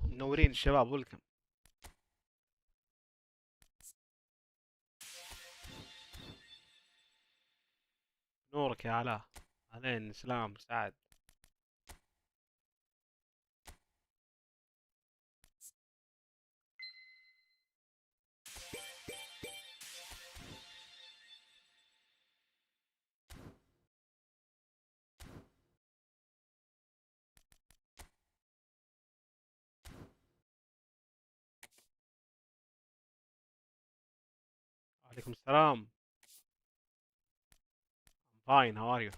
منورين الشباب، ولكم. نورك يا علاء. اهلين، سلام، سعد. عليكم السلام. فاين، هاو ار يو؟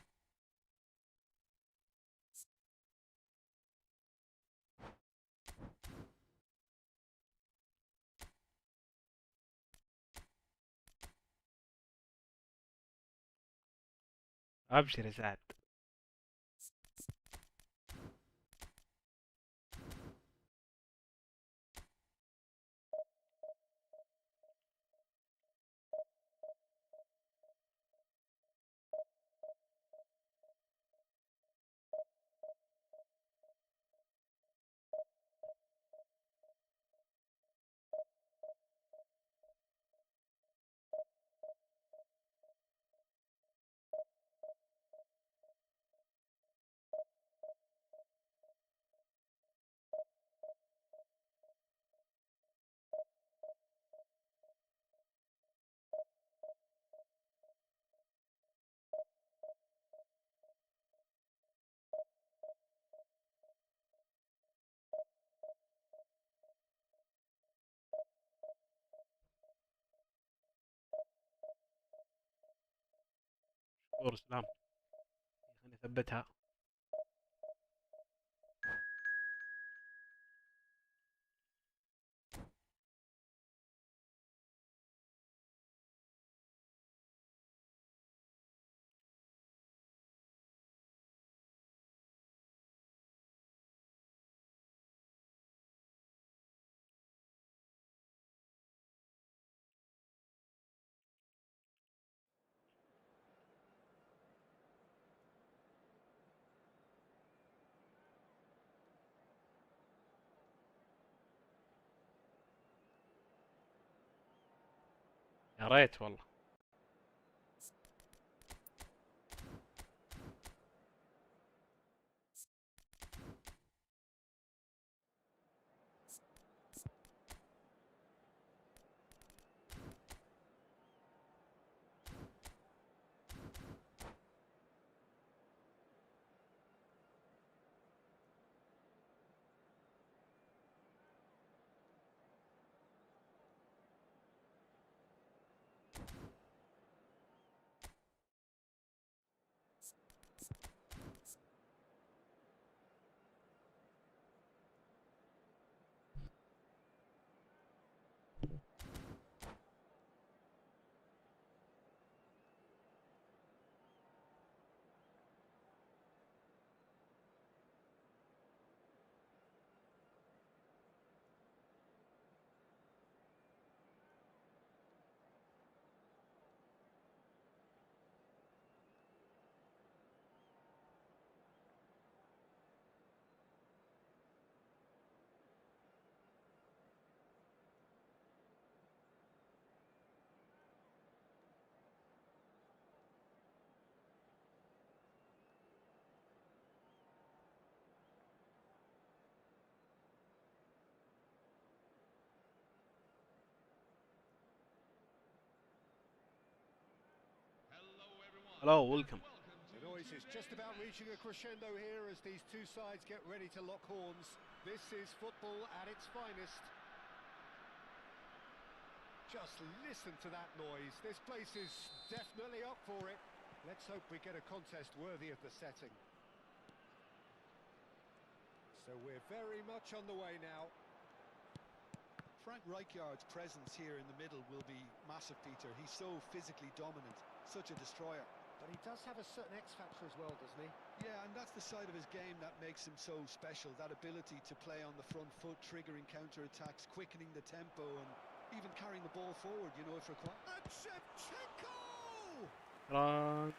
ابشر يا سعد. شكور سلام. خليني اثبتها. يا ريت والله. Hello, welcome. The noise is just about reaching a crescendo here as these two sides get ready to lock horns. This is football at its finest. Just listen to that noise. This place is definitely up for it. Let's hope we get a contest worthy of the setting. So we're very much on the way now. Frank Rijkaard's presence here in the middle will be massive, Peter. He's so physically dominant, such a destroyer. But he does have a certain X-factor as well, doesn't he? Yeah, and that's the side of his game that makes him so special, that ability to play on the front foot, triggering counter-attacks, quickening the tempo, and even carrying the ball forward, you know, if required. And Shevchenko! شكرا.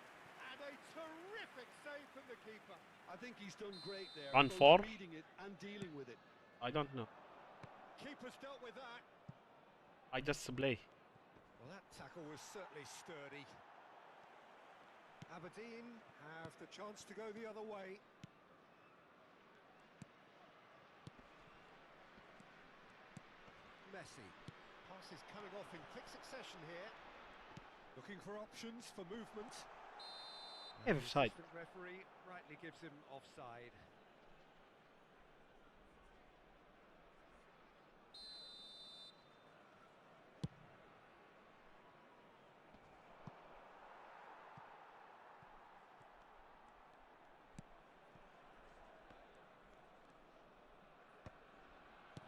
the keeper. I think he's done great there. Run both for? reading it and dealing with it. I don't know. Keeper's dealt with that. I just play. Well, that tackle was certainly sturdy. Aberdeen have the chance to go the other way. Messi. Pass is coming off in quick succession here. Looking for options for movement. Yeah, And the offside. assistant referee rightly gives him offside.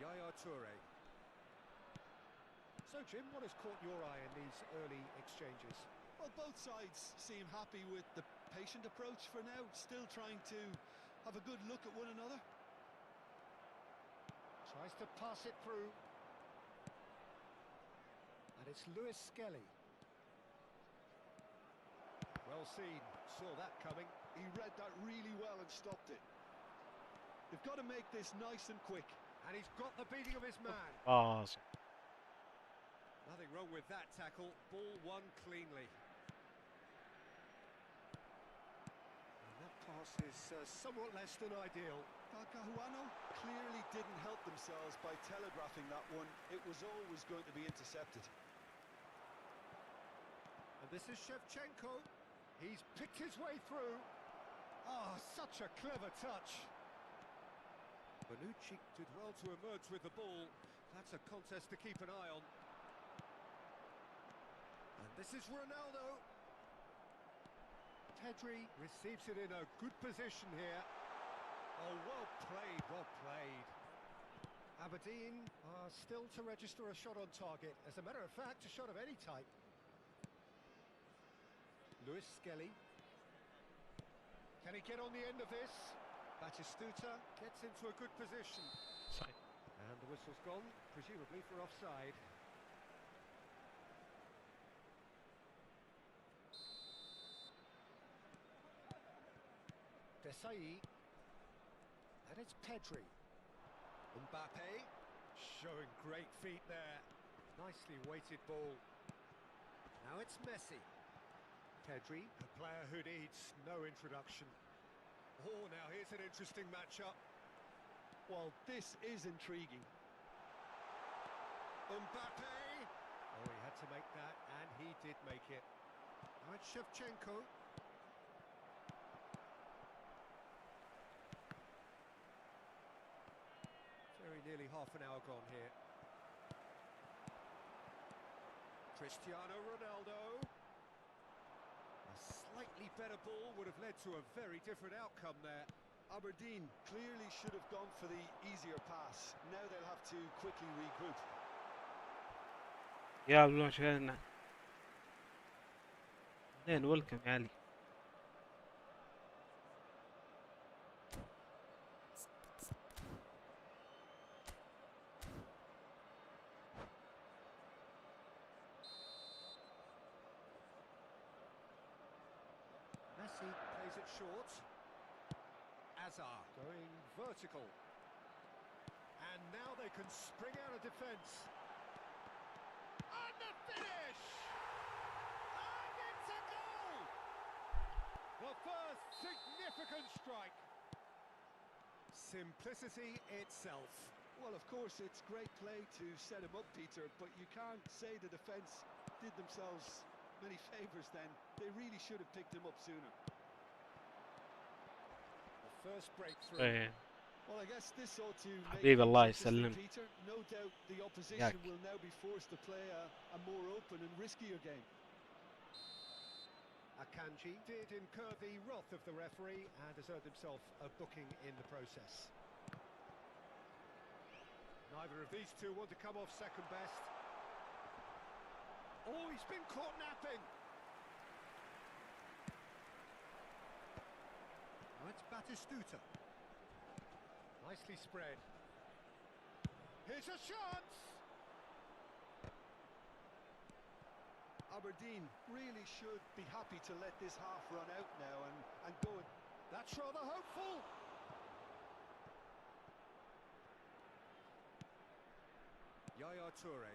Yaya Toure. So, Jim, what has caught your eye in these early exchanges? Well, both sides seem happy with the patient approach for now, still trying to have a good look at one another. Tries to pass it through. And it's Lewis Skelly. Well seen, saw that coming. He read that really well and stopped it. They've got to make this nice and quick. And he's got the beating of his man. Pass. Nothing wrong with that tackle. Ball won cleanly. And that pass is somewhat less than ideal. Talcahuano clearly didn't help themselves by telegraphing that one. It was always going to be intercepted. And this is Shevchenko. He's picked his way through. Ah, such a clever touch. Bonucci did well to emerge with the ball. That's a contest to keep an eye on. And this is Ronaldo. Pedri receives it in a good position here. Oh, well played, well played. Aberdeen are still to register a shot on target. As a matter of fact, a shot of any type. Lewis Skelly. Can he get on the end of this? Batistuta gets into a good position. Side. And the whistle's gone, presumably for offside. Desai. And it's Pedri. Mbappe showing great feet there. Nicely weighted ball. Now it's Messi. Pedri, a player who needs no introduction. Oh, now here's an interesting matchup. Well, this is intriguing. Mbappe! Oh, he had to make that, and he did make it. Now it's Shevchenko. Very nearly half an hour gone here. Cristiano Ronaldo. A slightly better ball would have led to a very different outcome there. Aberdeen clearly should have gone for the easier pass. Now they'll have to quickly regroup. يلا عشان بعدين ويلكم يا علي. Messi plays it short. Azar going vertical. And now they can spring out of defence. And the finish! And it's a goal! The first significant strike. Simplicity itself. Well, of course, it's great play to set him up, Peter, but you can't say the defence did themselves many favours then. They really should have picked him up sooner. The first breakthrough. إيه. Well, I guess this ought to make حبيبي things الله interesting, يسلمك. Peter. No doubt the opposition ياك. will now be forced to play a more open and riskier game. Akanji did incur the wrath of the referee and has earned himself a booking in the process. Neither of these two want to come off second best. Oh, he's been caught napping. Now it's Batistuta. Nicely spread. Here's a chance! Aberdeen really should be happy to let this half run out now and go That's rather hopeful. Yaya Toure.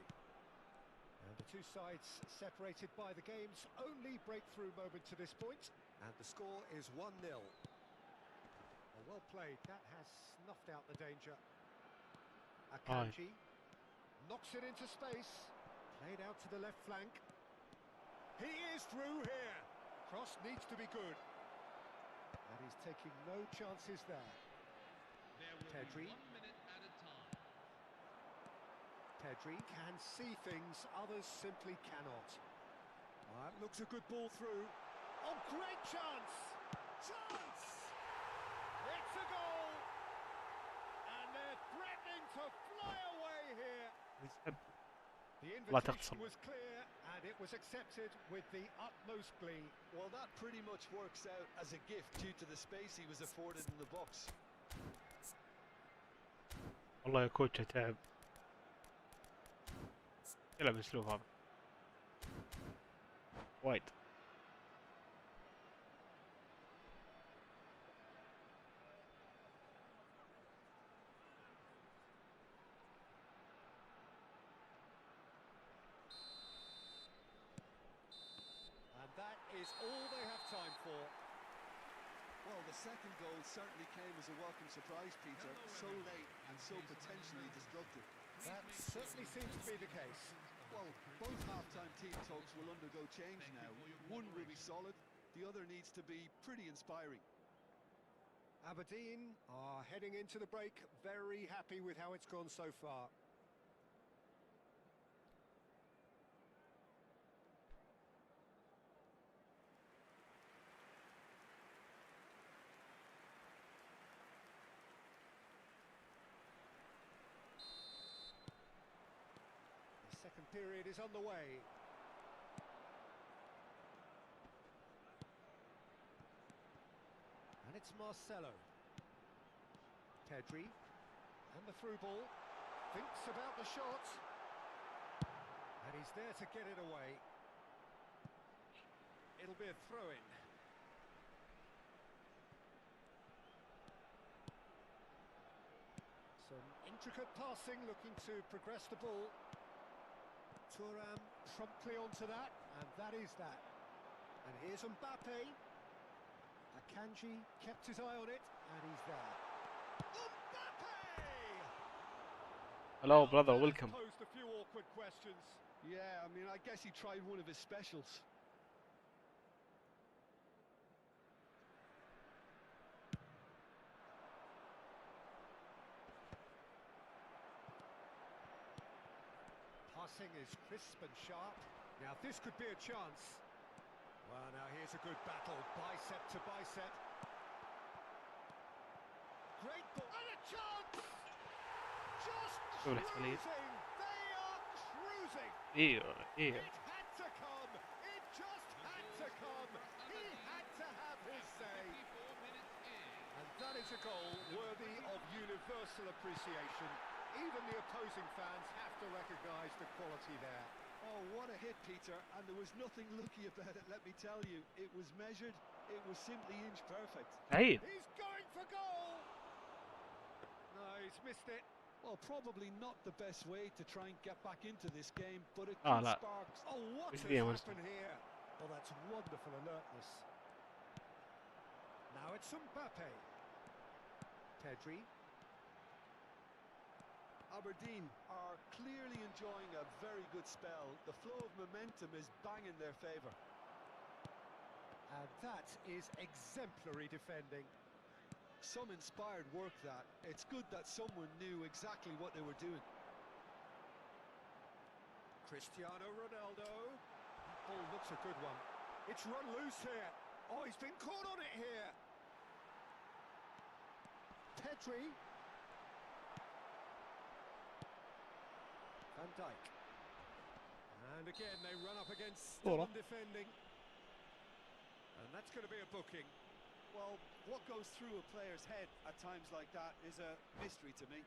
And the two sides separated by the game's only breakthrough moment to this point. And the score is 1-0. Well played. That has snuffed out the danger. Akanji knocks it into space. Played out to the left flank. He is through here. Cross needs to be good. And he's taking no chances there. Pedri. Pedri can see things others simply cannot. That looks a good ball through. Oh, great chance! Chance! It's a goal! And they're threatening to fly away here. The invitation was clear and it was accepted with the utmost glee. Well, that pretty much works out as a gift due to the space he was afforded in the box. والله يا كوتش تعب. يلعب اسلوب هذا وايد. And that is all they have time for. Well, the second goal certainly came as a welcome surprise, Peter. So late and so potentially destructive. That certainly seems to be the case. Well, both half-time team talks will undergo change now. One will be solid, the other needs to be pretty inspiring. Aberdeen are heading into the break very happy with how it's gone so far. The second period is underway. And it's Marcelo. Pedri. And the through ball. Thinks about the shot. And he's there to get it away. It'll be a throw-in. Some intricate passing, looking to progress the ball. Thuram promptly onto that, and that is that. And here's Mbappe. Akanji kept his eye on it, and he's there. Mbappe! Hello brother, welcome. Posed a few awkward questions. Yeah, I mean, I guess he tried one of his specials. Passing is crisp and sharp. Now this could be a chance. Well, now here's a good battle, bicep to bicep. Great ball, and a chance! Just cruising! They are cruising! ايوه It had to come! It just had to come! He had to have his say! And that is a goal worthy of universal appreciation. Even the opposing fans have to recognise the quality there. Oh, what a hit, Peter, and there was nothing lucky about it, let me tell you. It was measured, it was simply inch perfect. عيد. He's going for goal! No, he's missed it. Well, probably not the best way to try and get back into this game, but it Ah, could la. spark. Oh, what Which has game was happened here? Well, that's wonderful alertness. Now it's Mbappe. Pedri. Aberdeen are clearly enjoying a very good spell. The flow of momentum is bang in their favour. And that is exemplary defending. Some inspired work that. It's good that someone knew exactly what they were doing. Cristiano Ronaldo. That ball looks a good one. It's run loose here. Oh, he's been caught on it here. Pedri. Van Dijk. And again, they run up against stubborn defending. And that's going to be a booking. Well, what goes through a player's head at times like that is a mystery to me.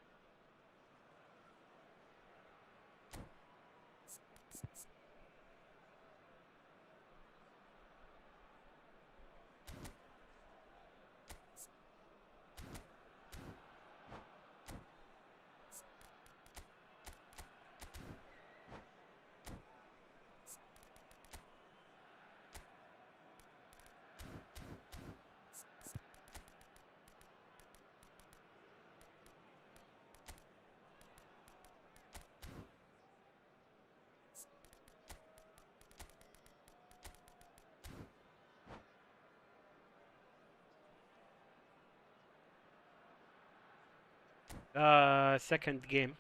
second game.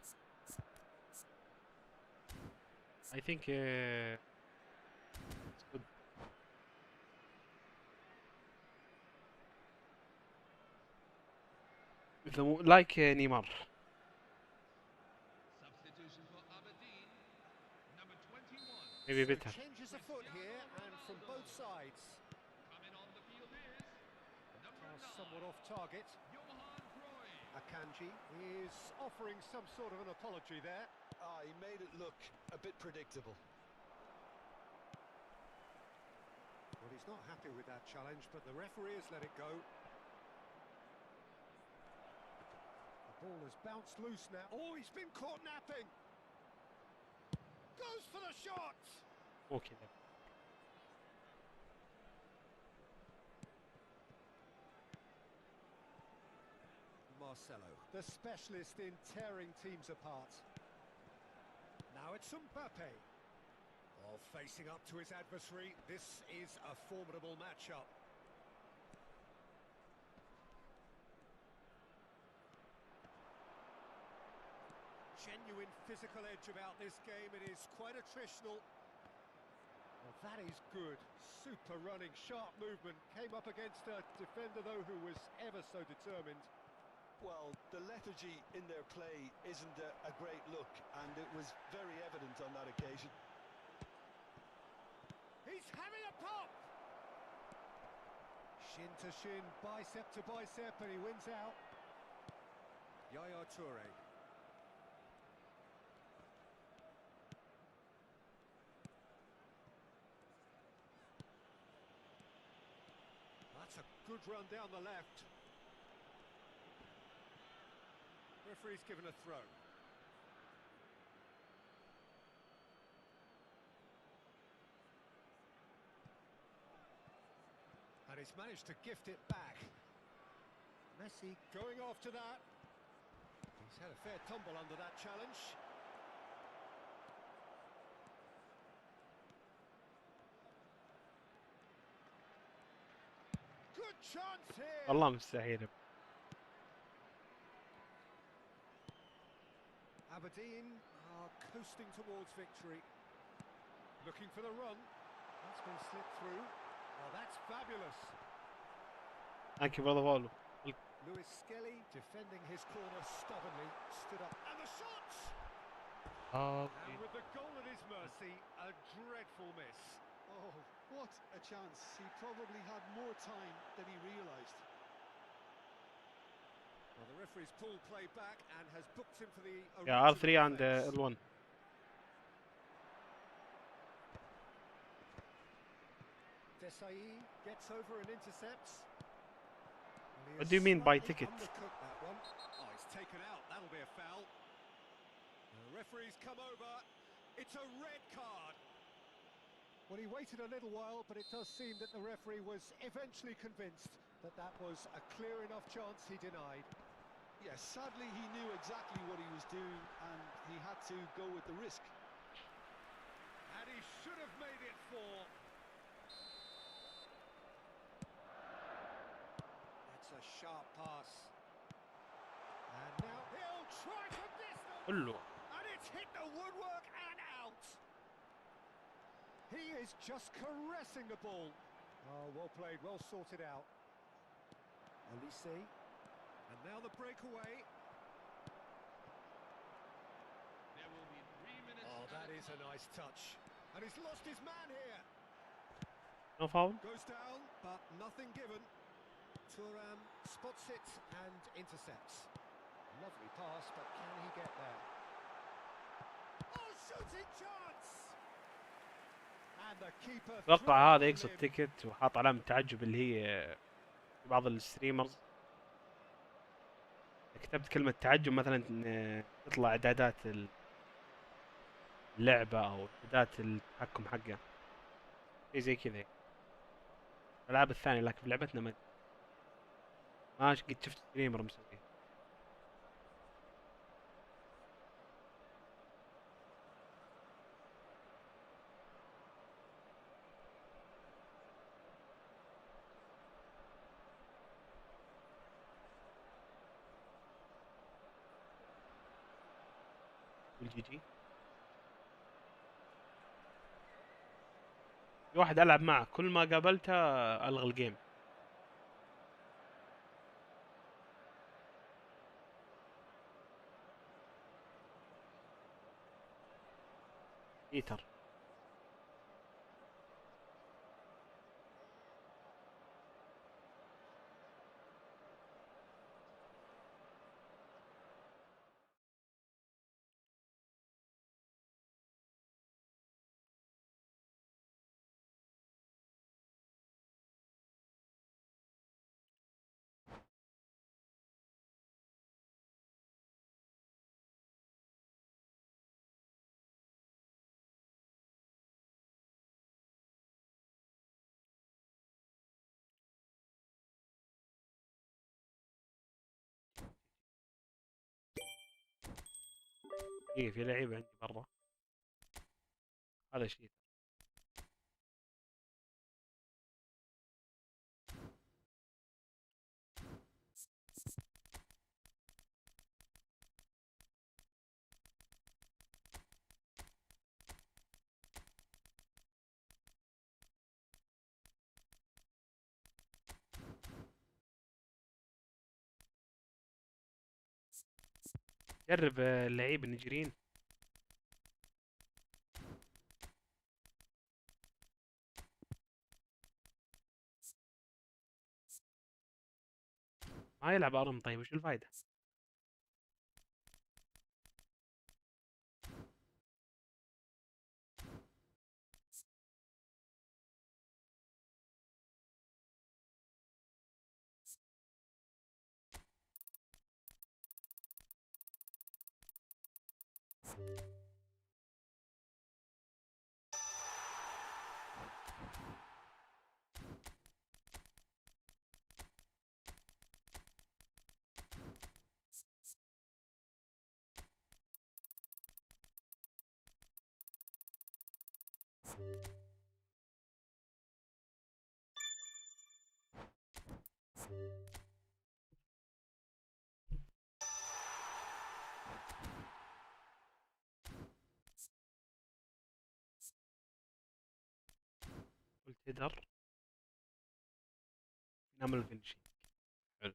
I think it's good. Like Neymar. Substitution for Aberdeen, number 21. Maybe So better. changes of foot here, and from both sides. Coming on the field is number Pass 9, somewhat off target. Johan Cruyff. Akanji is offering some sort of an apology there. Ah, he made it look a bit predictable. Well, he's not happy with that challenge, but the referee has let it go. The ball has bounced loose now. Oh, he's been caught napping. Goes for the shot. Okay. Marcelo, the specialist in tearing teams apart. Now it's Mbappe. Oh, facing up to his adversary. This is a formidable matchup. Genuine physical edge about this game. It is quite attritional. Well, that is good. Super running, sharp movement. Came up against a defender, though, who was ever so determined. Well, the lethargy in their play isn't a great look, and it was very evident on that occasion. He's having a pop! Shin to shin, bicep to bicep, and he wins out. Yaya Toure. That's a good run down the left. Referee's given a throw. And he's managed to gift it back. Messi going after that. He's had a fair tumble under that challenge. Good chance here. والله مستحيل. Aberdeen are coasting towards victory. Looking for the run. That's been slipped through. Oh, that's fabulous. Thank you for the follow. Lewis Skelly defending his corner stubbornly. Stood up. And the shot! And with the goal at his mercy, a dreadful miss. Oh, what a chance. He probably had more time than he realised. Well, the referee's pulled play back and has booked him for the Yeah, R3 original and offence. L1. Desai gets over and intercepts. And he What has do you mean by slightly ticket? undercooked that one. Oh, he's taken out. That'll be a foul. The referee's come over. It's a red card. Well, he waited a little while, but it does seem that the referee was eventually convinced that that was a clear enough chance he denied. Yes, sadly he knew exactly what he was doing, and he had to go with the risk. And he should have made it 4. That's a sharp pass. And now he'll try from distance. كله. And it's hit the woodwork and out. He is just caressing the ball. Oh, well played, well sorted out. Elise. And now the breakaway. There will be 3 minutes. Oh, that is a nice touch. And he's lost his man here. No foul. Goes down, but nothing given. Thuram spots it and intercepts. Lovely pass, but can he get there? Oh, shooting chance! And the keeper اتوقع هذا throws يقصد him in. تيكت وحاط علامة تعجب اللي هي في بعض الستريمرز كتبت كلمة تعجب مثلا تطلع اعدادات اللعبة او اعدادات التحكم حقه شيء زي كذا. الالعاب الثانية لكن في لعبتنا ما قد شفت ستريمر مسوي. والجي جي. في واحد العب معه كل ما قابلته الغي الجيم. بيتر. إيه في لعيبة عندي برا. هذا شيء. جرب اللعيب النيجيريين. ما يلعب ارم. طيب وش الفايدة؟ قلت هيدر. نعمل فينشينج. حلو.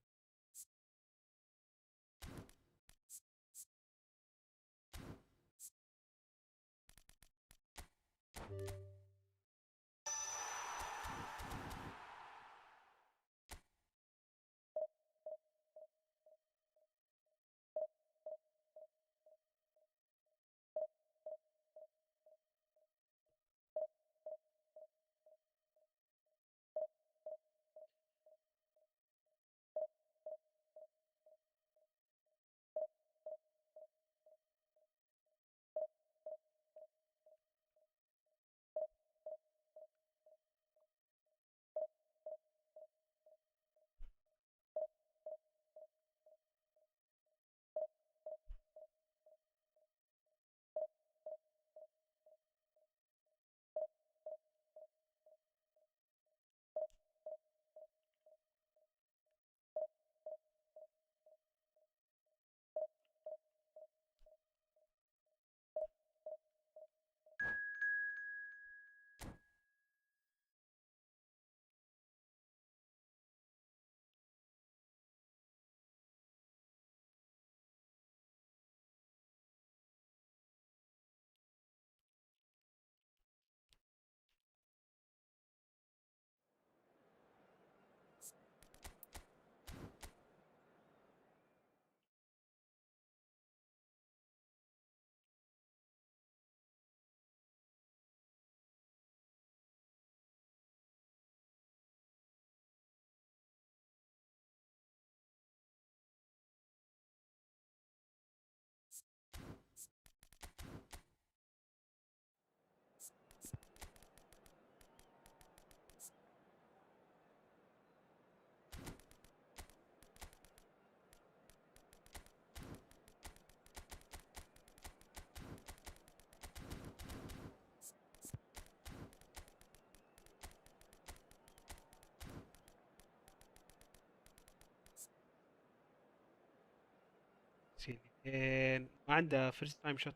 سينتين ما عنده فيرست تايم شوت.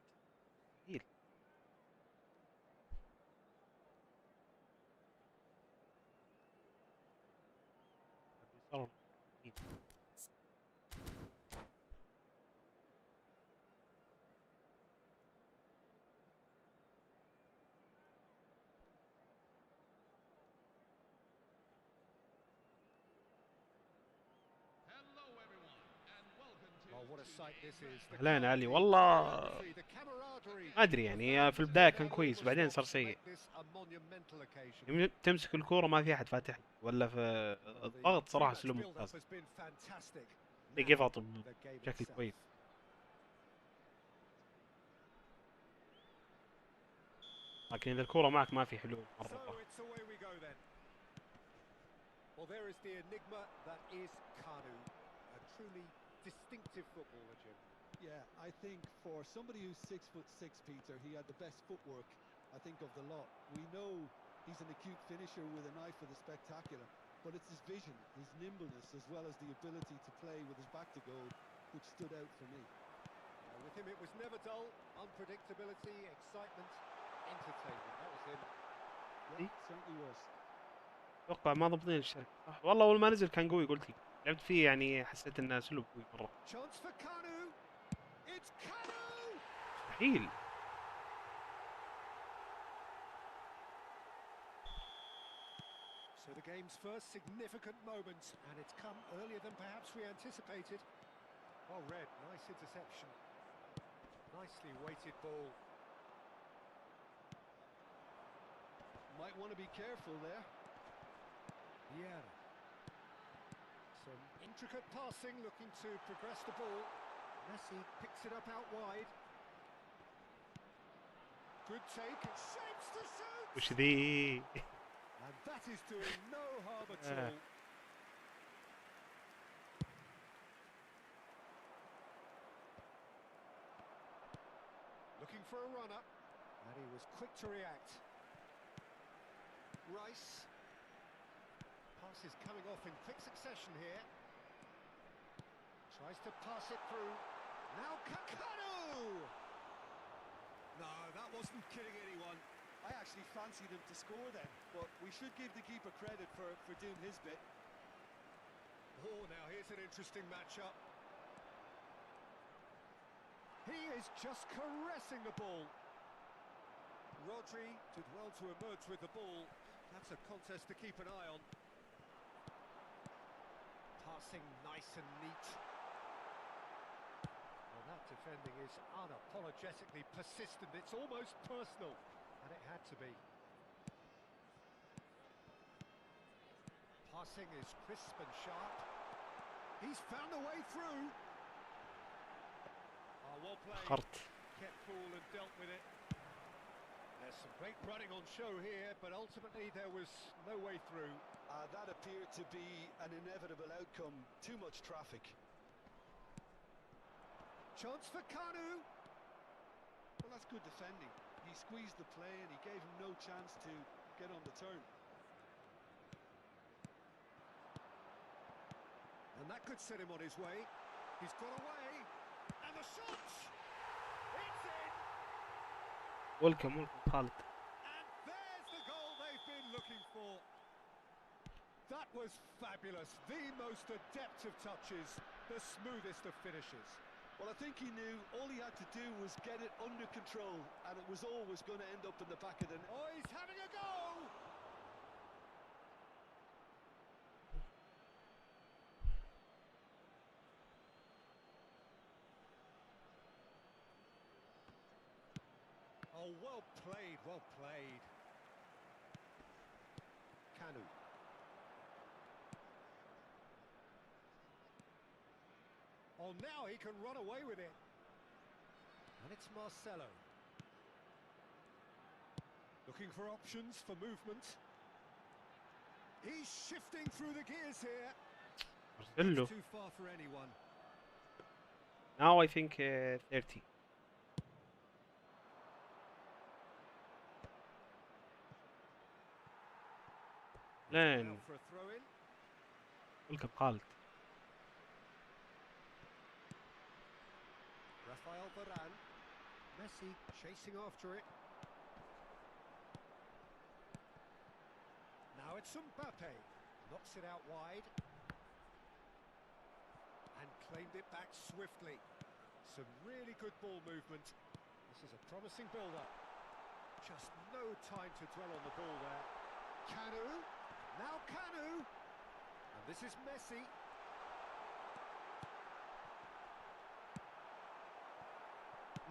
Oh, what a sight this is. The أهلين علي quality, والله choreography, the camaraderie. ما أدري يعني في البداية كان كويس بعدين صار سيء. تمسك الكورة ما في أحد فاتح ولا في الضغط صراحة أسلوب ممتاز. يقفط بشكل كويس. لكن إذا الكورة معك ما في حلول مرة. Well, there is the enigma that is Kanu, a truly distinctive footballer, Jim. Yeah, I think for somebody who's 6'6", Peter, he had the best footwork, I think, of the lot. We know he's an acute finisher with an eye for the spectacular, but it's his vision, his nimbleness, as well as the ability to play with his back to goal, which stood out for me. With him, it was never dull. Unpredictability, excitement, entertainment. That was him. Yeah, it certainly was. أتوقع ما ضبطين الشركة صح والله أول ما نزل كان قوي قلت لك لعبت فيه يعني حسيت إنه أسلوب قوي مرة. Chance for Kanu. It's Kanu. مستحيل. So the game's first significant moment, and it's come earlier than perhaps we anticipated. Well read, nice interception. Nicely weighted ball. Might want to be careful there. Yeah. Some intricate passing, looking to progress the ball. Messi picks it up out wide. Good take, shapes to shoot! وش ذي؟ And that is doing no harm at all. Looking for a runner, and he was quick to react. Rice. Pass is coming off in quick succession here. Tries to pass it through. Now Kanu! No, that wasn't kidding anyone. I actually fancied him to score then, but we should give the keeper credit for doing his bit. Oh, now here's an interesting matchup. He is just caressing the ball. Rodri did well to emerge with the ball. That's a contest to keep an eye on. Passing nice and neat. Well, that defending is unapologetically persistent. It's almost personal, and it had to be. Passing is crisp and sharp. He's found a way through. Oh, well played. خرت. Kept cool and dealt with it. There's some great running on show here, but ultimately there was no way through. That appeared to be an inevitable outcome. Too much traffic. Chance for Kanu. Well, that's good defending. He squeezed the play and he gave him no chance to get on the turn. And that could set him on his way. He's got away. And the shot! It's in! ولكم خالد. And there's the goal they've been looking for. That was fabulous. The most adept of touches, the smoothest of finishes. Well, I think he knew all he had to do was get it under control, and it was always going to end up in the back of the net. Oh, he's having a go! Oh, well played, well played. Kanu. Oh, now he can run away with it. And it's Marcelo. Looking for options for movement. He's shifting through the gears here. أرسل له. It's too far for anyone. Now I think 30. لين Now for a throw in. ولكم خالد. Rafael Varane. Messi chasing after it. Now it's Mbappe. Knocks it out wide. And claimed it back swiftly. Some really good ball movement. This is a promising build-up. Just no time to dwell on the ball there. Kanu. Now Kanu. And this is Messi.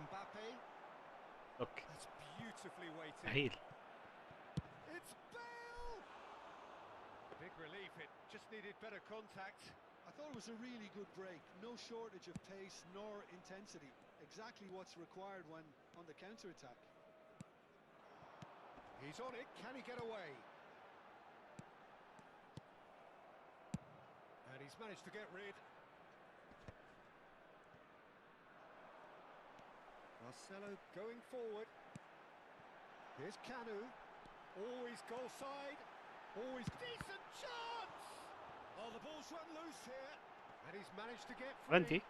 Mbappe. Look, That's beautifully weighted. مستحيل. It's Bale! Big relief, it just needed better contact. I thought it was a really good break. No shortage of pace nor intensity. Exactly what's required when on the counter-attack. He's on it, can he get away? And he's managed to get rid. Marcelo going forward. Here's Kanu. Always goal side. Always decent chance! Oh, the ball's run loose here. And he's managed to get فالنتي. free.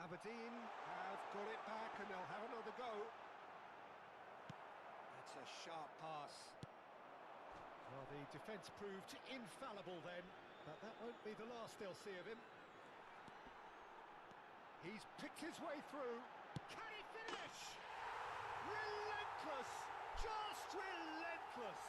Aberdeen have got it back and they'll have another go. That's a sharp pass. Well, the defence proved infallible then, but that won't be the last they'll see of him. He's picked his way through. Can he finish? Relentless! Just relentless!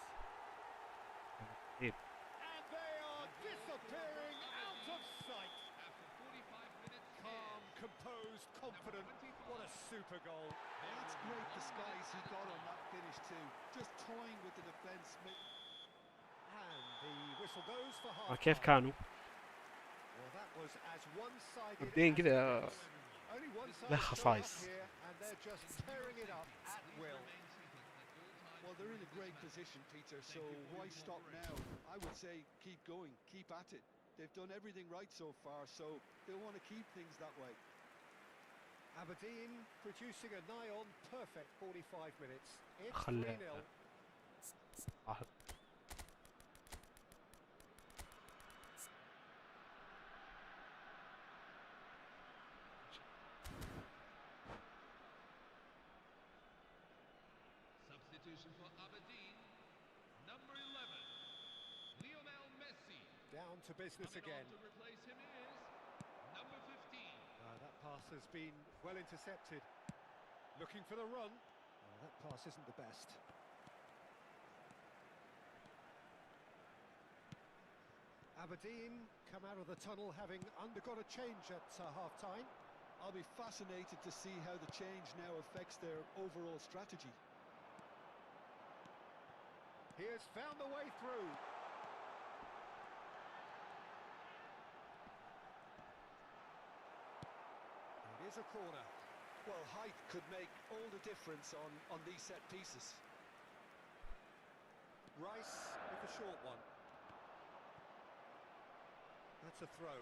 طيب. And they are disappearing out of sight. After 45 minutes, Calm, composed, confident. What a super goal. That's great disguise he got on that finish too. Just toying with the defence. And the whistle goes for half. كيف كانوا؟ Well, that was as one-sided مبدئيا as كذا it gets. Only one side له showing up خصائص. here, and they're just tearing it up at will. Well, they're in a great position, Peter, so why stop now? I would say keep going, keep at it. They've done everything right so far, so they'll want to keep things that way. Aberdeen producing a nigh-on perfect 45 minutes. It's خلى 3-0. واحد. Substitution for Aberdeen. Number 11, Lionel Messi. Down to business Coming again. on to replace him is number 15. That pass has been well intercepted. Looking for the run. That pass isn't the best. Aberdeen come out of the tunnel having undergone a change at half-time. I'll be fascinated to see how the change now affects their overall strategy. He has found the way through. It is a corner. Well, height could make all the difference on these set pieces. Rice with the short one. That's a throw.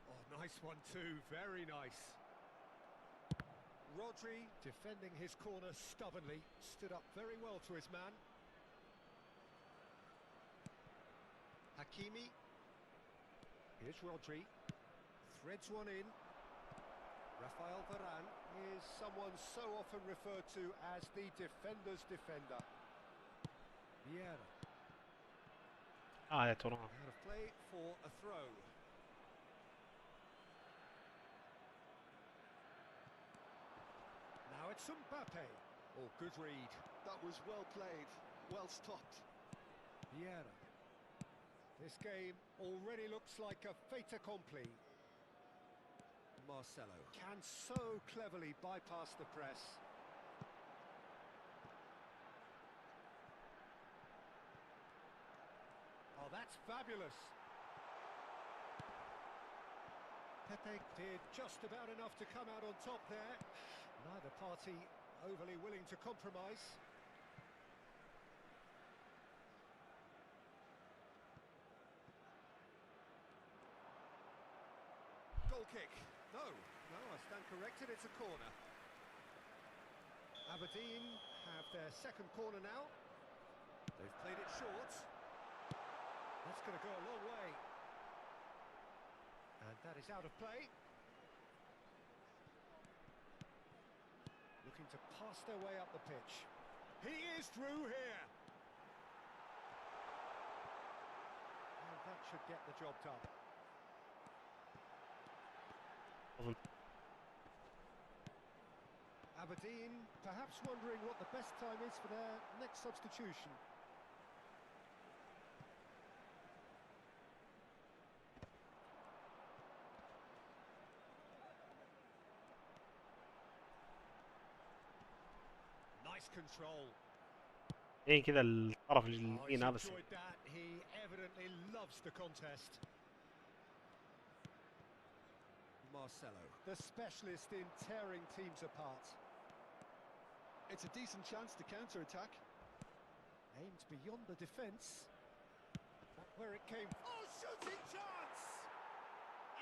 Oh, nice one too, very nice. Rodri defending his corner stubbornly, stood up very well to his man. Hakimi. Here's Rodri. Threads one in. Rafael Varane is someone so often referred to as the defender's defender. Vieira. يا ترى. Out of play for a throw. Now it's Mbappe. Oh, good read. That was well played, well stopped. Vieira. This game already looks like a fait accompli. Marcelo can so cleverly bypass the press. Oh, that's fabulous. Pepe did just about enough to come out on top there. Neither party overly willing to compromise. Goal kick. No, I stand corrected, it's a corner. Aberdeen have their second corner now. They've played it short. That's going to go a long way. And that is out of play. Looking to pass their way up the pitch. He is through here. And that should get the job done. Aberdeen perhaps wondering what the best time is for their next substitution. control. ايه كذا الطرف Oh, he's اليمين هذا سيء. enjoyed that. He evidently loves the contest. Marcelo, the specialist in tearing teams apart. It's a decent chance to counter-attack. Aimed beyond the defence. Back where it came. Oh, shooting chance!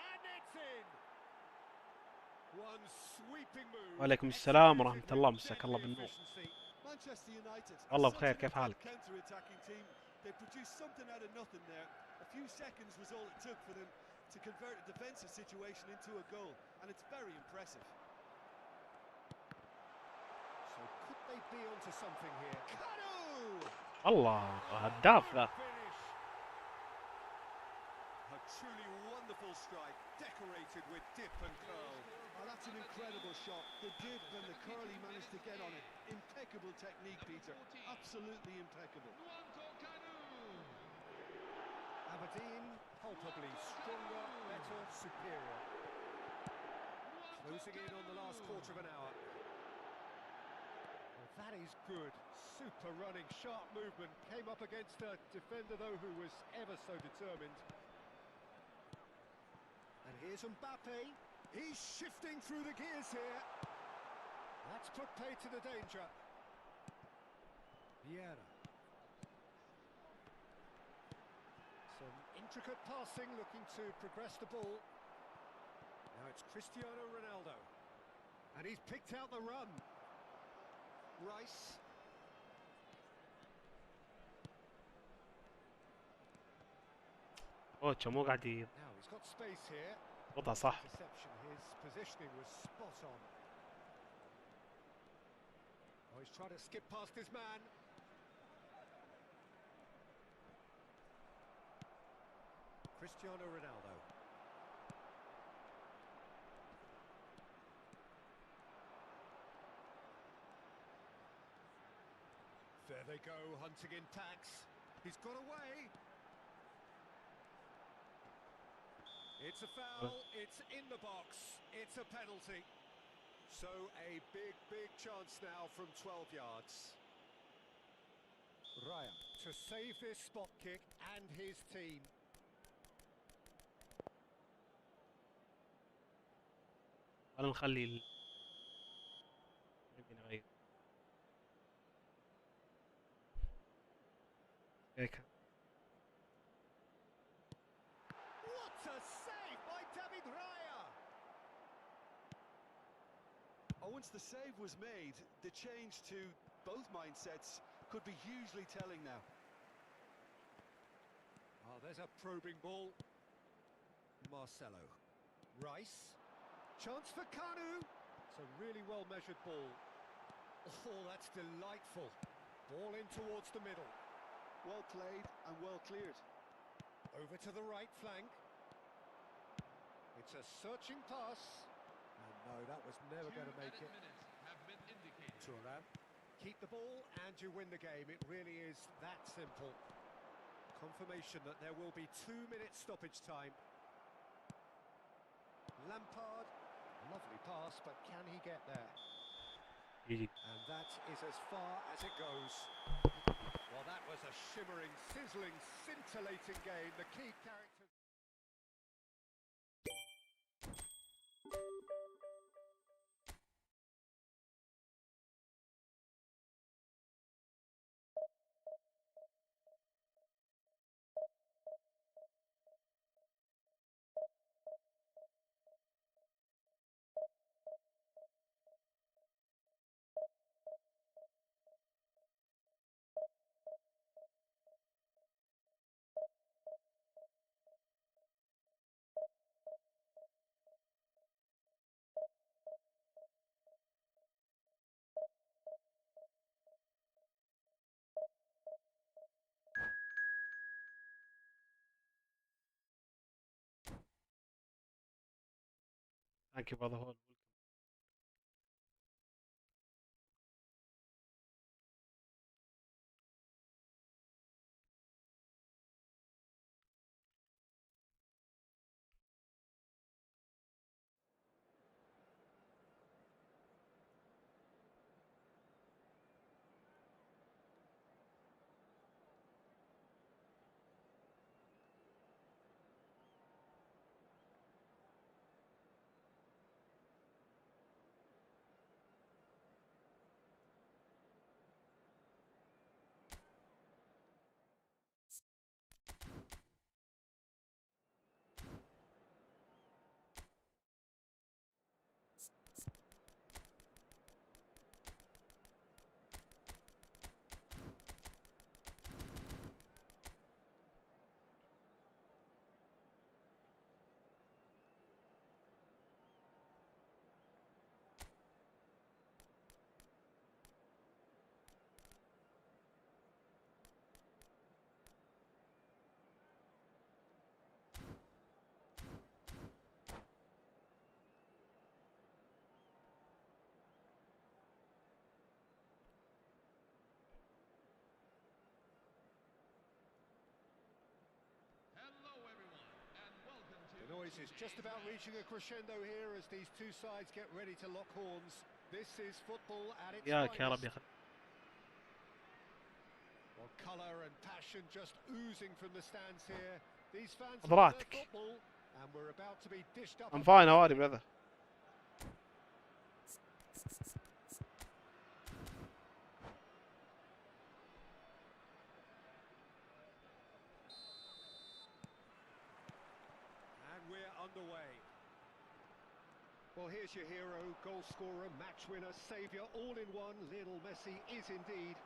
And it's in. One sweeping move. وعليكم السلام ورحمة executed الله، with مساك الله deadly بالنور. efficiency. Manchester United are والله such بخير، an كيف adept حالك؟ counter-attacking team. They produced something out of nothing there. A few seconds was all it took for them to convert a defensive situation into a goal, and it's very impressive. So could they be onto something here? Kanu! الله هداف ذا. Finish. A truly wonderful strike, decorated with dip and curl. Oh, that's an incredible shot. The dip and the curl he managed to get on it. Impeccable technique, Peter. Absolutely impeccable. Nwanko Kanu. Aberdeen, palpably stronger, better, superior. Closing in on the last quarter of an hour. Well, that is good. Super running, sharp movement. Came up against a defender, though, who was ever so determined. And here's Mbappe. He's shifting through the gears here. That's put pay to the danger. Vieira. Some intricate passing, looking to progress the ball. Now it's Cristiano Ronaldo. And he's picked out the run. Rice. كوتش مو قاعد Now he's got space here. يضبطها صح. Interception. His positioning was spot on. Oh, he's trying to skip past his man. Cristiano Ronaldo. There they go, hunting in packs. He's got away. It's a foul, it's in the box, it's a penalty. So a big chance now from 12 yards. Raya to save this spot kick and his team. ولا نخلي نبي نغير هيك. What a save by David Raya! Oh, once the save was made, the change to both mindsets could be hugely telling now. Oh, there's a probing ball. Marcelo. Rice. Chance for Kanu. It's a really well-measured ball. Oh, that's delightful. Ball in towards the middle. Well played and well cleared. Over to the right flank. It's a searching pass. And no, that was never going to make it. Minutes have been indicated. Thuram. Keep the ball and you win the game. It really is that simple. Confirmation that there will be 2 minutes stoppage time. Lampard. Lovely pass, but can he get there? يجي. And that is as far as it goes. Well, that was a shimmering, sizzling, scintillating game. The key character. Thank you for the whole. noises just about reaching a crescendo here as these two sides get ready to lock horns. This is football at its ياك يا رب finest. يا أخي. Well, colour and passion just oozing from the stands here. These fans love حضراتك. their football, and we're about to be dished up. I'm fine, how are you, brother? And we're underway. Well, here's your hero, goal scorer, match winner, saviour, all in one. Lionel Messi is indeed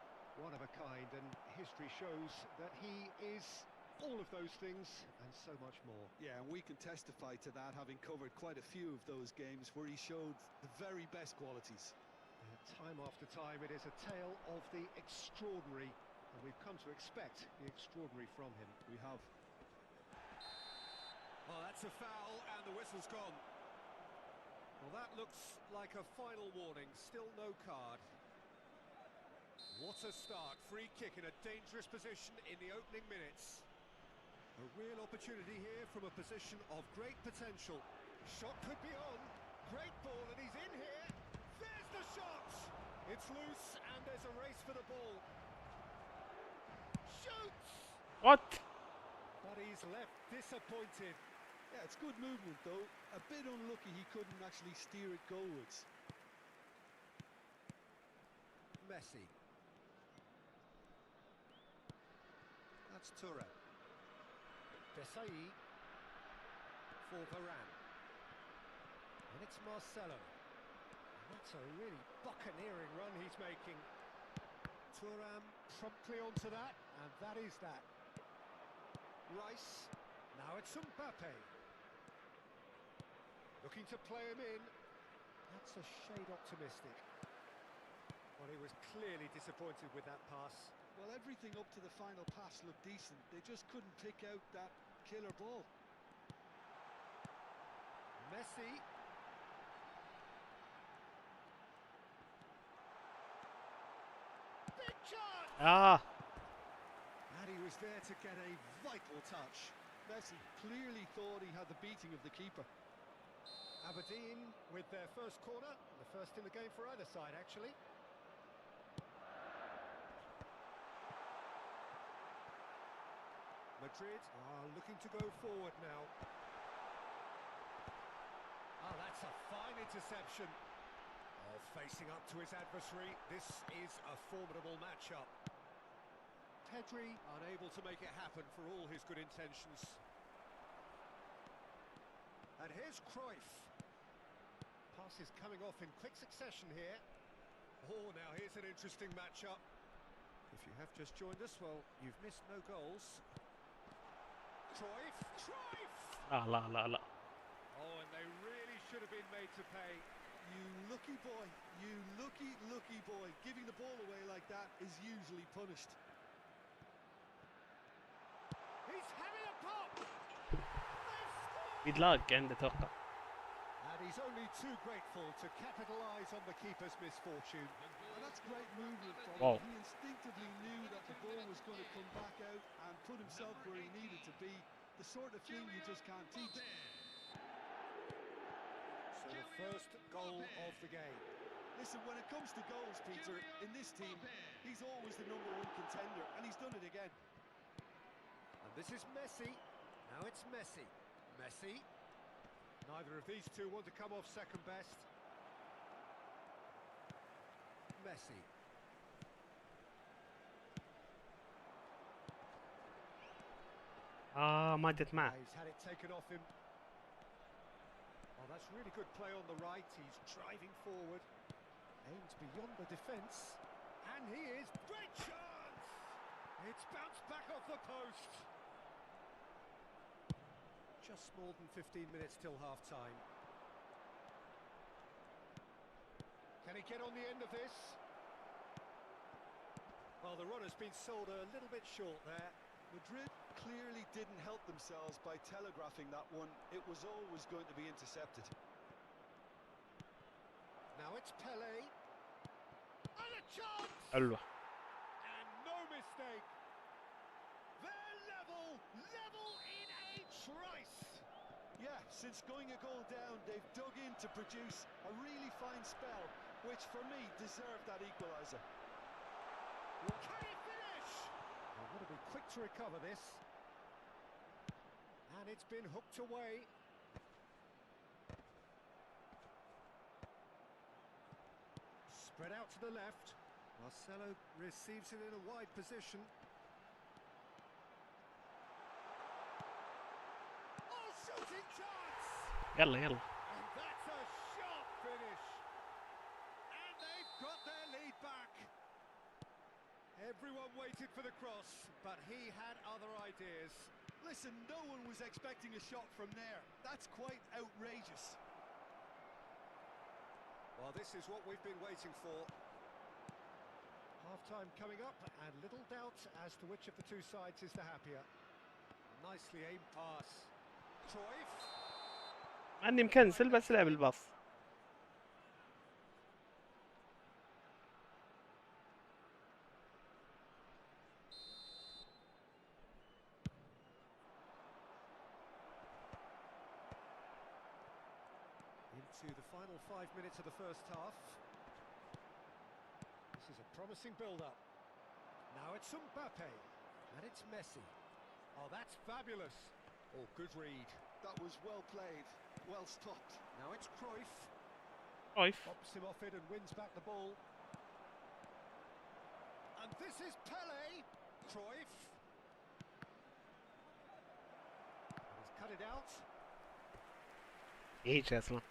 one of a kind, and history shows that he is all of those things and so much more. Yeah, and we can testify to that, having covered quite a few of those games where he showed the very best qualities. Time after time, it is a tale of the extraordinary, and we've come to expect the extraordinary from him. We have. Oh, that's a foul, and the whistle's gone. Well, that looks like a final warning. Still no card. What a start. Free kick in a dangerous position in the opening minutes. A real opportunity here from a position of great potential. Shot could be on. Great ball, and he's in here. There's the shot. It's loose, and there's a race for the ball. Shoots! What? But he's left disappointed. Yeah, it's good movement though. A bit unlucky he couldn't actually steer it goalwards. Messi. That's Touré. Desailly for Varane. And it's Marcelo. And that's a really buccaneering run he's making. Thuram promptly onto that, and that is that. Rice. Now it's Mbappe. Looking to play him in. That's a shade optimistic. Well, he was clearly disappointed with that pass. Well, everything up to the final pass looked decent. They just couldn't pick out that killer ball. Messi. Big chance! Ah, And he was there to get a vital touch. Messi clearly thought he had the beating of the keeper. Aberdeen with their first corner, the first in the game for either side, actually. Madrid are looking to go forward now. Oh, that's a fine interception. Oh, facing up to his adversary, this is a formidable matchup. Pedri unable to make it happen for all his good intentions. And here's Cruyff. Passes coming off in quick succession here. Oh, now here's an interesting matchup. If you have just joined us, well, you've missed no goals. Cruyff! Cruyff! لا لا لا لا. Oh, and they really should have been made to pay. You lucky boy, you lucky boy. Giving the ball away like that is usually punished. He's having a pop! They've scored! بيدلاك عنده توقع. And he's only too grateful to capitalise on the keeper's misfortune. And that's great movement from Wow. him. He instinctively knew that the ball was going to come back out and put himself where he needed to be. The sort of thing you just can't teach. So the first goal of the game. Listen, when it comes to goals, Peter, in this team, he's always the #1 contender, and he's done it again. And this is Messi. Now it's Messi. Messi. Neither of these two want to come off second best. Messi. ما جت معه. He's had it taken off him. Oh, that's really good play on the right. He's driving forward. Aims beyond the defence. And he is. Great chance! It's bounced back off the post. Just more than 15 minutes till half-time. Can he get on the end of this? Well, the run has been sold a little bit short there. Madrid clearly didn't help themselves by telegraphing that one. It was always going to be intercepted. Now it's Pelé. And a chance! حلوة. And no mistake. They're level in a trice. Yeah, since going a goal down, they've dug in to produce a really fine spell, which for me deserved that equaliser. Well, can he finish? They've got to be quick to recover this. And it's been hooked away. Spread out to the left. Marcelo receives it in a wide position. Oh, shooting chance! يلا يلا. And that's a sharp finish. And they've got their lead back. Everyone waited for the cross, but he had other ideas. Listen, no one was expecting a shot from there. That's quite outrageous. Well, this is what we've been waiting for. Half-time coming up, and little doubt as to which of the two sides is the happier. Nicely aimed pass. Cruyff. عندي مكنسل بس لعب الباص. Into the final 5 minutes of the first half. This is a promising build-up. Now it's Mbappe, and it's Messi. Oh, that's fabulous. Oh, good read. That was well played, well stopped. Now it's Cruyff. Cruyff. Pops him off it and wins back the ball. And this is Pele. Cruyff. And he's cut it out. هيك اصلا.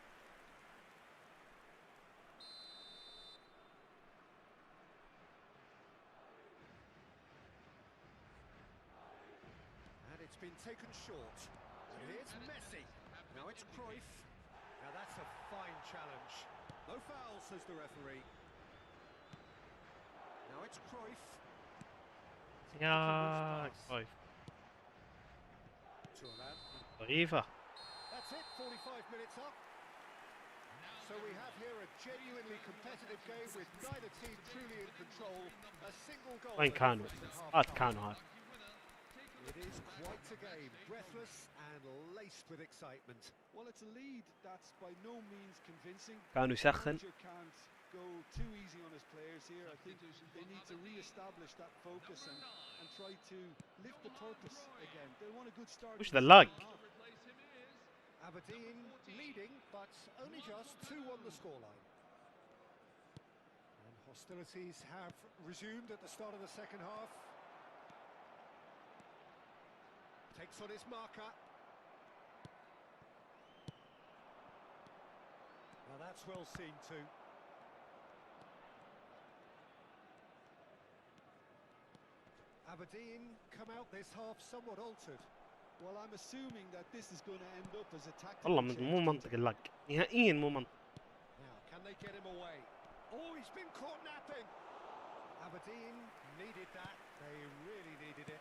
And it's been taken short. And here's Messi. Now it's Cruyff. Now that's a fine challenge. No foul, says the referee. Now it's Cruyff. يا كرويف. Thuram. ضعيفة. That's it, 45 minutes up. So we have here a genuinely competitive game with neither team truly in control. A single goal. وين كانوا؟ كانوا هذا. It is quite a game, breathless and laced with excitement. Well, it's a lead that's by no means convincing. كانوا يسخن. The manager can't go too easy on his players here. I think they need to re-establish that focus and try to lift the purpose again. They want a good start. وش in the ذا اللاج؟ second half. Aberdeen leading, but only just 2 on the scoreline. And hostilities have resumed at the start of the second half. Takes on his marker. Now that's well seen too. Aberdeen come out this half somewhat altered. Well, I'm assuming that this is going to end up as a tactical والله change. مو منطق اللاج. نهائيا مو منطق. Now, can they get him away? Oh, he's been caught napping. Aberdeen needed that. They really needed it.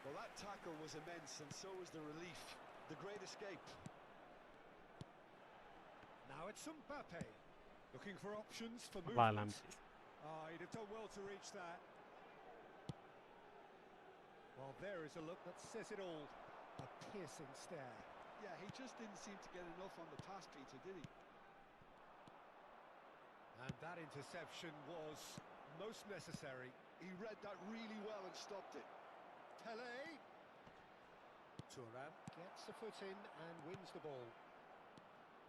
Well, that tackle was immense, and so was the relief. The great escape. Now it's Mbappe. Looking for options for والله movement. العظيم. Oh, he'd have done well to reach that. Well, there is a look that says it all. A piercing stare. Yeah, he just didn't seem to get enough on the pass, Peter, did he? And that interception was most necessary. He read that really well and stopped it. Pele. Thuram gets a foot in and wins the ball.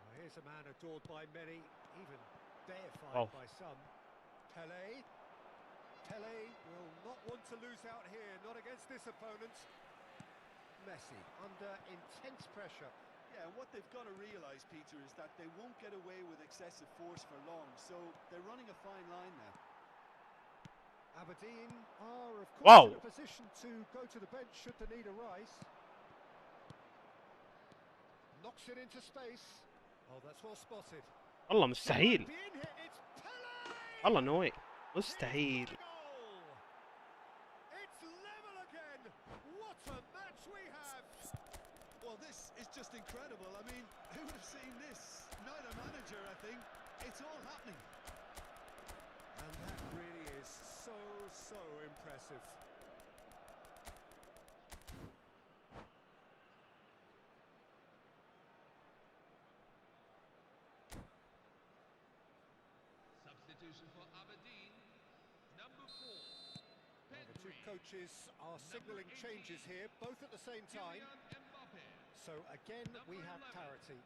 Now here's a man adored by many, even deified by some. Pele. Pele will not want to lose out here, not against this opponent. Messi under intense pressure. Yeah, and what they've got to realise, Peter, is that they won't get away with excessive force for long, so they're running a fine line now. Aberdeen are, of course, in a position to go to the bench should the need arise. Knocks it into space. Oh, that's well spotted. والله مستحيل. Be in here, it's Pele! والله نو واي. مستحيل. Goal! It's level again. What a match we have! Well, this is just incredible. I mean, who would have seen this? Neither manager, I think. It's all happening. And that really is so impressive. coaches are signalling changes here, both at the same time. So again, we have parity.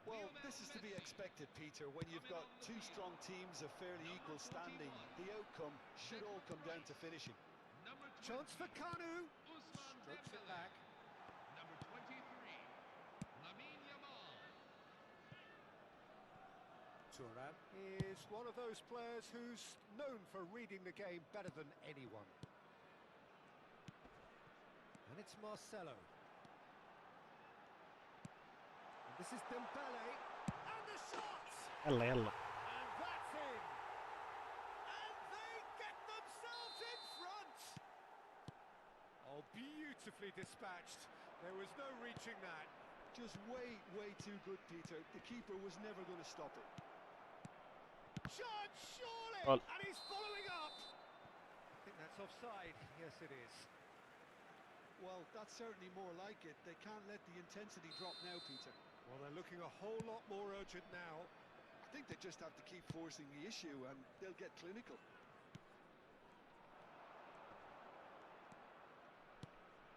Well, this is to be expected, Peter. When you've got two strong teams of fairly equal standing, the outcome should all come down to finishing. Chance for Kanu. Strokes it back. Number 23, Lamine Yamal. Thuram is one of those players who's known for reading the game better than anyone. And it's Marcelo. And this is Dembele. And the shot! يلا يلا. And that's in! And they get themselves in front! Oh, beautifully dispatched. There was no reaching that. Just way too good, Peter. The keeper was never going to stop it. Shot, surely! Well- And he's following up! I think that's offside. Yes, it is. Well, that's certainly more like it. They can't let the intensity drop now, Peter. Well, they're looking a whole lot more urgent now. I think they just have to keep forcing the issue and they'll get clinical.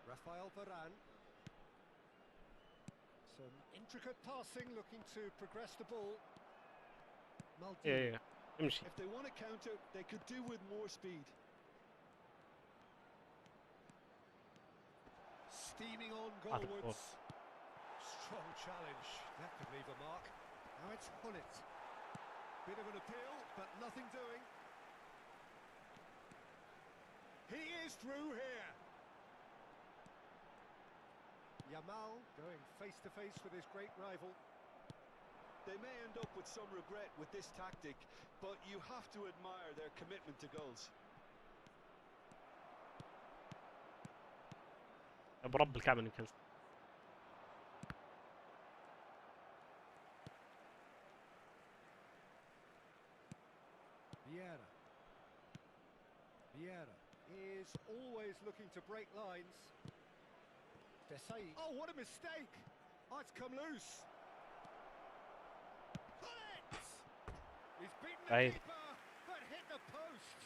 Rafael Varane. Some intricate passing, looking to progress the ball. Maldini. Yeah. امشي. If they want to counter, they could do with more speed. Steaming on Out of ball. goalwards. Strong challenge. That could leave a mark. Now it's Hullet. Bit of an appeal, but nothing doing. He is through here. Yamal going face to face with his great rival. They may end up with some regret with this tactic, but you have to admire their commitment to goals. برب الكعبة نكنسل. Vieira. Vieira is always looking to break lines. Desai. Oh, what a mistake! Oh, it's come loose. Bullet! He's beaten the Right. keeper, but hit the post.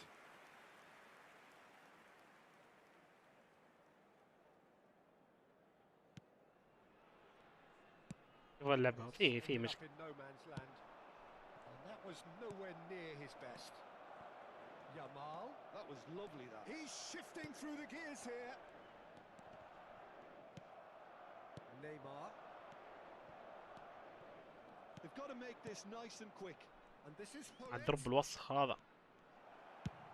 هو اللعبة في Ended مشكلة. up in no man's land. And that was nowhere near his best. Yamal. That was lovely, that. He's shifting through the gears here. Neymar. They've got to make this nice and quick. And this is عاد Hullet. ضرب الوسخ هذا.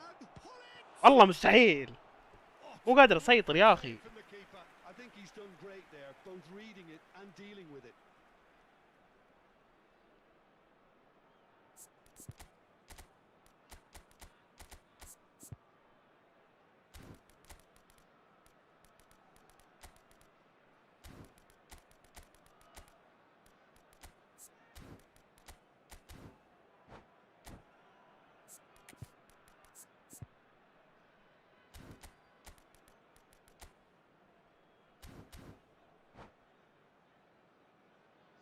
And Hullet. والله مستحيل. Oh, مو قادر اسيطر يا اخي. from the keeper. I think he's done great there, both reading it and dealing with it.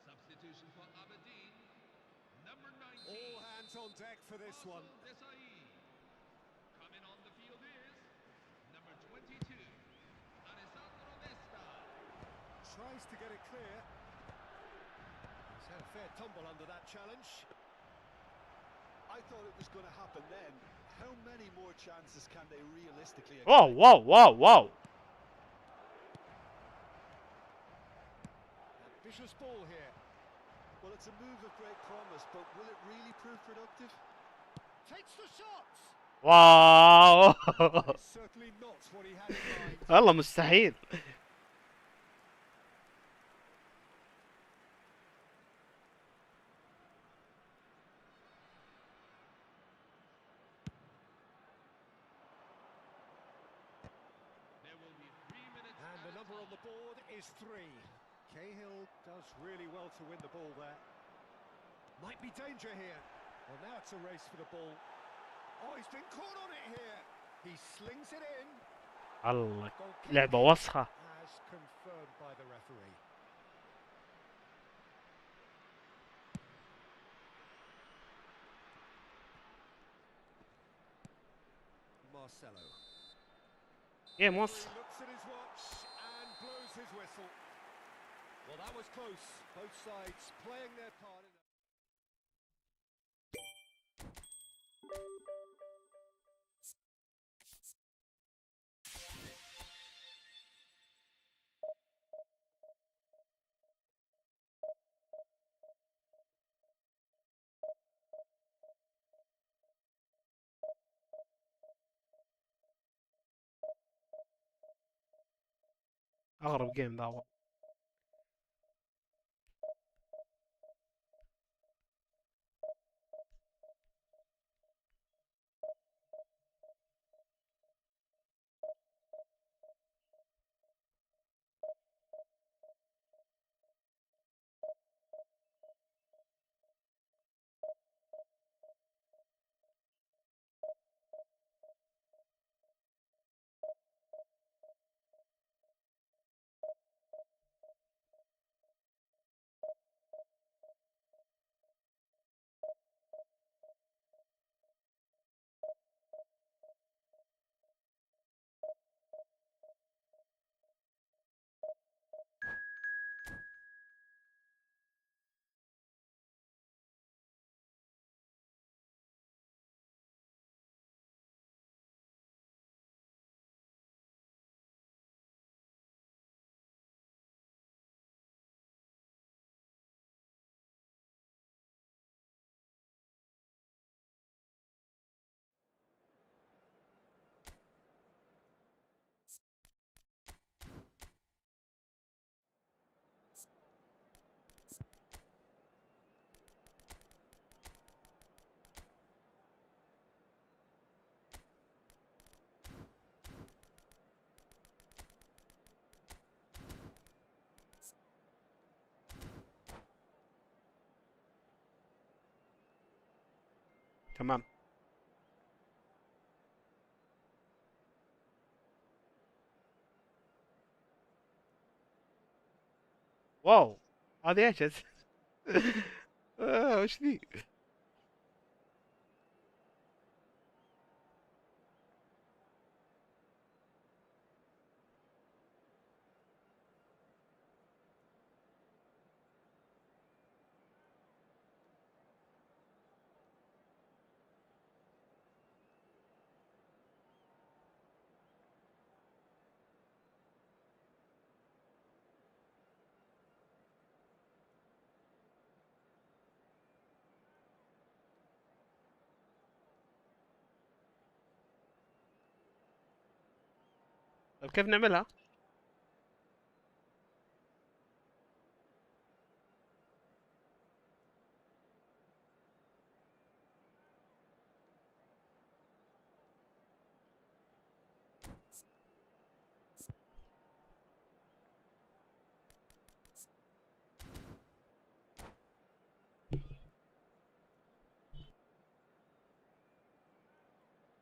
Substitution for Aberdeen. Number 19. All hands on deck for this one. Desai. Coming on the field is number 22, Alessandro Nesta. Tries to get it clear. He's had a fair tumble under that challenge. I thought it was going to happen then. How many more chances can they realistically expect? واو. Ambitious ball here. Well, it's a move of great promise, but will it really prove productive? Takes the shots. واو. It's certainly not what he had in mind. والله مستحيل. There will be 3 minutes And the number on the board is 3. Cahill does really well to win the ball there. Might be danger here. Well, now it's a race for the ball. Oh, he's been caught on it here. He slings it in. الله Goal kick لعبة وسخة. as confirmed by the referee. Marcelo. جيم وص. He looks at his watch and blows his whistle. Well, that was close. Both sides playing their part in اغرب جيم ذا والله. تمام. واو هذه ايش؟ وش ذي؟ طيب كيف نعملها؟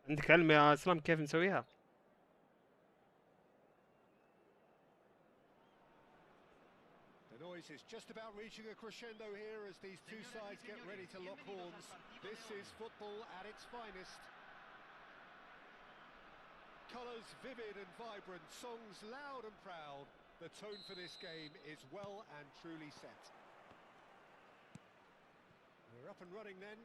عندك علم يا اسلام كيف نسويها؟ The noise is just about reaching a crescendo here as these two sides get ready to lock horns. This is football at its finest. Colours vivid and vibrant, songs loud and proud. The tone for this game is well and truly set. We're up and running then.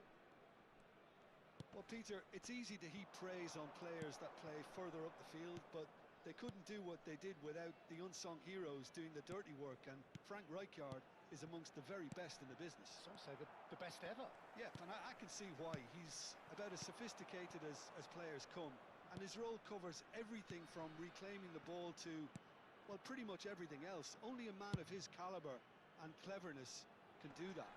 Well, Peter, it's easy to heap praise on players that play further up the field, but they couldn't do what they did without the unsung heroes doing the dirty work, and Frank Rijkaard is amongst the very best in the business. Some say the best ever. Yeah, and I can see why. He's about as sophisticated as players come, and his role covers everything from reclaiming the ball to, well, pretty much everything else. Only a man of his calibre and cleverness can do that.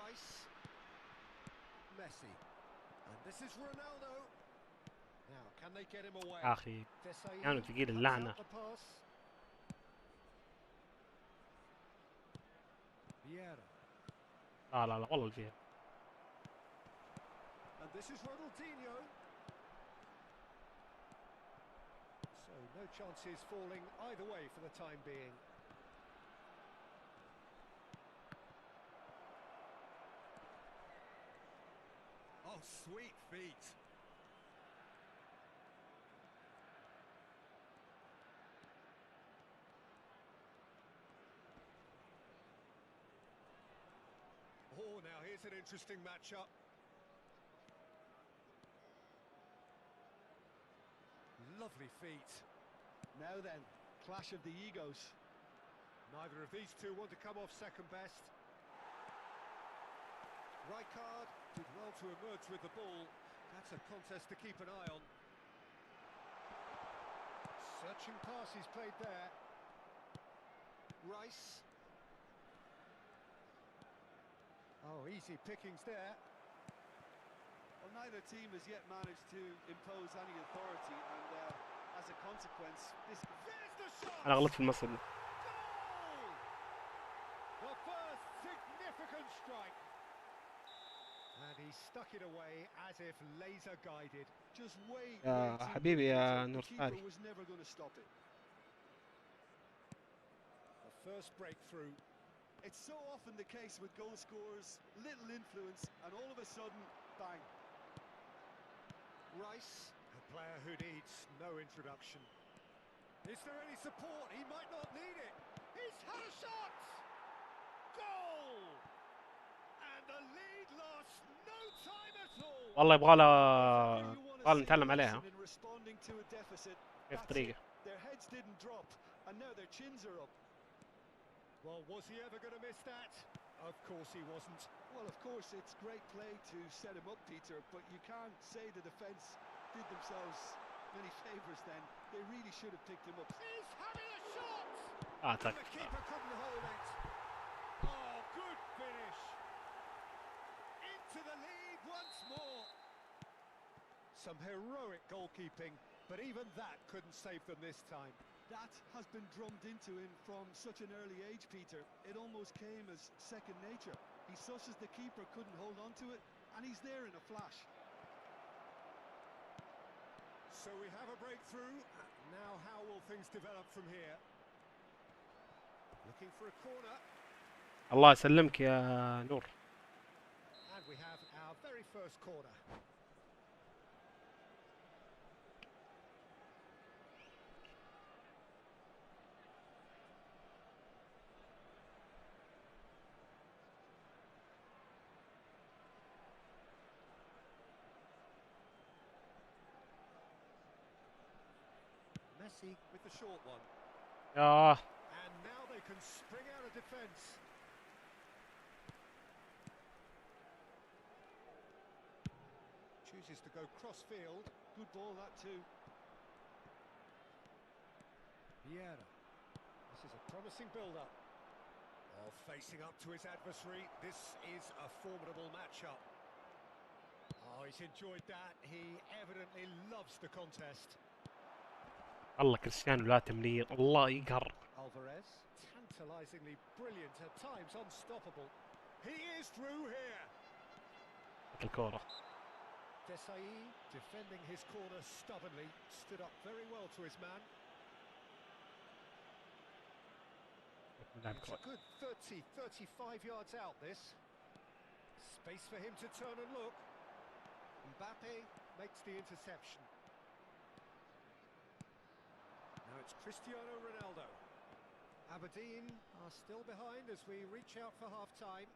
Rice, Messi, and this is Ronaldo. Now, can they get him away? اخي Desailly كانوا ثقيل cuts اللعنة. out the pass. Vieira. لا لا لا والله فيها. And this is Ronaldinho. So no chances falling either way for the time being. Oh, sweet feet. Oh, now here's an interesting matchup. Lovely feet. Now then, clash of the egos. Neither of these two want to come off second best. Rijkaard did well to emerge with the ball. That's a contest to keep an eye on. Searching pass he's played there. Rice. Oh, easy pickings there. Well, neither team has yet managed to impose any authority, and as a consequence, this... There's the shot! انا غلطت في المصل. Goal! The first significant strike. And he stuck it away as if laser guided. Just way يا too حبيبي good, يا Peter. نور The keeper فاري. was never going to stop it. The first breakthrough. It's so often the case with goal scorers, little influence, and all of a sudden, bang. Rice, a player who needs no introduction. Is there any support? He might not need it. He's had a shot! Goal! And the lead lost no time at all. والله Here you want to see نتعلم a عليها lesson in responding to a deficit. كيف That's طريقة. it. Their heads didn't drop, and now their chins are up. Well, was he ever going to miss that? Of course he wasn't. Well, of course, it's great play to set him up, Peter, but you can't say the defence did themselves many favours then. They really should have picked him up. He's having a shot! And اعتقد the keeper couldn't hold it. Oh, good finish. Into the lead once more. Some heroic goalkeeping, but even that couldn't save them this time. That has been drummed into him from such an early age, Peter. It almost came as second nature. He susses the keeper couldn't hold on to it, and he's there in a flash. So we have a breakthrough. Now how will things develop from here? Looking for a corner. الله يسلمك يا نور. And we have our very first corner. Messi with the short one. ياه And now they can spring out of defence. Chooses to go cross-field. Good ball, that too. Vieira. This is a promising build-up. Oh, facing up to his adversary. This is a formidable matchup. Oh, he's enjoyed that. He evidently loves the contest. الله كريستيانو لا تمرير الله يقهر. Alvarez, tantalisingly brilliant, at times unstoppable. He is through here. الكورة. Desailly, defending his corner stubbornly, stood up very well to his man. It's a good 30, 35 yards out, this. Space for him to turn and look. Mbappe makes the interception. Now it's Cristiano Ronaldo. Aberdeen are still behind as we reach out for half-time.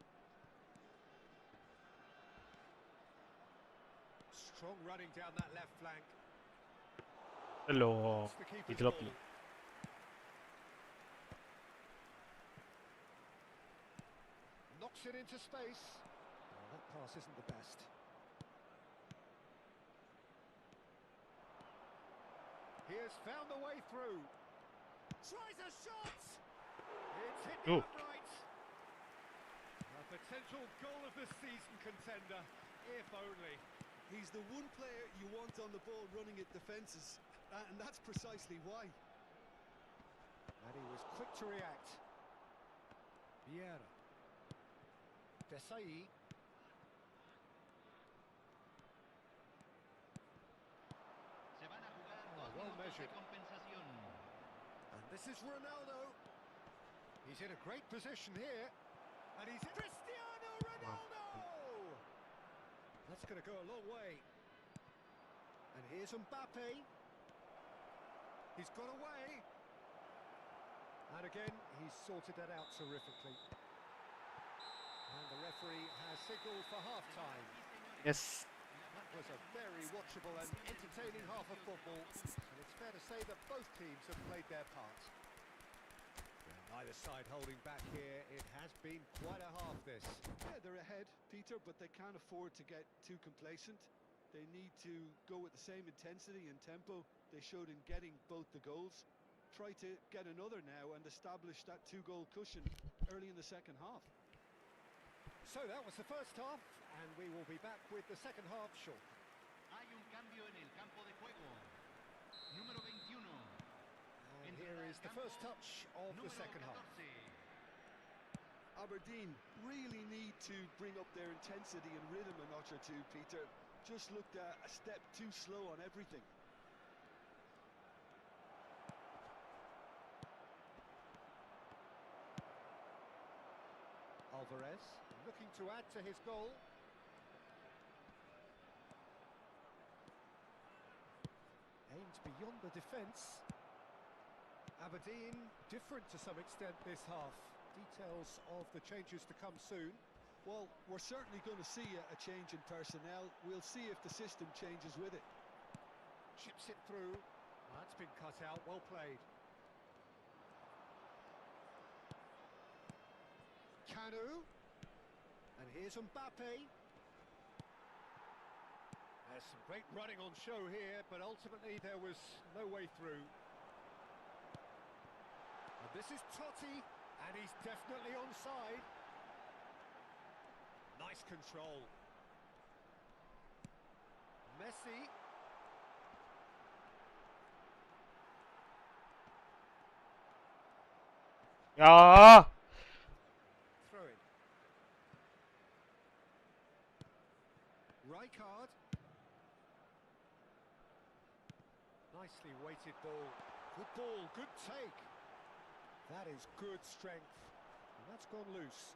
Strong running down that left flank. له It's the keeper's يقلطني. ball. Knocks it into space. Oh, that pass isn't the best. He has found the way through. Tries a shot! It's hit the Ooh. upright. A potential goal of the season contender, if only. He's the one player you want on the ball running at defences, and that's precisely why. And he was quick to react. Vieira. Desailly. measured. And this is Ronaldo. He's in a great position here. And he's Cristiano Ronaldo! That's going to go a long way. And here's Mbappe. He's got away. And again, he's sorted that out terrifically. And the referee has signalled for half-time. Yes. That was a very watchable and entertaining half of football. And it's fair to say that both teams have played their part. Neither side holding back here. It has been quite a half, this. Yeah, they're ahead, Peter, but they can't afford to get too complacent. They need to go with the same intensity and tempo they showed in getting both the goals. Try to get another now and establish that two-goal cushion early in the second half. So that was the first half, and we will be back with the second half shortly. Hay un cambio en el campo de juego. Número 21. And here is the first touch of the second half. Aberdeen really need to bring up their intensity and rhythm a notch or two, Peter. Just looked a step too slow on everything. Alvarez looking to add to his goal. Aimed beyond the defence. Aberdeen different to some extent this half. Details of the changes to come soon. Well, we're certainly going to see a change in personnel. We'll see if the system changes with it. Chips it through. That's been cut out. Well played. Kanu. And here's Mbappe. There's some great running on show here, but ultimately there was no way through. And this is Totti, and he's definitely onside. Nice control. Messi. Ja! Throw it. Rijkaard. Nicely weighted ball. Good ball, good take. That is good strength. And that's gone loose.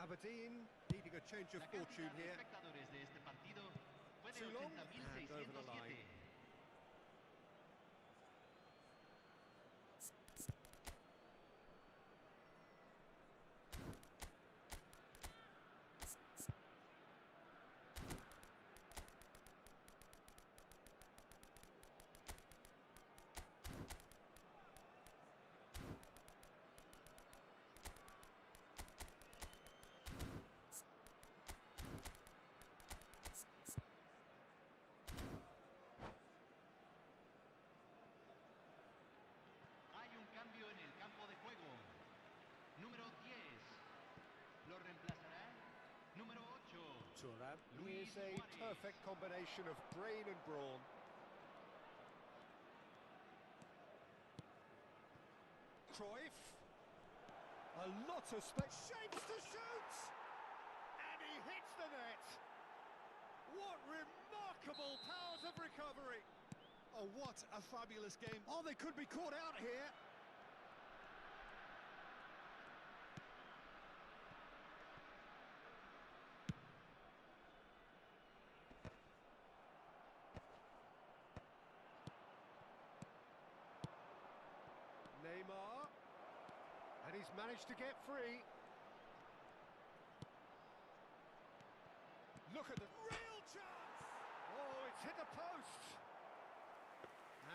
Aberdeen needing a change of fortune here. Too long and over the line. Hay un cambio en el campo de juego. Número 10. Lo reemplazará. Número 8. Thuram Luis is a Suarez. perfect combination of brain and brawn. Cruyff. A lot of space. Shapes to shoot! And he hits the net! What remarkable powers of recovery! Oh, what a fabulous game. Oh, they could be caught out here. Neymar. And he's managed to get free. Look at the real chance! Oh, it's hit the post!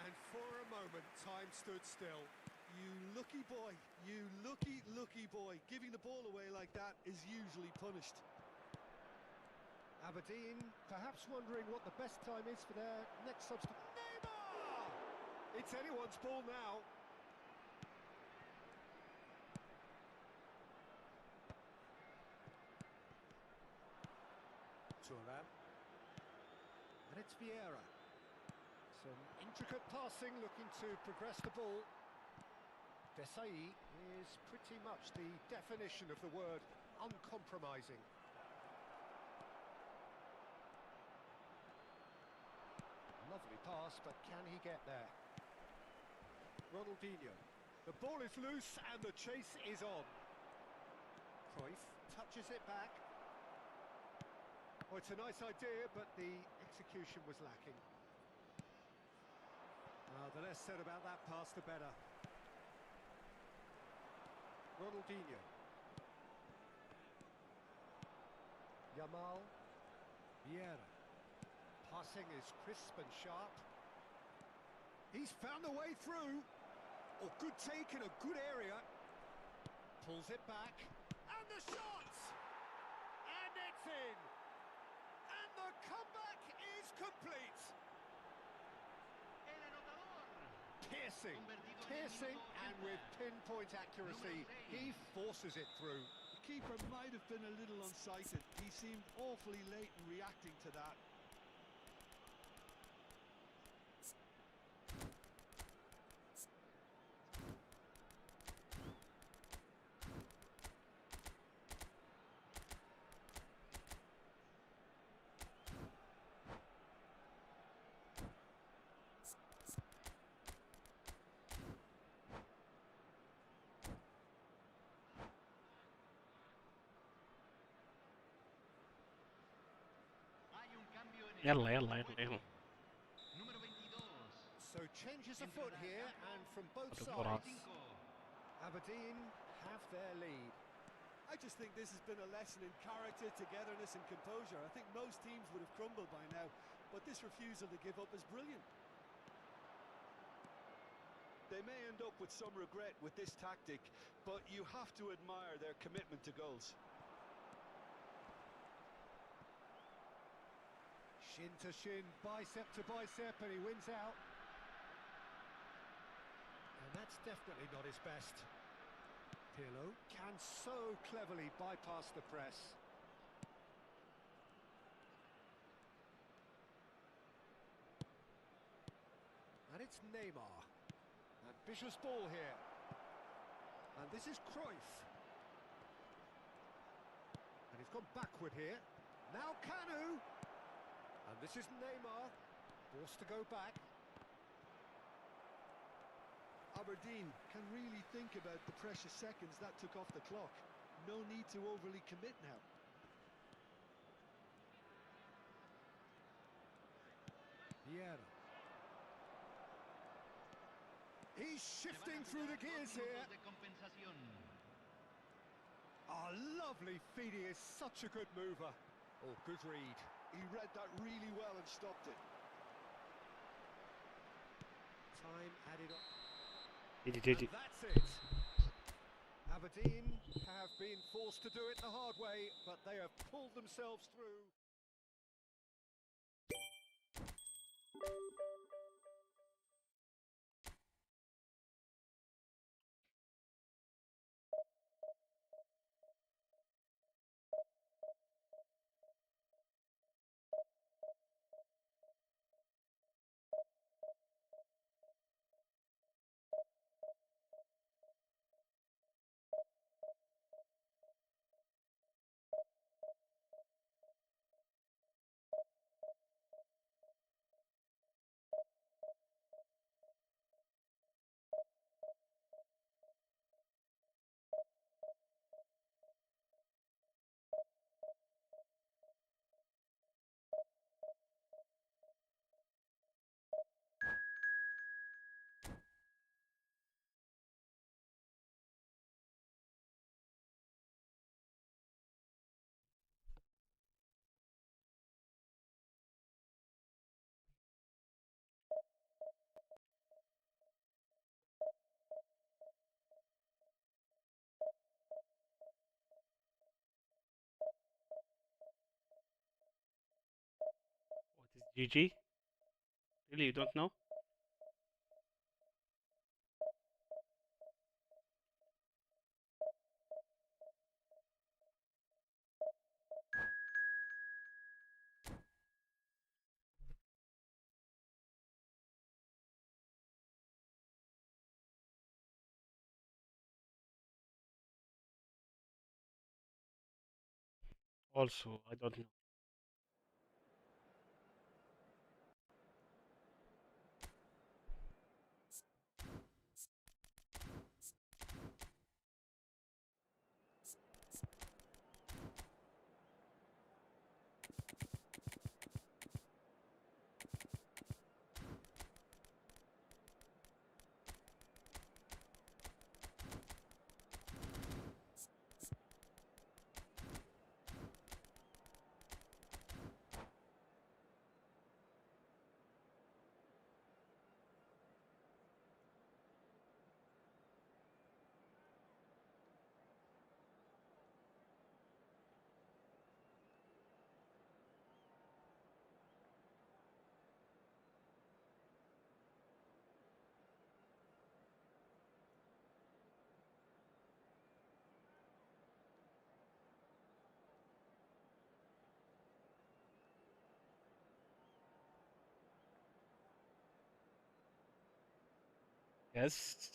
And for a moment, time stood still. You lucky boy, you lucky boy. Giving the ball away like that is usually punished. Aberdeen perhaps wondering what the best time is for their next substitute. Neymar! It's anyone's ball now. Thuram. And it's Vieira. Some intricate passing, looking to progress the ball. Desai is pretty much the definition of the word uncompromising. pass, but can he get there? Ronaldinho. The ball is loose and the chase is on. Cruyff touches it back. Oh, it's a nice idea, but the execution was lacking. The less said about that pass, the better. Ronaldinho. Yamal. Vieira. Passing is crisp and sharp. He's found a way through. Oh, good take in a good area. Pulls it back. And the shot! And it's in! And the comeback is complete! El anotador. Piercing, Convertido en el piercing, minuto and 80. with pinpoint accuracy, he forces it through. The keeper might have been a little unsighted. He seemed awfully late in reacting to that. Hay un cambio en el يلا campo يلا de يلا juego. يلا. Número 22. So changes afoot here, and from both الفرص. sides, Aberdeen have their lead. I just think this has been a lesson in character, togetherness and composure. I think most teams would have crumbled by now, but this refusal to give up is brilliant. They may end up with some regret with this tactic, but you have to admire their commitment to goals. Shin to shin, bicep to bicep, and he wins out. And that's definitely not his best. Pirlo can so cleverly bypass the press. And it's Neymar. Ambitious ball here. And this is Cruyff. And he's gone backward here. Now Kanu. And this is Neymar. Forced to go back. Aberdeen can really think about the precious seconds that took off the clock. No need to overly commit now. Vieira. He's Se van a shifting through the jugar gears 2 here. minutos de compensación. Oh, lovely feed. He is such a good mover. Oh, good read. He read that really well and stopped it. Time added on. يجي And يجي. that's it. Aberdeen have been forced to do it the hard way, but they have pulled themselves through. What is GG? Really, you don't know? Also, I don't know. Yes.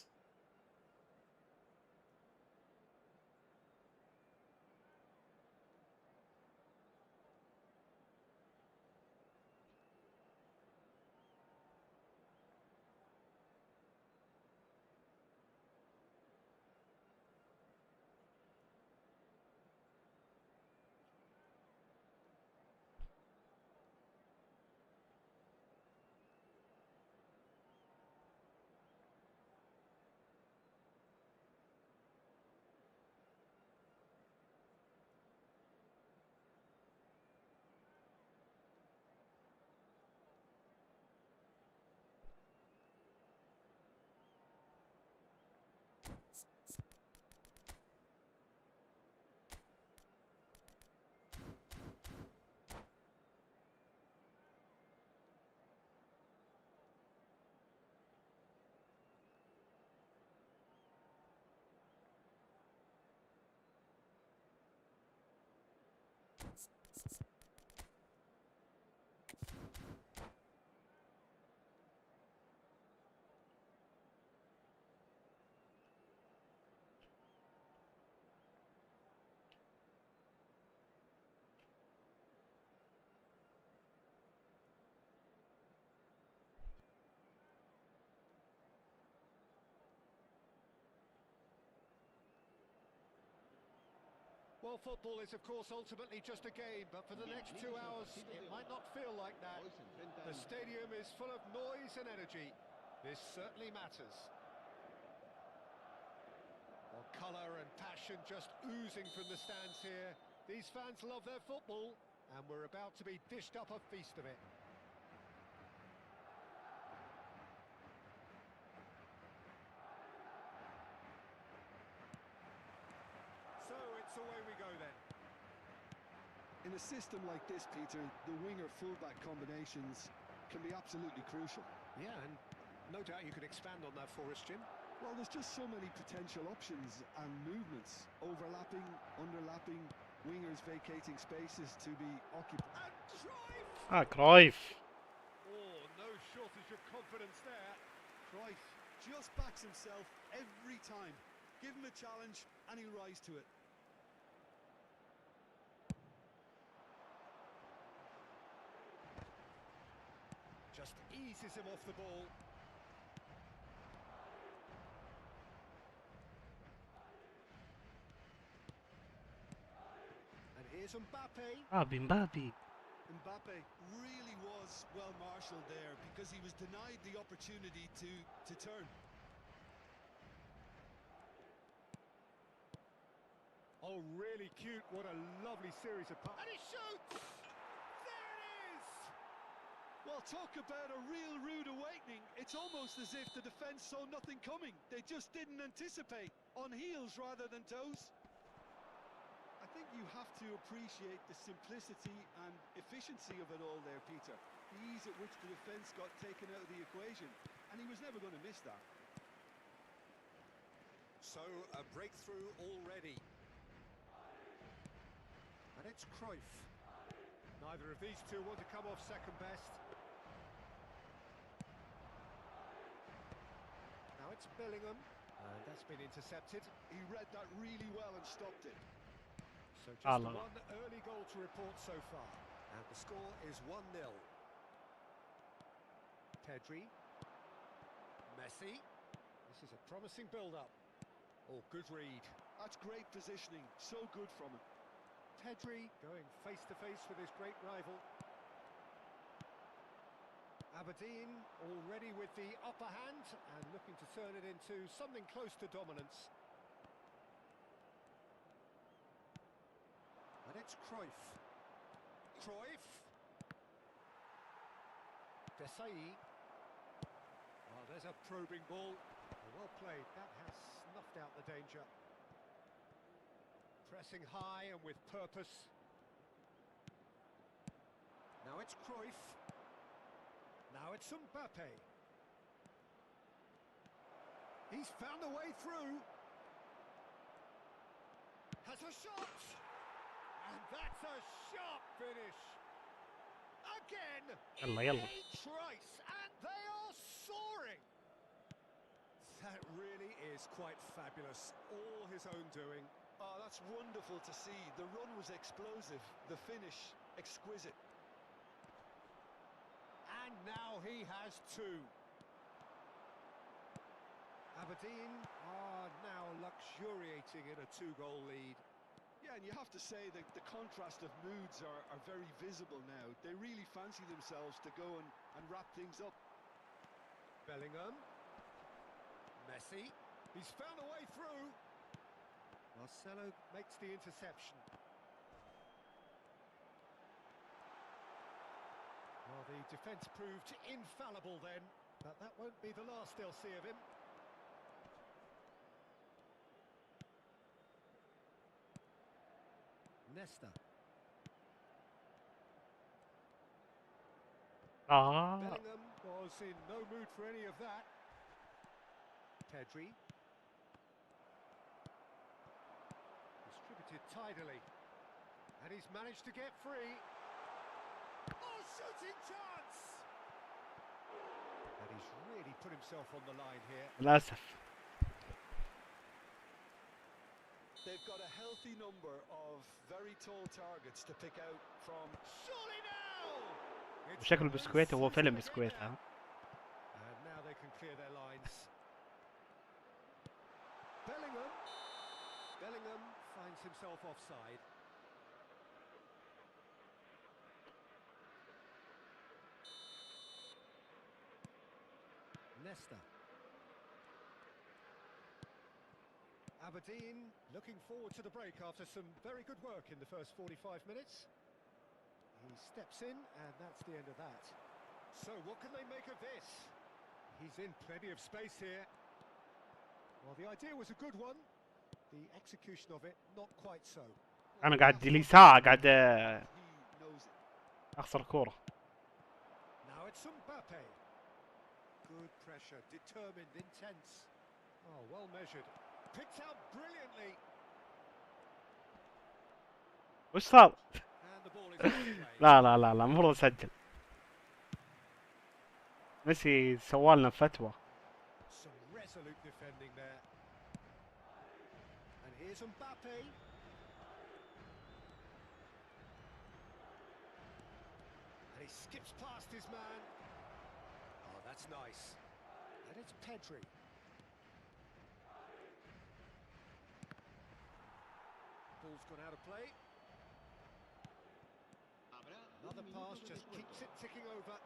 Well, football is, of course, ultimately just a game, but for the next 2 hours, it might not feel like that. The stadium is full of noise and energy. This certainly matters. Well, colour and passion just oozing from the stands here. These fans love their football, and we're about to be dished up a feast of it. So it's away we go then. In a system like this, Peter, the winger-fullback combinations can be absolutely crucial. Yeah, and no doubt you could expand on that for us, Jim. Well, there's just so many potential options and movements. Overlapping, underlapping, wingers vacating spaces to be occupied. And drive! Ah, Cruyff. Oh, no shortage of confidence there. Cruyff just backs himself every time. Give him a challenge and he'll rise to it. Just eases him off the ball. And here's Mbappe. Ah, Mbappe. Mbappe really was well marshalled there because he was denied the opportunity to turn. Oh, really cute. What a lovely series of passes. And he shoots! There it is! Well, talk about a real rude awakening. It's almost as if the defence saw nothing coming. They just didn't anticipate. On heels rather than toes. I think you have to appreciate the simplicity and efficiency of it all there, Peter. The ease at which the defence got taken out of the equation. And he was never going to miss that. So, a breakthrough already. And it's Cruyff. Neither of these two want to come off second best. Now it's Bellingham. And that's been intercepted. He read that really well and stopped it. So just one early goal to report so far. And the score is 1-0. Pedri. Messi. This is a promising build-up. Oh, good read. That's great positioning. So good from him. Pedri going face-to-face with his great rival. Aberdeen already with the upper hand and looking to turn it into something close to dominance. And it's Cruyff. Cruyff. Desailly. Oh, there's a probing ball. Well played. That has snuffed out the danger. Pressing high and with purpose. Now it's Cruyff. Now it's Mbappe. He's found a way through. Has a shot! And that's a sharp finish. Again! يلا يلا. 8 tries, and they are soaring! That really is quite fabulous. All his own doing. Oh, that's wonderful to see. The run was explosive, the finish exquisite. And now he has two. Aberdeen are now luxuriating in a two-goal lead. Yeah, and you have to say that the contrast of moods are very visible now. They really fancy themselves to go and wrap things up. Bellingham. Messi. He's found a way through. Marcelo makes the interception. Well, the defence proved infallible then, but that won't be the last they'll see of him. Nesta. Ah, Bellingham was in no mood for any of that. Pedri. Distributed tidily. And he's managed to get free. Oh, shooting chance! And he's really put himself on the line here. للأسف. They've got a healthy number of very tall targets to pick out from. Surely now! It's بشكل an بسكويت هو unsuitable فيلم بسكويت header. ها. And now they can clear their lines. Bellingham. Bellingham finds himself offside. Nesta. Aberdeen looking forward to the break after some very good work in the first 45 minutes. He steps in, and that's the end of that. So what can they make of this? He's in plenty of space here. Well, the idea was a good one. The execution of it, not quite so. أنا قاعد لي ساعة قاعد He knows it. أخسر كورة. Now it's Mbappe. Good pressure, determined, intense. Oh, well measured. Picked out brilliantly. وش صار؟ And the ball is out of play. لا لا لا لا المفروض أسجل. ميسي سوالنا فتوى. Some resolute defending there. And here's Mbappe. And he skips past his man. Oh, that's nice. And it's Pedri. Ball's gone out of play. Habrá Another un pass minuto de just descuento. keeps it ticking over.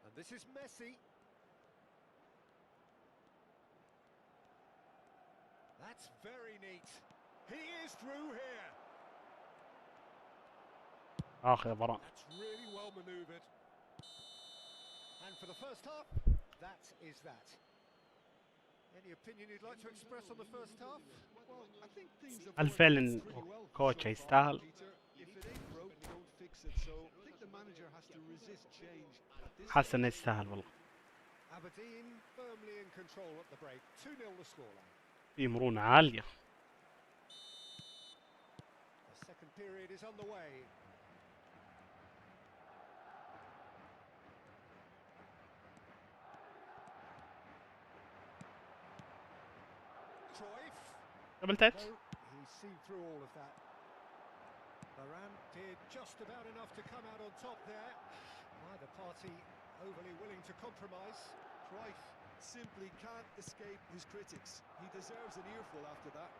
And this is Messi. That's very neat. He is through here. آخر براء. That's really well manoeuvred. And for the first half, that is that. Any opinion you'd like to express on the first half? Well, I think things have هل worked فعلا out pretty well كوتش so far, يستاهل؟ Peter. If it ain't broke, don't fix it. So I think the manager has to resist change at this حاسس إنه stage. يستاهل والله. Aberdeen firmly in control at the break. 2-0 the scoreline. في مرونة عالية. The second period is underway. Cruyff. دبل تاتش. No, he's seen through all of that. Varane did just about enough to come out on top there. Neither party overly willing to compromise. Cruyff simply can't escape his critics. He deserves an earful after that.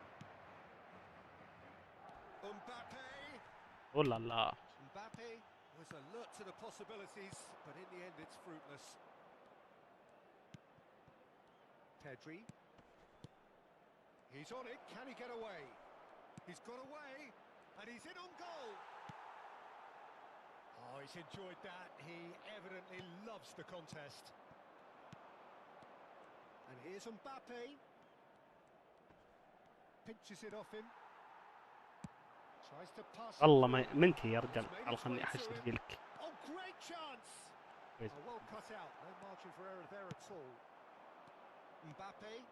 Mbappe. أوه لا لا. Mbappe was alert to the possibilities, but in the end it's fruitless. Pedri. He's on it, can he get away? He's got away, and he's in on goal. Oh, he's enjoyed that. He evidently loves the contest. And here's Mbappe. Pinches it off him. Tries to pass it والله ما through. منتي يا رجال. It's made على its خلني way أحشد through him. لك. Oh, great chance! Great. Oh, well cut out. No margin for error there at all. Mbappe.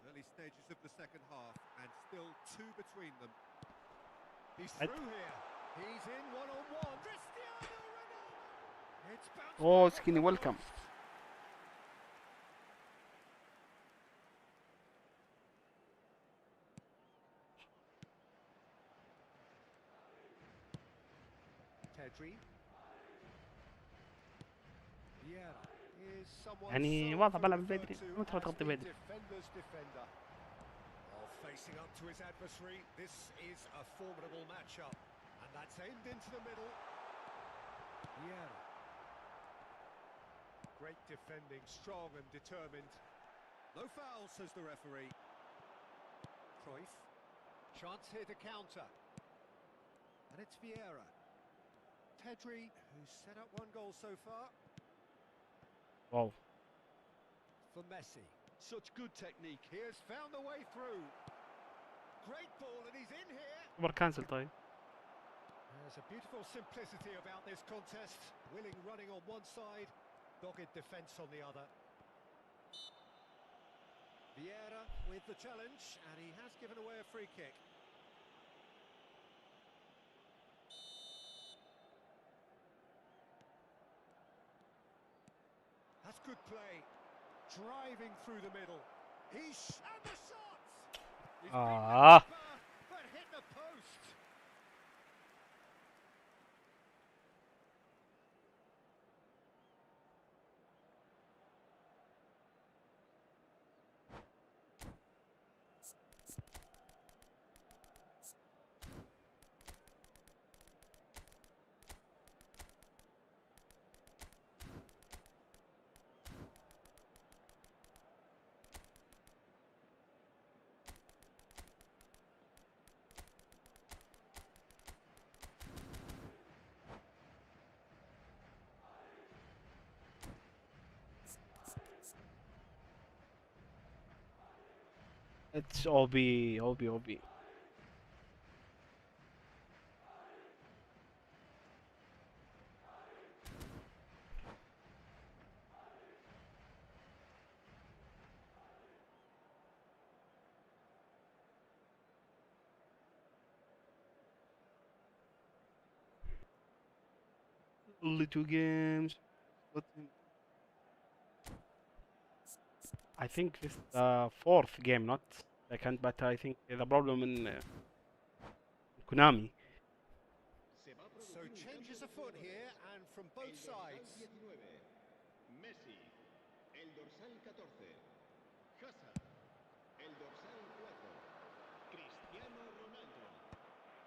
Early stages of the second half, and still two between them. He's Right. through here. He's in one-on-one. Cristiano Ronaldo! It's bounced Oh, back off Skinny, the welcome. post. Pedri. Vieira is someone يعني so واضح often بلعب referred بدري، to متى as تغطي the بدري؟ defender's defender. While facing up to his adversary, this is a formidable matchup. And that's aimed into the middle. Vieira. Great defending, strong and determined. No foul, says the referee. Cruyff. Chance here to counter. And it's Vieira. Pedri, who's set up one goal so far. واو. For Messi. Such good technique. He has found the way through. Great ball, and he's in here. سوبر كانسل طيب. There's a beautiful simplicity about this contest. Willing running on one side, dogged defence on the other. Vieira with the challenge, and he has given away a free kick. That's good play. Driving through the middle. And the shot! He's beaten Ah. the keeper, but hit the post. It's OB OB OB. Only 2 games. I think this is the fourth game, not second, but I think the problem in Konami. So changes afoot here, and from both sides. Messi, el dorsal 14. Hazard, el dorsal 4. Cristiano Ronaldo,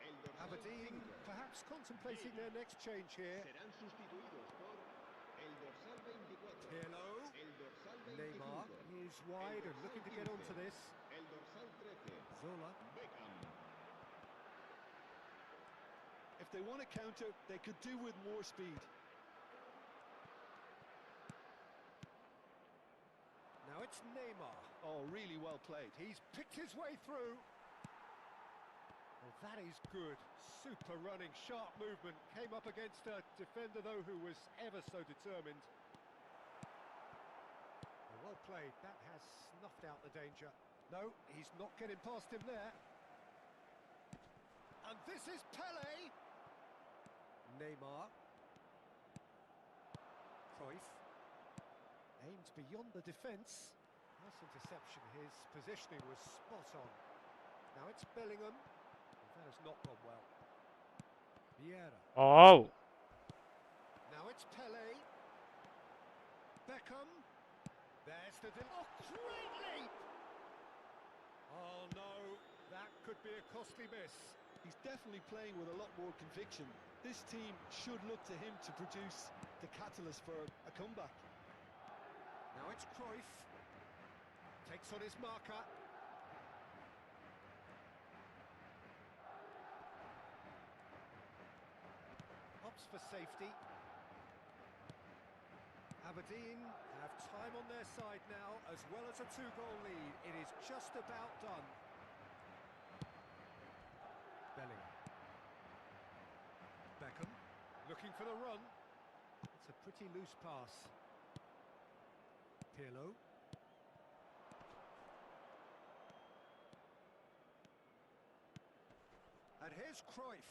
el dorsal Aberdeen 5. perhaps contemplating their next change here. Serán sustituidos por el dorsal 24. Pirlo. El dorsal 25. Neymar is wide and looking to get onto this. El dorsal 13. Zola. Beckham. If they want to counter, they could do with more speed. Now it's Neymar. Oh, really well played. He's picked his way through. Well, that is good. Super running, sharp movement. Came up against a defender, though, who was ever so determined. Well played. That has snuffed out the danger. No, he's not getting past him there. And this is Pele. Neymar. Cruyff. Aimed beyond the defence. Nice interception. His positioning was spot on. Now it's Bellingham. That has not gone well. Vieira. Oh, Now it's Pele. Beckham. There's the... Oh, great leap! Oh, no. That could be a costly miss. He's definitely playing with a lot more conviction. This team should look to him to produce the catalyst for a comeback. Now it's Cruyff. Takes on his marker. Hops for safety. Aberdeen have time on their side now, as well as a 2-goal lead. It is just about done. Bellingham. Beckham, looking for the run. It's a pretty loose pass. Pirlo. And here's Cruyff.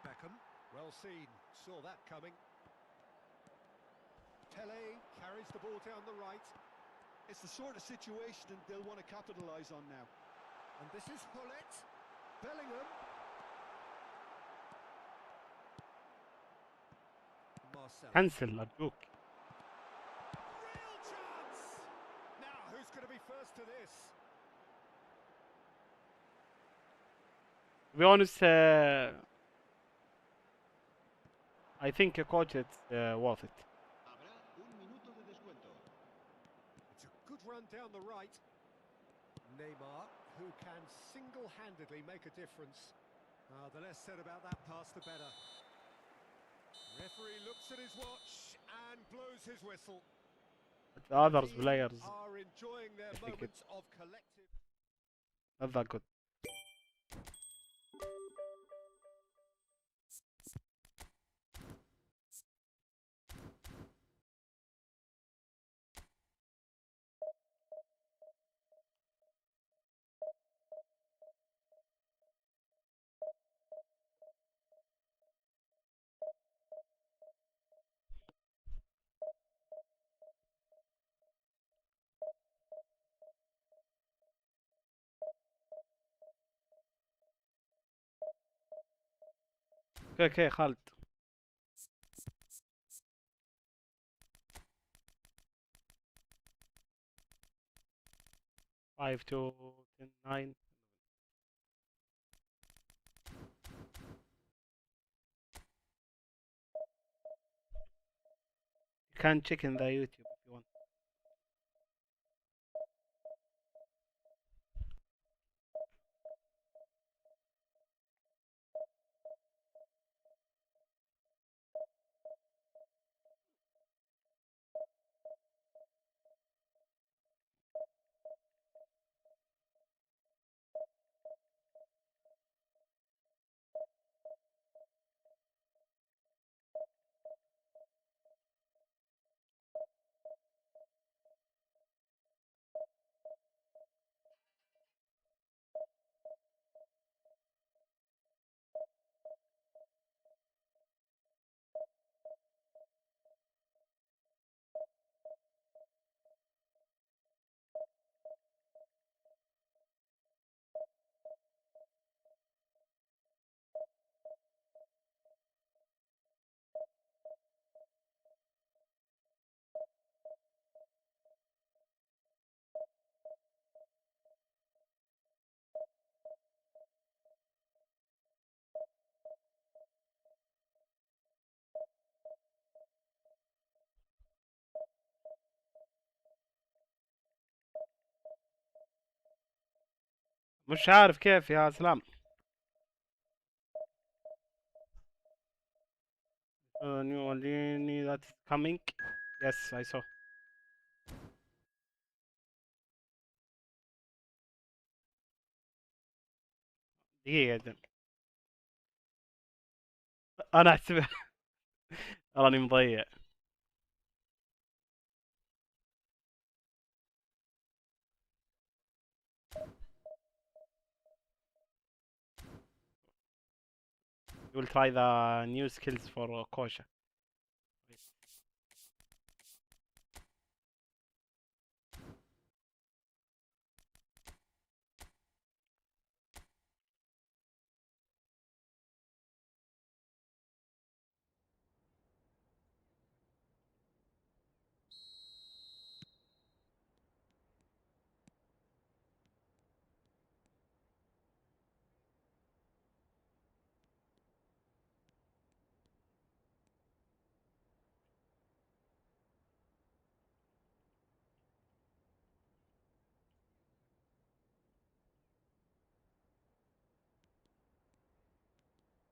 Beckham, well seen, saw that coming. Pele carries the ball down the right. It's the sort of situation they'll want to capitalise on now. And this is Hullet. Bellingham. Marcelo. كنسل أرجوك. Real chance! Now, who's going to be first to this? To be honest, I think coach it's worth it. Habrá un minuto de descuento. It's a good run down the right. Neymar, who can single-handedly make a difference. The less said about that pass, the better. Referee looks at his watch and blows his whistle. But the other Teams players are enjoying their I think moments of collective. not that good. اوكي خالد. 5 to 9. You can check in the YouTube if you want. مش عارف كيف يا سلام. New Olini that's coming. Yes, I saw. دقيقة جدا. أنا أحسبها. راني مضيع. You will try the new skills for Kosha.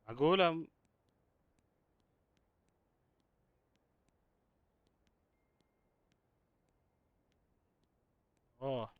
معقولة؟ أوه.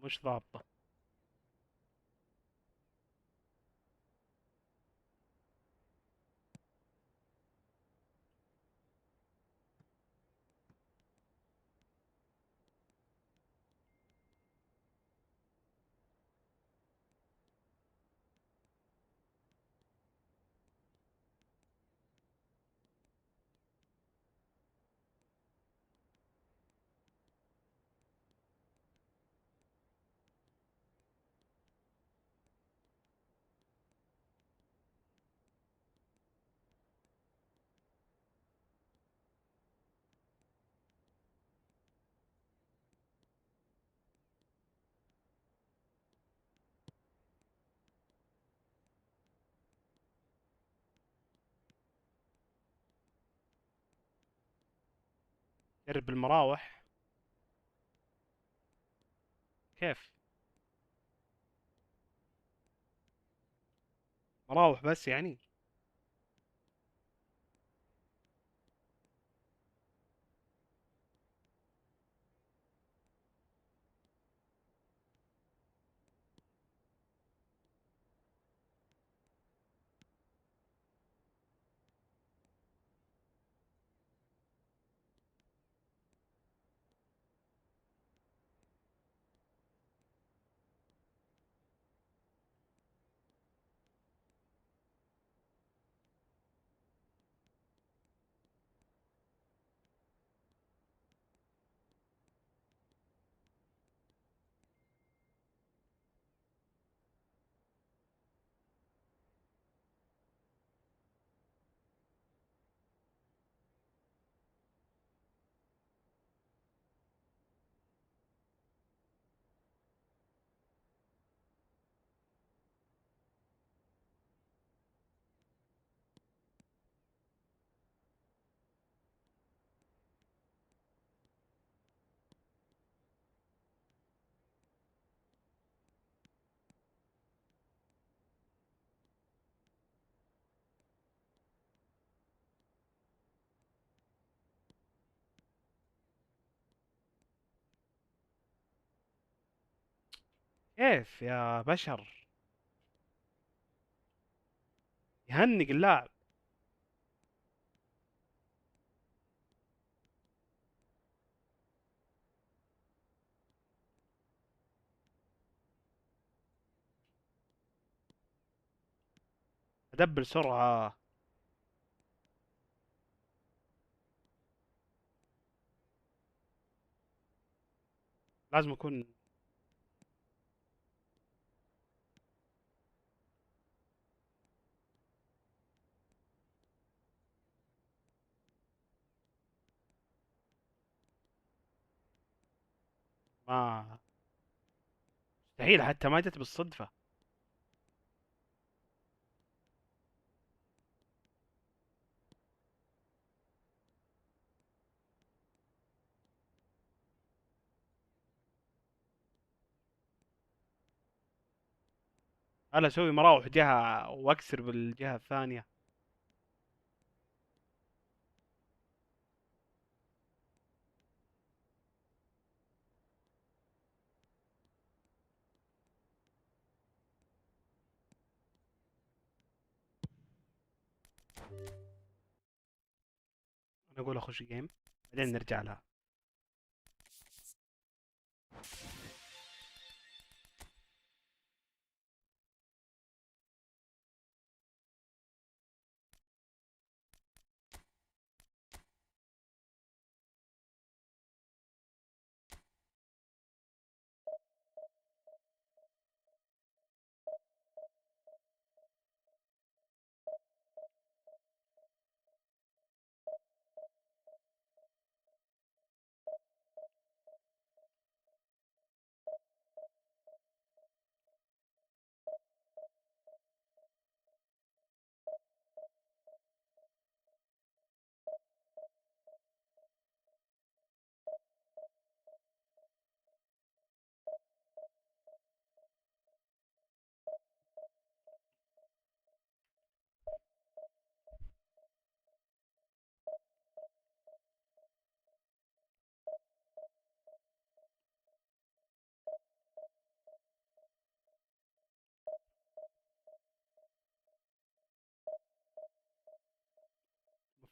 مش ضابطة. قرب المراوح. كيف؟ مراوح بس يعني. كيف يا بشر؟ يهنق اللاعب. ادبر سرعة. لازم اكون. ما مستحيل، حتى ما جت بالصدفة. انا اسوي مراوح جهة واكسر بالجهة الثانية. انا اقول اخش جيم بعدين نرجع لها.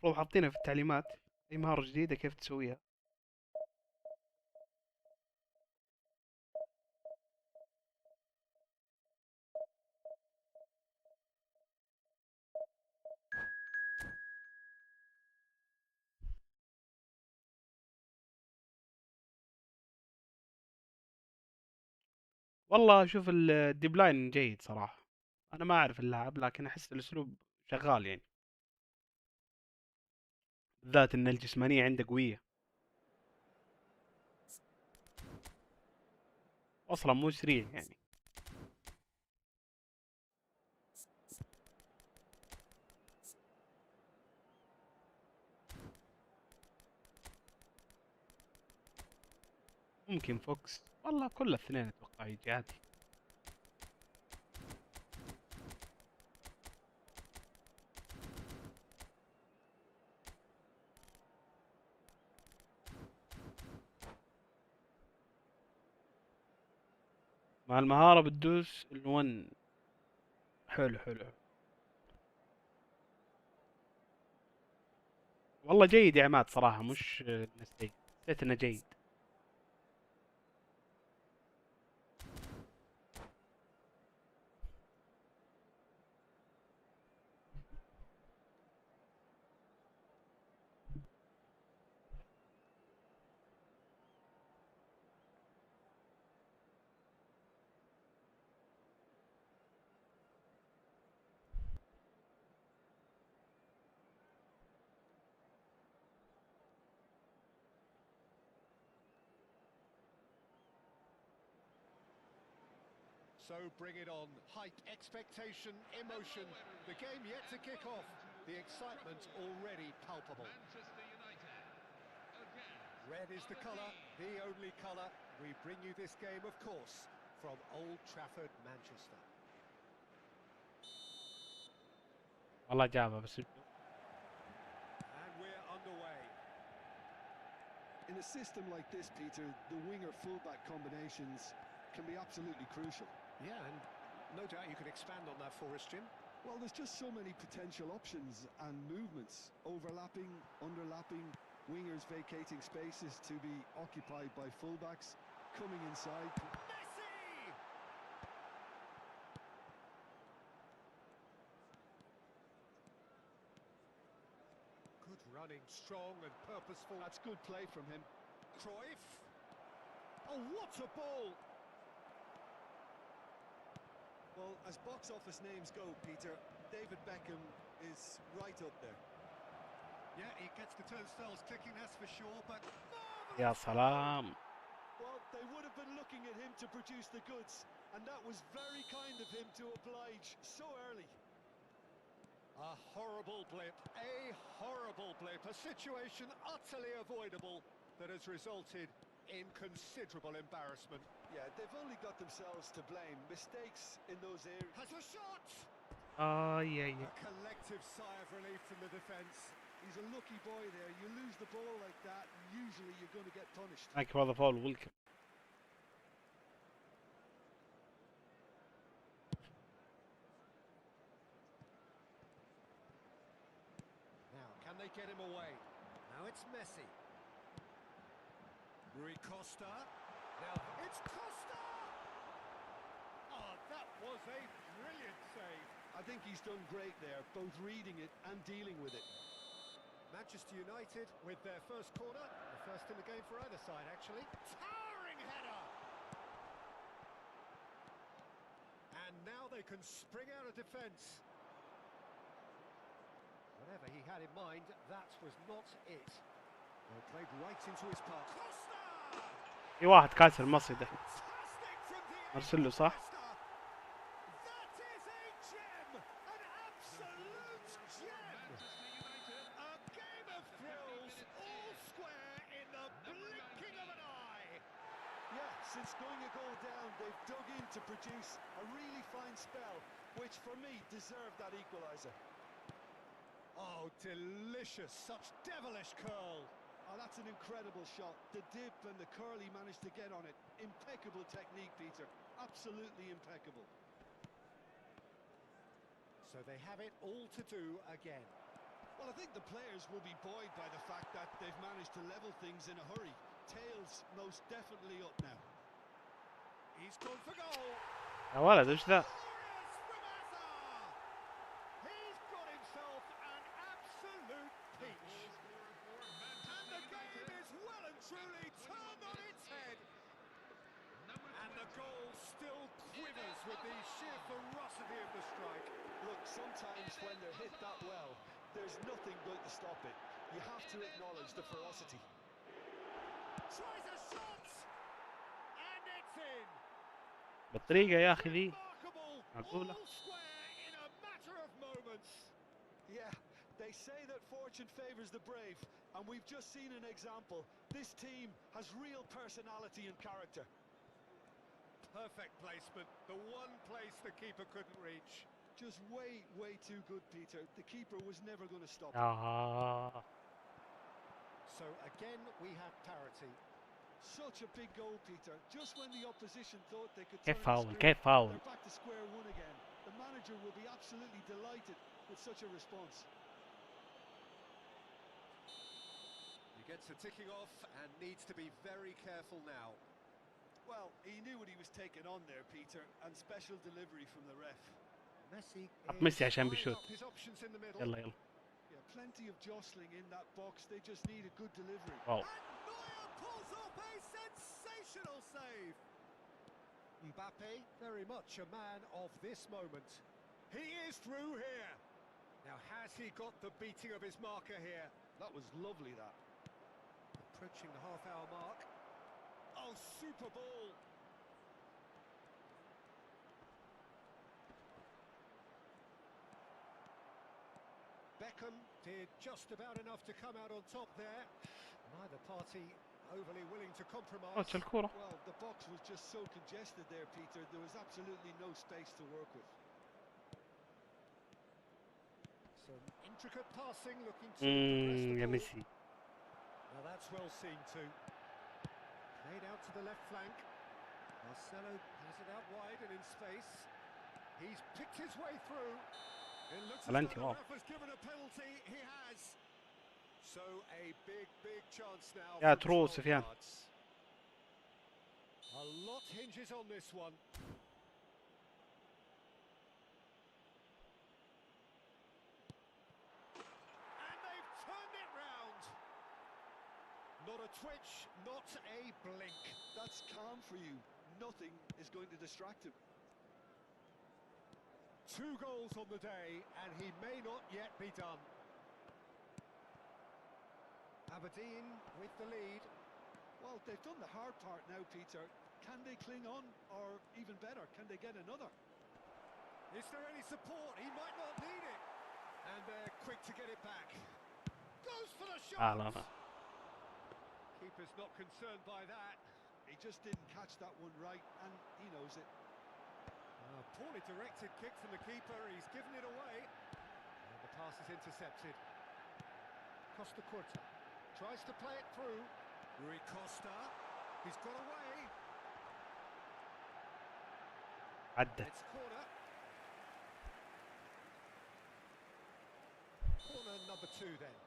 المفروض حاطينها في التعليمات، اي مهارة جديدة كيف تسويها. والله شوف الديب لاين جيد صراحة. انا ما اعرف اللاعب لكن احس الاسلوب شغال يعني، بالذات ان الجسمانية عنده قوية. اصلا مو سريع يعني. ممكن فوكس، والله كل الاثنين اتوقع يجي عادي. مع المهارة بتدوس ال1. حلو حلو. والله جيد يا عماد صراحة، مش نسيت، حسيت انه جيد. So bring it on. Hype, expectation, emotion. The game yet to kick off. The excitement already palpable. Manchester United again. Red is the colour, the only colour. We bring you this game, of course, from Old Trafford, Manchester. والله جابها بس. And we're underway. In a system like this, Peter, the winger-fullback combinations can be absolutely crucial. Yeah, and no doubt you could expand on that for us, Jim. Well, there's just so many potential options and movements. Overlapping, underlapping, wingers vacating spaces to be occupied by fullbacks, coming inside. Messi! Good running, strong and purposeful. That's good play from him. Cruyff. Oh, what a ball! Well, as box office names go, Peter, David Beckham is right up there. Yeah, he gets the turnstiles clicking, that's for sure, but... يا سلام. Well, they would have been looking at him to produce the goods, and that was very kind of him to oblige so early. A horrible blip, a situation utterly avoidable that has resulted in considerable embarrassment. Yeah, they've only got themselves to blame. Mistakes in those areas. Has a shot! Yeah. A collective sigh of relief from the defence. He's a lucky boy there. You lose the ball like that, and usually you're going to get punished. Thank you for the follow, welcome. Now, can they get him away? Now it's Messi. Rui Costa. Now it's Costa! Oh, that was a brilliant save. I think he's done great there, both reading it and dealing with it. Manchester United with their first corner. The first in the game for either side, actually. Towering header! And now they can spring out of defence. Whatever he had in mind, that was not it. Well, played right into his path. Costa! في واحد كاسر المصيدة. Fantastic from the أرسل له صح؟ That is a gem! An absolute gem! A game of thrills, all square in the blinking of an eye! Yeah, since going a goal down, they've dug in to produce a really fine spell, which for me deserved that equaliser. Oh, delicious, such devilish curl! Oh, that's an incredible shot. The dip and the curl he managed to get on it. Impeccable technique, Peter. Absolutely impeccable. So they have it all to do again. Well, I think the players will be buoyed by the fact that they've managed to level things in a hurry. Tails most definitely up now. He's gone for goal! يا ولد وش ذا؟ Glorious from Hazard! He's got himself an absolute peach. And the game is well and truly turned on its head. And the goal still quivers with the sheer ferocity of the strike. Look, sometimes when they're hit that well, there's nothing going to stop it. You have to acknowledge the ferocity. Tries a shot! And it's in! بالطريقة يا أخي ذي. Remarkable! معقولة؟ All square in a matter of moments. Yeah, they They say that fortune favours the brave, and we've just seen an example. This team has real personality and character. Perfect placement. The one place the keeper couldn't reach. Just way too good, Peter. The keeper was never going to stop him. Ah. So again, we have parity. Such a big goal, Peter. Just when the opposition thought they could Che turn foul, the che screw, foul. they're back to square one again. The manager will be absolutely delighted with such a response. He gets a ticking off and needs to be very careful now. Well, he knew what he was taking on there, Peter, and special delivery from the ref. Messi حط ميسي عشان eyeing بيشوت. up his options in the middle. يلا يلا. Yeah, plenty of jostling in that box. They just need a good delivery. واو. And Neuer pulls off a sensational save. Mbappe, very much a man of this moment. He is through here. Now, has he got the beating of his marker here? That was lovely, that. Approaching the half-hour mark. Oh, super ball. Beckham did just about enough to come out on top there. Neither party overly willing to compromise. ماتش الكورة. Well, the box was just so congested there, Peter. There was absolutely no space to work with. Some intricate passing looking to progress the يا ball. ميسي. Now that's well seen too. Played out to the left flank. Marcelo has it out wide and in space. He's picked his way through. It looks as Valenti, though wow. the ref has given a penalty. He has. So a big chance now. Yeah, from true, 12 Sufyan. yards. A lot hinges on this one. And they've turned it round. Not a twitch, not a blink. That's calm for you. Nothing is going to distract him. 2 goals on the day, and he may not yet be done. Aberdeen with the lead. Well, they've done the hard part now, Peter. Can they cling on, or even better, can they get another? Is there any support? He might not need it. And they're quick to get it back. Goes for the shot. لا لا. Keeper's not concerned by that. He just didn't catch that one right, and he knows it. Poorly directed kick from the keeper. He's given it away. And the pass is intercepted. Costa Curta tries to play it through. Rui Costa. He's got away. عدت. It's corner. Corner number 2 then.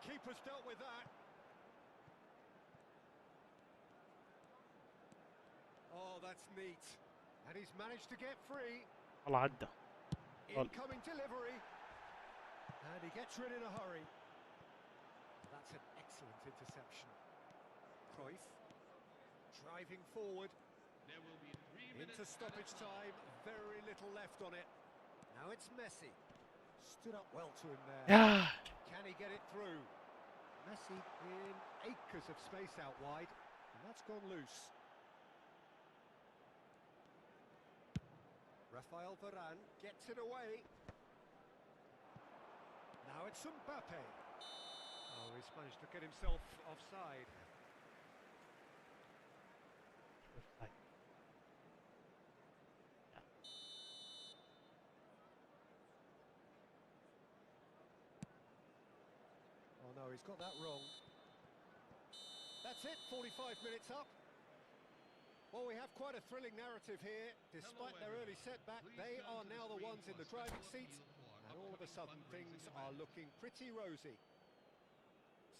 Keeper's dealt with that. Oh, that's neat. And he's managed to get free. والله عدى. Incoming delivery. And he gets rid in a hurry. That's an excellent interception. Cruyff driving forward. There will be 3 minutes Into stoppage time, very little left on it. Now it's Messi. Stood up well to him there. ياه. Can he get it through? Messi in acres of space out wide, and that's gone loose. Rafael Varane gets it away. Now it's Mbappe. Oh, he's managed to get himself offside. Oh no, he's got that wrong. That's it, 45 minutes up. Well, we have quite a thrilling narrative here. Despite their early setback, they are now the ones in the driving seat. And all of a sudden, things are looking pretty rosy.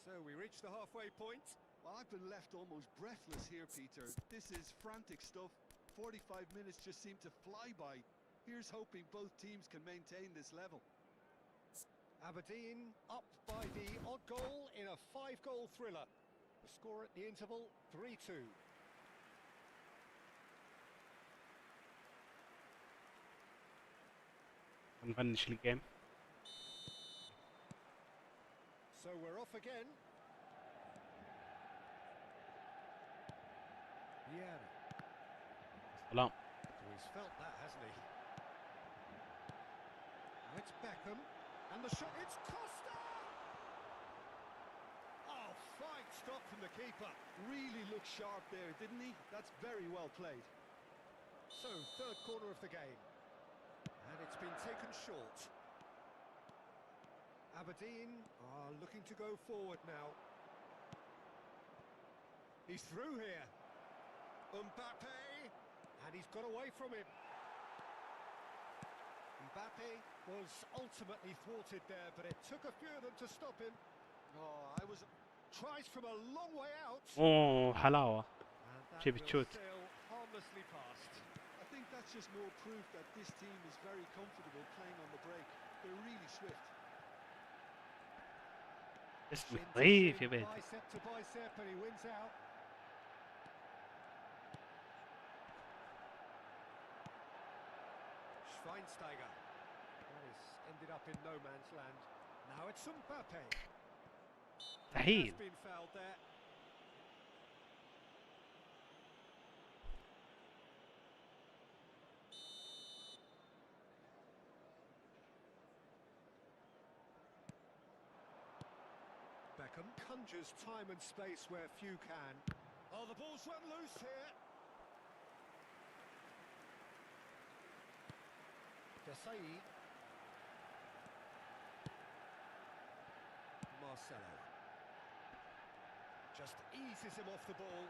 So we reach the halfway point. Well, I've been left almost breathless here, Peter. This is frantic stuff. 45 minutes just seem to fly by. Here's hoping both teams can maintain this level. Aberdeen up by the odd goal in a 5-goal thriller. The score at the interval, 3-2. نفنش الجيم. So we're off again. Vieira. سلام. He's felt that, hasn't he? it's Beckham. And the shot, it's Costa! Oh, fine stop from the keeper. Really looked sharp there, didn't he? That's very well played. So, third quarter of the game. And it's been taken short. Aberdeen are looking to go forward now. He's through here. Mbappe! And he's got away from him. Mbappe was ultimately thwarted there, but it took a few of them to stop him. Oh, I was... Tries from a long way out. اوه حلاوة. And that شي will بتشوت. sail harmlessly past. I think that's just more proof that this team is very comfortable playing on the break. They're really swift. اسمك Shin to ضعيف shin, يا بيت. bicep to bicep, and he wins out. Schweinsteiger. That has ended up in no man's land. Now it's Mbappe. مستحيل. Has been fouled there. Beckham conjures time and space where few can. Oh, the ball's run loose here. Desai. Marcelo. Just eases him off the ball.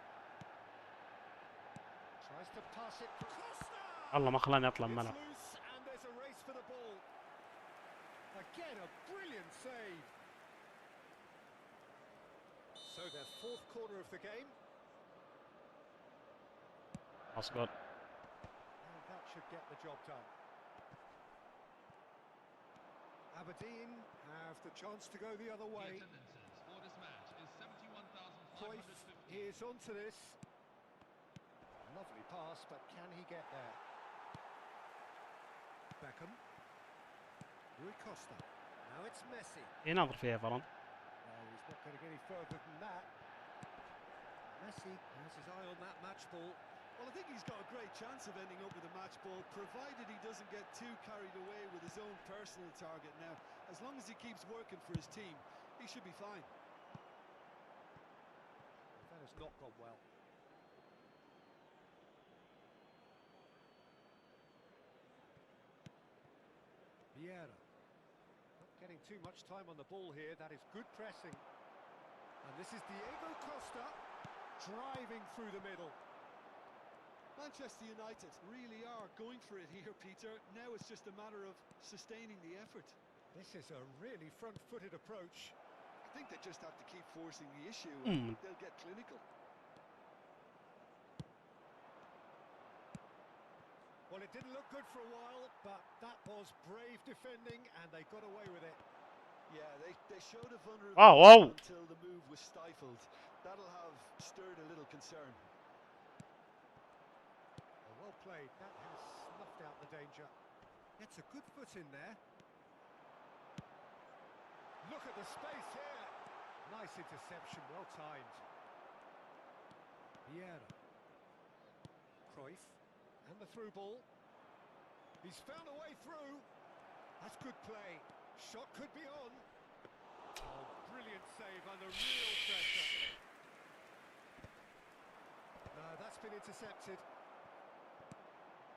Tries to pass it. Costa! الله ما خلاني اطلع من It's الملعب. loose and there's a race for the ball. Again, a brilliant save. So their fourth quarter of the game. أصبر. And that should get the job done. Aberdeen have the chance to go the other The way. attendances for this match is Cruyff 71,550. is onto this. Lovely pass, but can he get there? Beckham. Rui Costa. Now it's Messi. ينظر فيها فرن. No, he's not going to get any further than that. Messi has his eye on that match ball. Well, I think he's got a great chance of ending up with a match ball, provided he doesn't get too carried away with his own personal target. Now, as long as he keeps working for his team, he should be fine. That has not gone well. Vieira. Not getting too much time on the ball here. That is good pressing. And this is Diego Costa driving through the middle. Manchester United really are going for it here, Peter. Now it's just a matter of sustaining the effort. This is a really front-footed approach. I think they just have to keep forcing the issue and they'll get clinical. Well, it didn't look good for a while, but that was brave defending and they got away with it. Yeah, they showed a vulnerability Wow. until the move was stifled. That'll have stirred a little concern. Well played. That has snuffed out the danger. Gets a good foot in there. Look at the space here. Nice interception, well timed. Vieira. Cruyff. And the through ball. He's found a way through. That's good play. Shot could be on. Oh, brilliant save under real pressure. No, that's been intercepted.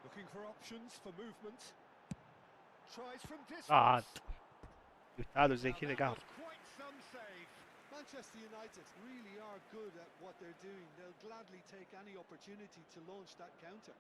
Looking for options for movement. Tries from distance. قاعد. هذا زي Now كذا that قاعد. was quite some save. Manchester United really are good at what they're doing. They'll gladly take any opportunity to launch that counter.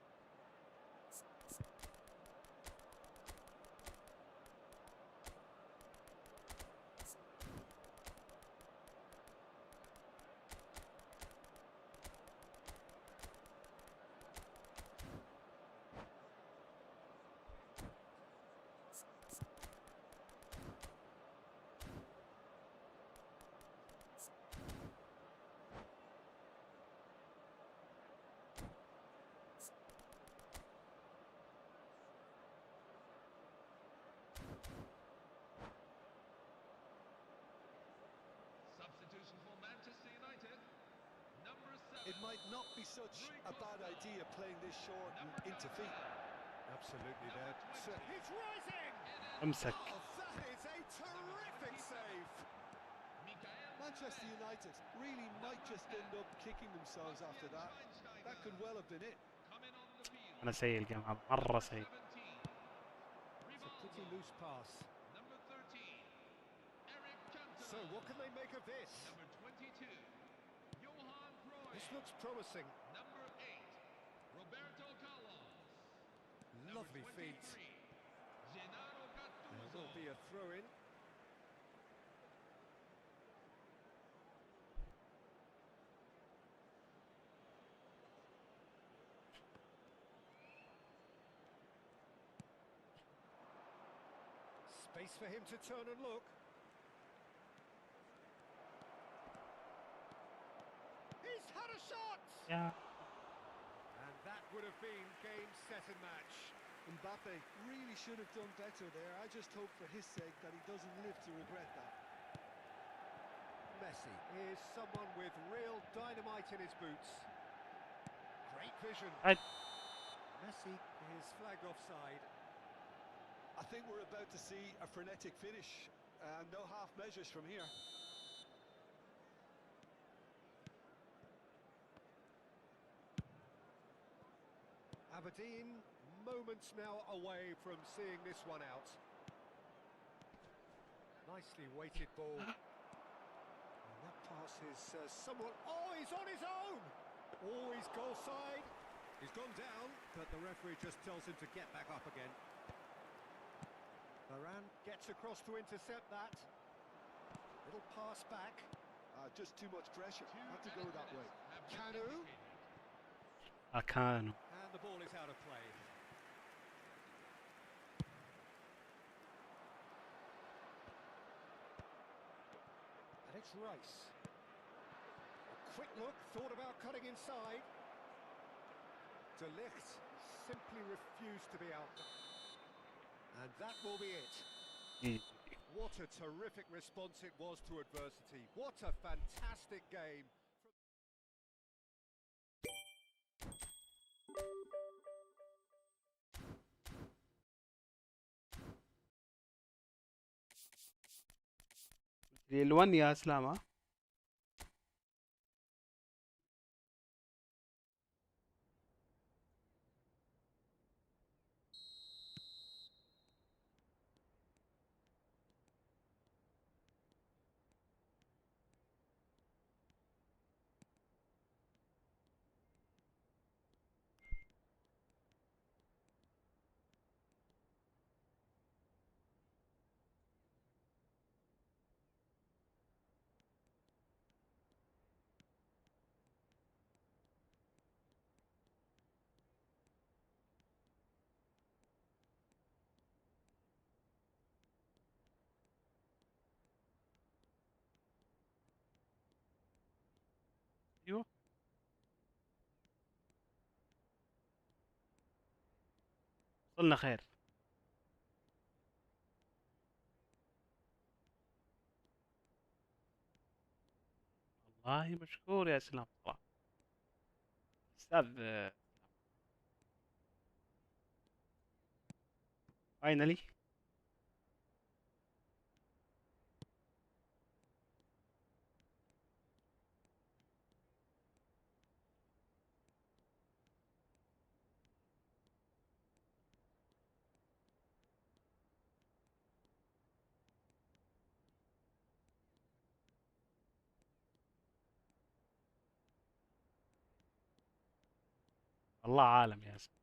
Substitution for Manchester United. Number 7. It might not be such a bad idea playing this short and into feet. Absolutely, Dad. He's rising! It امسك. Oh, that is a terrific save. Manchester United really might just end up kicking themselves after that. That could well have been it. انا سيء الجيم هذا مرة سيء. It's a pretty loose pass. So what can they make of this? This looks promising. Lovely feet. There will be a throw-in. Space for him to turn and look. He's had a shot! يا And that would have been game, set and match. Mbappe really should have done better there. I just hope for his sake that he doesn't live to regret that. Messi is someone with real dynamite in his boots. Great vision. هاي. Messi is flagged offside. I think we're about to see a frenetic finish. No half measures from here. Aberdeen, moments now away from seeing this one out. Nicely weighted ball. And that pass is somewhat... Oh, he's on his own! Oh, he's goal side. He's gone down, but the referee just tells him to get back up again. Varane gets across to intercept that. Little pass back. Just too much pressure. Had to go that way. Kanu. كانوا. And the ball is out of play. And it's Rice. A quick look, thought about cutting inside. De Ligt simply refused to be out. And that will be it. What a terrific response it was to adversity. What a fantastic game. الون يا اسلام ها. ايوه وصلنا خير. والله مشكور يا اسلام صراحة. استاذ فاينلي. الله عالم يا اسلام.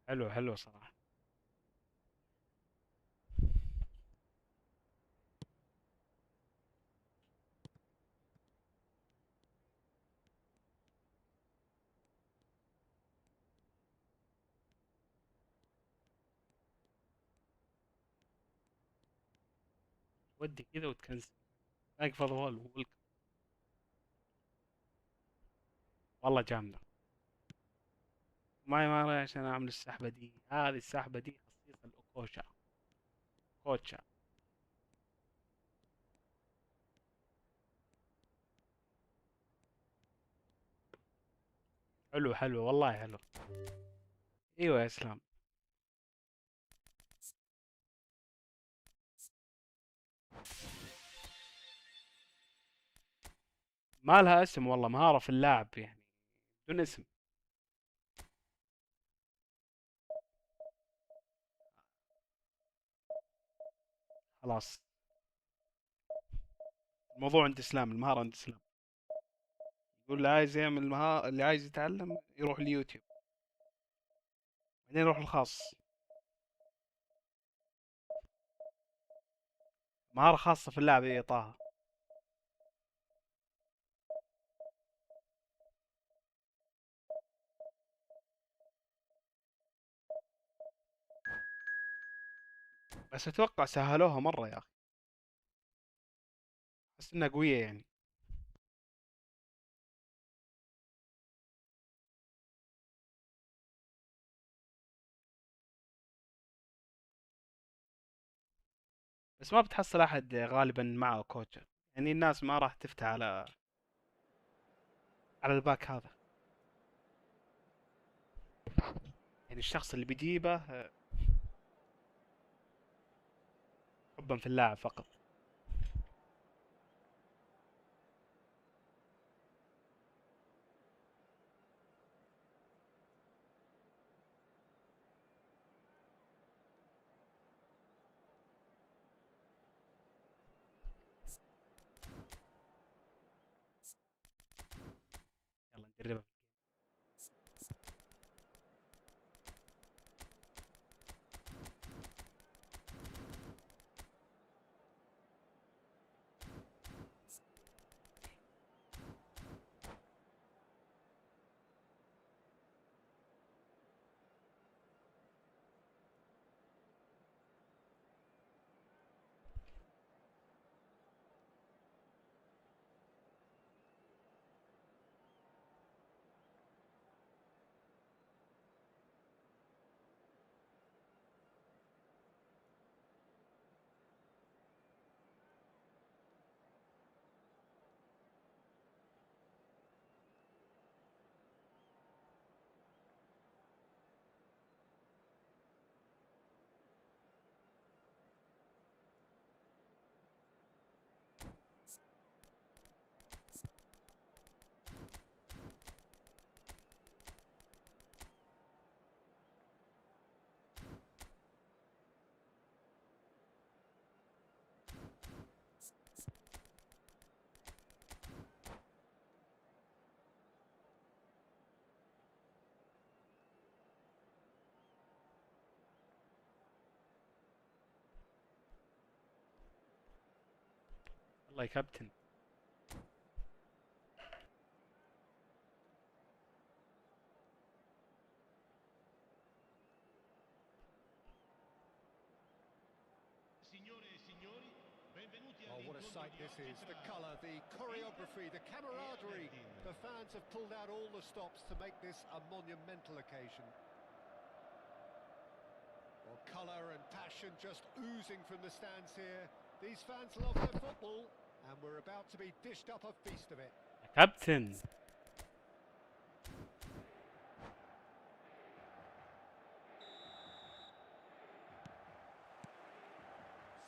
حلو حلو صراحة. ودي كذا وتكنسل. اقفض هول والله جامدة. ما رأي عشان اعمل السحبة دي. هذه السحبة دي خصيصا الاوكوشا. كوتشا. حلو حلو والله حلو. ايوه يا اسلام. ما لها اسم والله، مهارة في اللعب يعني، بدون اسم. خلاص، الموضوع عند اسلام، المهارة عند اسلام. يقول اللي عايز يعمل مهارة، اللي عايز يتعلم يروح اليوتيوب، بعدين يروح الخاص. مهارة خاصة في اللعب يا طه. بس اتوقع سهلوها مرة يا اخي، احس انها قوية يعني. بس ما بتحصل احد غالبا معه كوتش، يعني الناس ما راح تفتح على الباك هذا. يعني الشخص اللي بيجيبه حبا في اللاعب فقط. يلا نجربها. والله يا كابتن. Signore e signori, benvenuti Oh, what a all'incontro sight di this oggi is. The tra colour, the choreography, the camaraderie. The fans have pulled out all the stops to make this a monumental occasion. Well, colour and passion just oozing from the stands here. These fans love their football, and we're about to be dished up a feast of it. يا كابتن.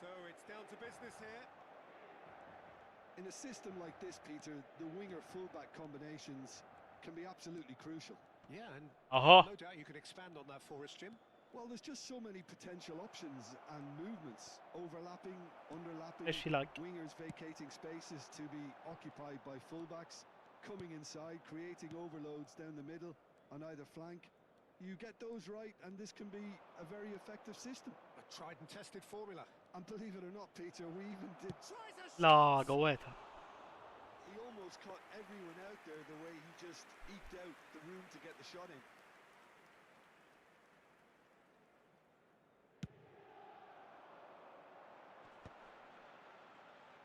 So it's down to business here. In a system like this, Peter, the winger-fullback combinations can be absolutely crucial. Yeah, and اها. no doubt you could expand on that for us, Jim. Well, there's just so many potential options and movements. Overlapping, underlapping, ايش في لاج؟ wingers vacating spaces to be occupied by fullbacks, coming inside, creating overloads down the middle on either flank. You get those right, and this can be a very effective system. A tried and tested formula. And believe it or not, Peter, we even did... Tries a لا shot! قويتها. He almost caught everyone out there the way he just eked out the room to get the shot in.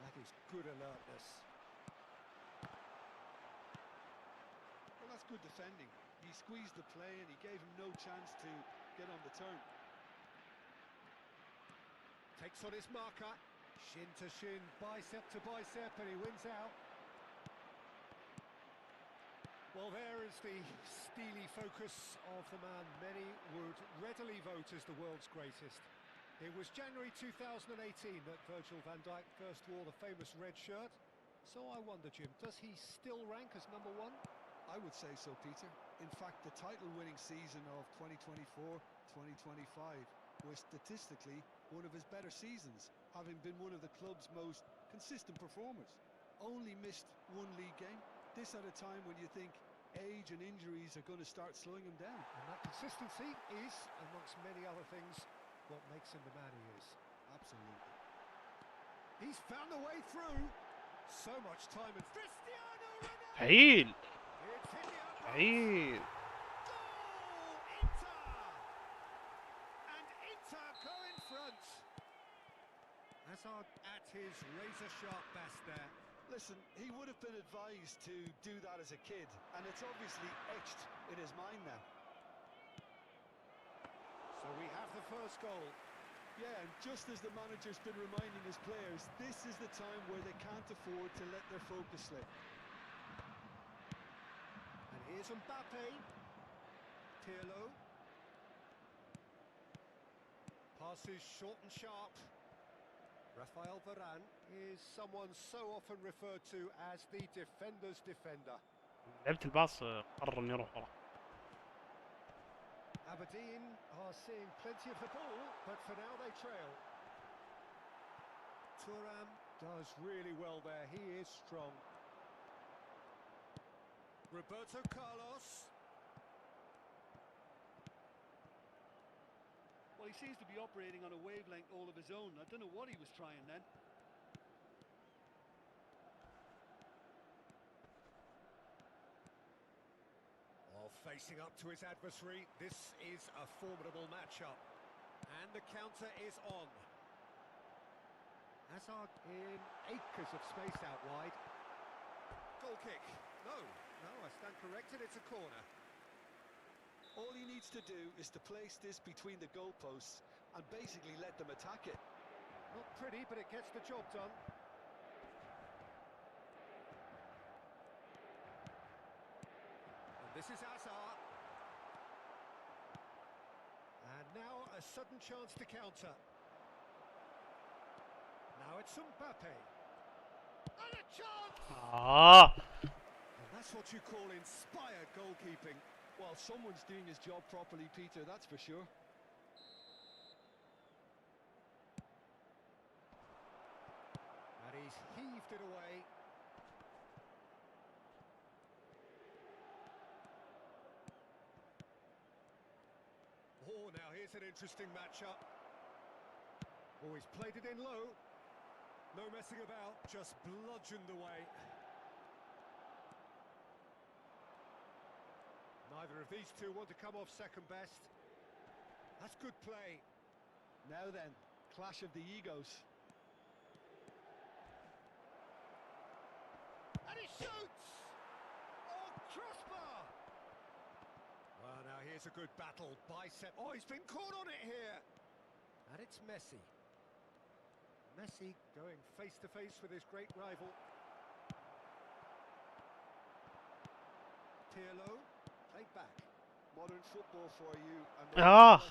That is good alertness. Well, that's good defending. He squeezed the play and he gave him no chance to get on the turn. Takes on his marker. Shin to shin, bicep to bicep, and he wins out. Well, there is the steely focus of the man many would readily vote as the world's greatest. It was January 2018 that Virgil van Dijk first wore the famous red shirt. So I wonder, Jim, does he still rank as number one? I would say so, Peter. In fact, the title-winning season of 2024-2025 was statistically one of his better seasons, having been one of the club's most consistent performers. Only missed one league game. This at a time when you think age and injuries are going to start slowing him down. And that consistency is, amongst many other things, what makes him the man he is. Absolutely. He's found a way through. So much time and Cristiano Ronaldo! فعيل It's hit the upper فعيل. goal! Inter! And Inter go in front. Hazard at his razor-sharp best there. Listen, he would have been advised to do that as a kid, and it's obviously etched in his mind now. So we have the first goal. Yeah, and just as the manager's been reminding his players, this is the time where they can't afford to let their focus slip. And here's Mbappe. Pirlo. Passes short and sharp. Rafael Varane is someone so often referred to as the defender's defender. لعبت الباص قرر انه يروح ورا. Aberdeen are seeing plenty of the ball, but for now they trail. Thuram does really well there. He is strong. Roberto Carlos. Well, he seems to be operating on a wavelength all of his own. I don't know what he was trying then. Facing up to his adversary, this is a formidable matchup. And the counter is on. Hazard in acres of space out wide. Goal kick. No, I stand corrected, it's a corner. All he needs to do is to place this between the goalposts and basically let them attack it. Not pretty, but it gets the job done. This is Hazard. And now a sudden chance to counter. Now it's Mbappe. And a chance! And that's what you call inspired goalkeeping. Well, someone's doing his job properly, Peter, that's for sure. And he's heaved it away. Oh, now here's an interesting matchup. Oh, he's played it in low. No messing about, just bludgeoned away. Neither of these two want to come off second best. That's good play. Now then, clash of the egos. And he shoots! Oh, crossbar! Well, now here's a good battle. Bicep. Oh, he's been caught on it here. And it's Messi. Messi going face-to-face with his great rival. Pirlo, played back. Modern football for you. And Ah!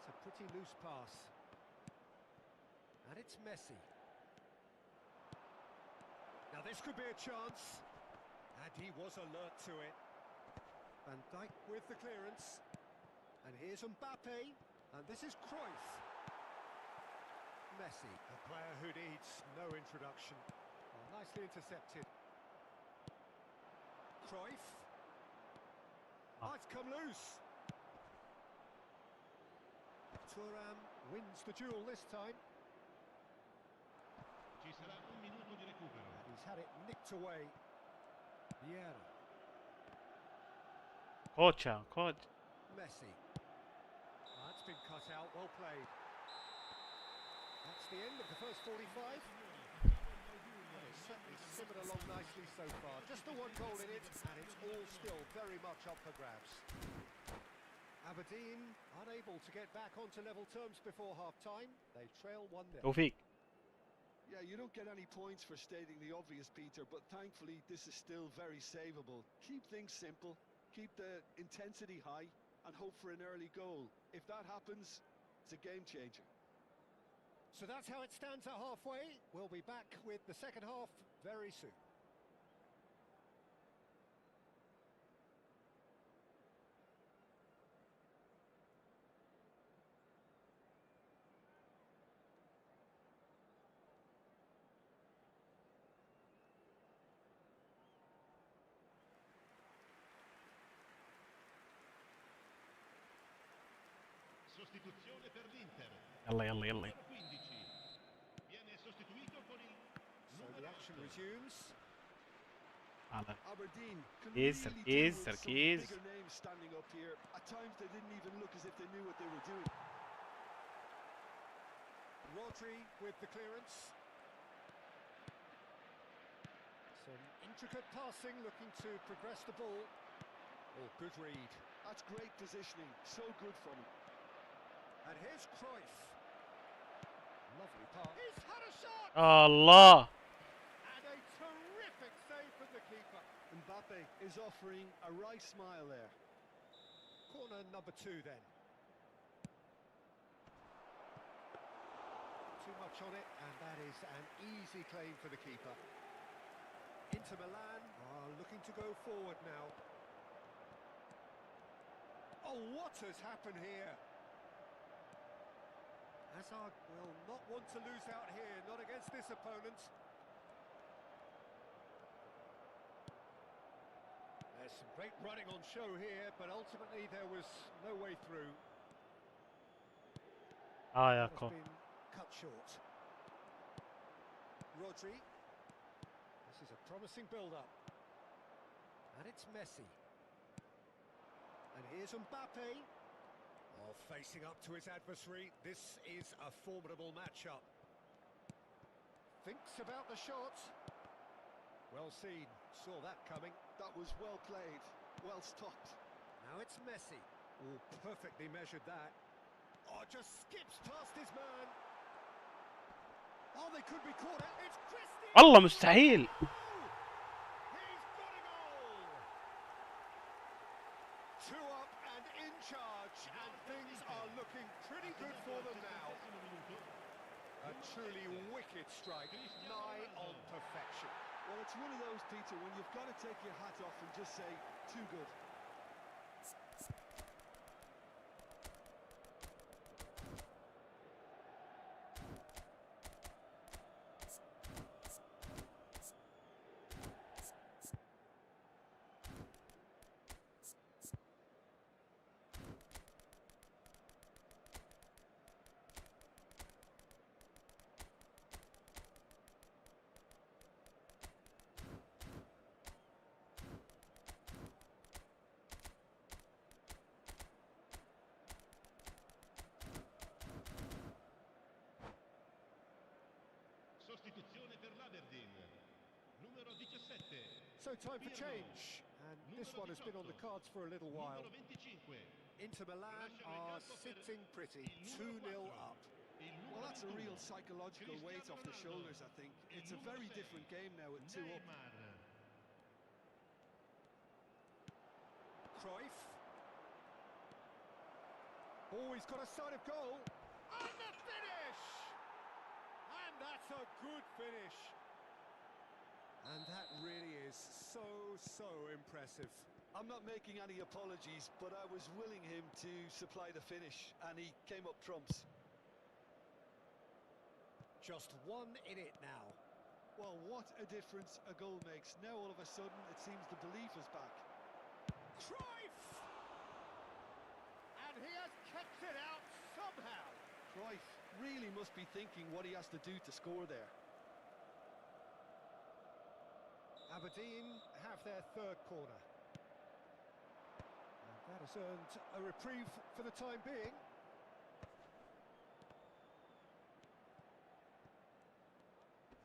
It's a pretty loose pass. And it's Messi. Now this could be a chance. And he was alert to it. Van Dijk with the clearance. And here's Mbappe. And this is Cruyff. Messi, a player who needs no introduction. Well, nicely intercepted. Cruyff. Oh, it's come loose. Thuram wins the duel this time. Ci sarà un minuto di recupero. He's had it nicked away. Vieira. كوتش. Messi. That's been cut out, well played. That's the end of the first 45. Well, it's certainly simmered along nicely so far. Just the one goal in it, and it's all still very much up for grabs. Aberdeen unable to get back onto level terms before half-time. They trail 1-0. توفيق. Yeah, you don't get any points for stating the obvious, Peter, but thankfully this is still very savable. Keep things simple, keep the intensity high, and hope for an early goal. If that happens, it's a game changer. So that's how it stands at halfway. We'll be back with the second half very soon. Sostituzione per l'Inter. يلا يلا يلا. Numero 15. Viene sostituito con il So the numero action 8. resumes. على Aberdeen can Keys, really keys, do with some keys. bigger names standing up here. At times they didn't even look as if they knew what they were doing. Rodri with the clearance. Some intricate passing, looking to progress the ball. Oh, good read. That's great positioning, so good from him. And here's Cruyff. Lovely pass. He's had a shot! الله. And a terrific save from the keeper. Mbappe is offering a wry smile there. Corner number 2 then. Too much on it, and that is an easy claim for the keeper. Inter Milan are looking to go forward now. Oh, what has happened here? Hazard will not want to lose out here, not against this opponent. There's some great running on show here, but ultimately there was no way through. يا Has كو. been cut short. Rodri. This is a promising build-up. And it's Messi. And here's Mbappe. Oh, facing up to his adversary. This is a formidable matchup. Thinks about the shot. Well seen. Saw that coming. That was well played, well stopped. Now it's Messi. Oh, perfectly measured that. Oh, just skips past his man. Oh, they could be caught out. It's Cristiano. والله مستحيل. He's got a goal. 2 up and in charge, and things are looking pretty good for them now. A truly wicked strike, nigh on perfection. Well, it's one of those, Peter, when you've got to take your hat off and just say, too good. Sostituzione per l'Aberdeen. Numero 17. So time for change, and this one has been on the cards for a little while. Numero 25. Inter Milan are sitting pretty, 2-0 up. Well, that's a real psychological weight off the shoulders, I think. It's a very different game now at 2 up. Cruyff. Oh, he's got a sight of goal. And the finish! And that's a good finish. And that really is so impressive. I'm not making any apologies, but I was willing him to supply the finish, and he came up trumps. Just 1 in it now. Well, what a difference a goal makes. Now all of a sudden it seems the belief is back. Cruyff! And he has kept it out somehow. Cruyff really must be thinking what he has to do to score there. Aberdeen have their 3rd corner. And that has earned a reprieve for the time being.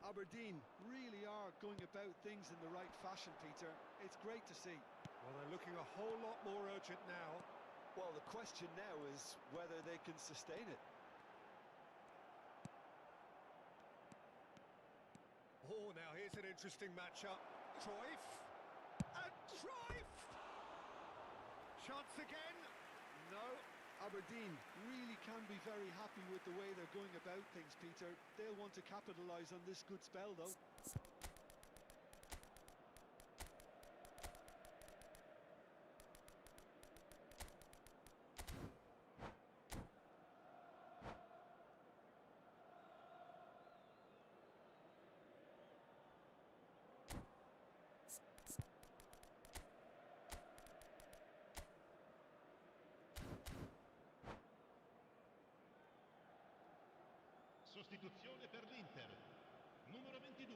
Aberdeen really are going about things in the right fashion, Peter. It's great to see. Well, they're looking a whole lot more urgent now. Well, the question now is whether they can sustain it. Oh, now here's an interesting matchup. Cruyff. And Cruyff! Chance again. No. Aberdeen really can be very happy with the way they're going about things, Peter. They'll want to capitalise on this good spell, though. Sostituzione per l'Inter. Numero 22.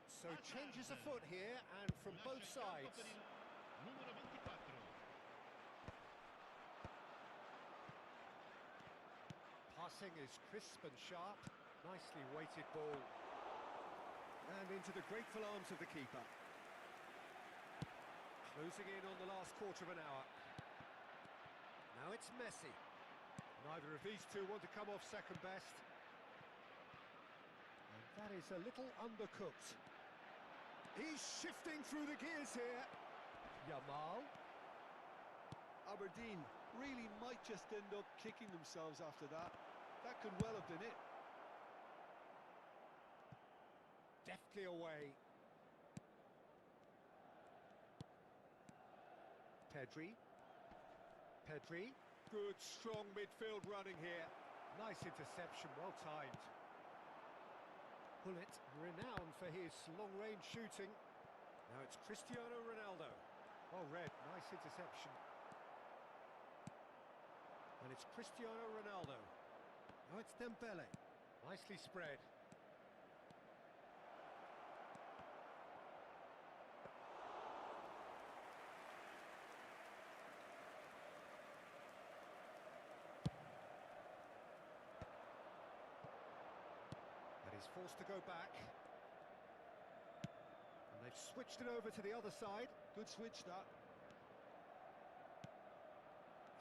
So changes afoot here, and from both sides. Per il numero 24. Passing is crisp and sharp. Nicely weighted ball. And into the grateful arms of the keeper. Closing in on the last quarter of an hour. Now it's Messi. Neither of these two want to come off second best. And that is a little undercooked. He's shifting through the gears here. Yamal. Aberdeen really might just end up kicking themselves after that. That could well have been it. Deftly away. Pedri. Pedri. Good, strong midfield running here. Nice interception, well timed. Gullit, renowned for his long-range shooting. Now it's Cristiano Ronaldo. Well read, nice interception. And it's Cristiano Ronaldo. Now it's Dembele. Nicely spread. And he's forced to go back. And they've switched it over to the other side. Good switch, that.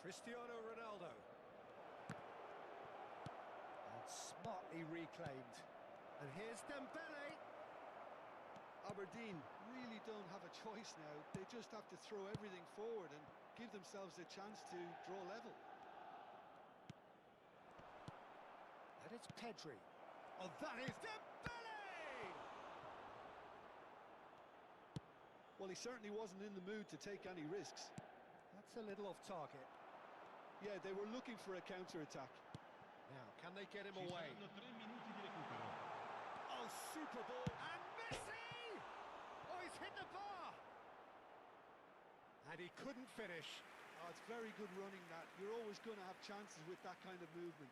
Cristiano Ronaldo. And smartly reclaimed. And here's Dembele. Aberdeen really don't have a choice now. They just have to throw everything forward and give themselves a chance to draw level. And it's Pedri. Oh, that is Dembele! Well, he certainly wasn't in the mood to take any risks. That's a little off target. Yeah, they were looking for a counter-attack. Now, can they get him Ci away? saranno 3 minuti di recupero. Oh, super ball. And Messi! Oh, he's hit the bar! And he couldn't finish. Oh, it's very good running, that. You're always going to have chances with that kind of movement.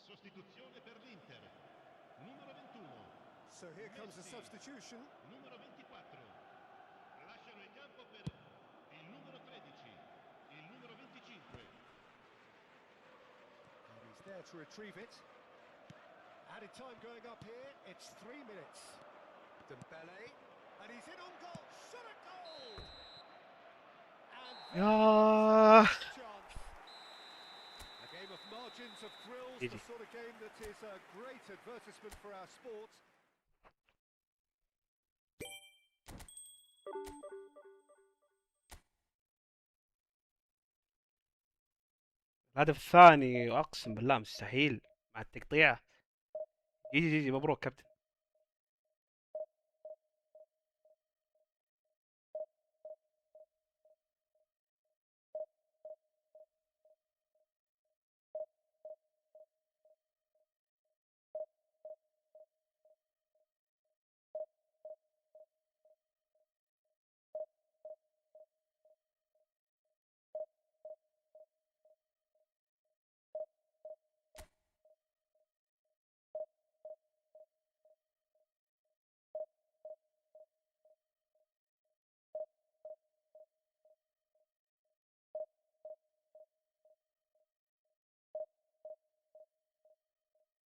Sostituzione per l'Inter. Numero 21. So here comes the Messi. substitution. Numero 24. Lasciano il campo per il numero 13. Il numero 25. And he's there to retrieve it. Added time going up here, it's 3 minutes. Dembele, and he's in on goal. Shot at goal! And ياه chance. A game of margins of thrills, Easy. the sort of game that is a great advertisement for our sport. الهدف الثاني اقسم بالله مستحيل مع التقطيع. جي جي جي مبروك كابتن.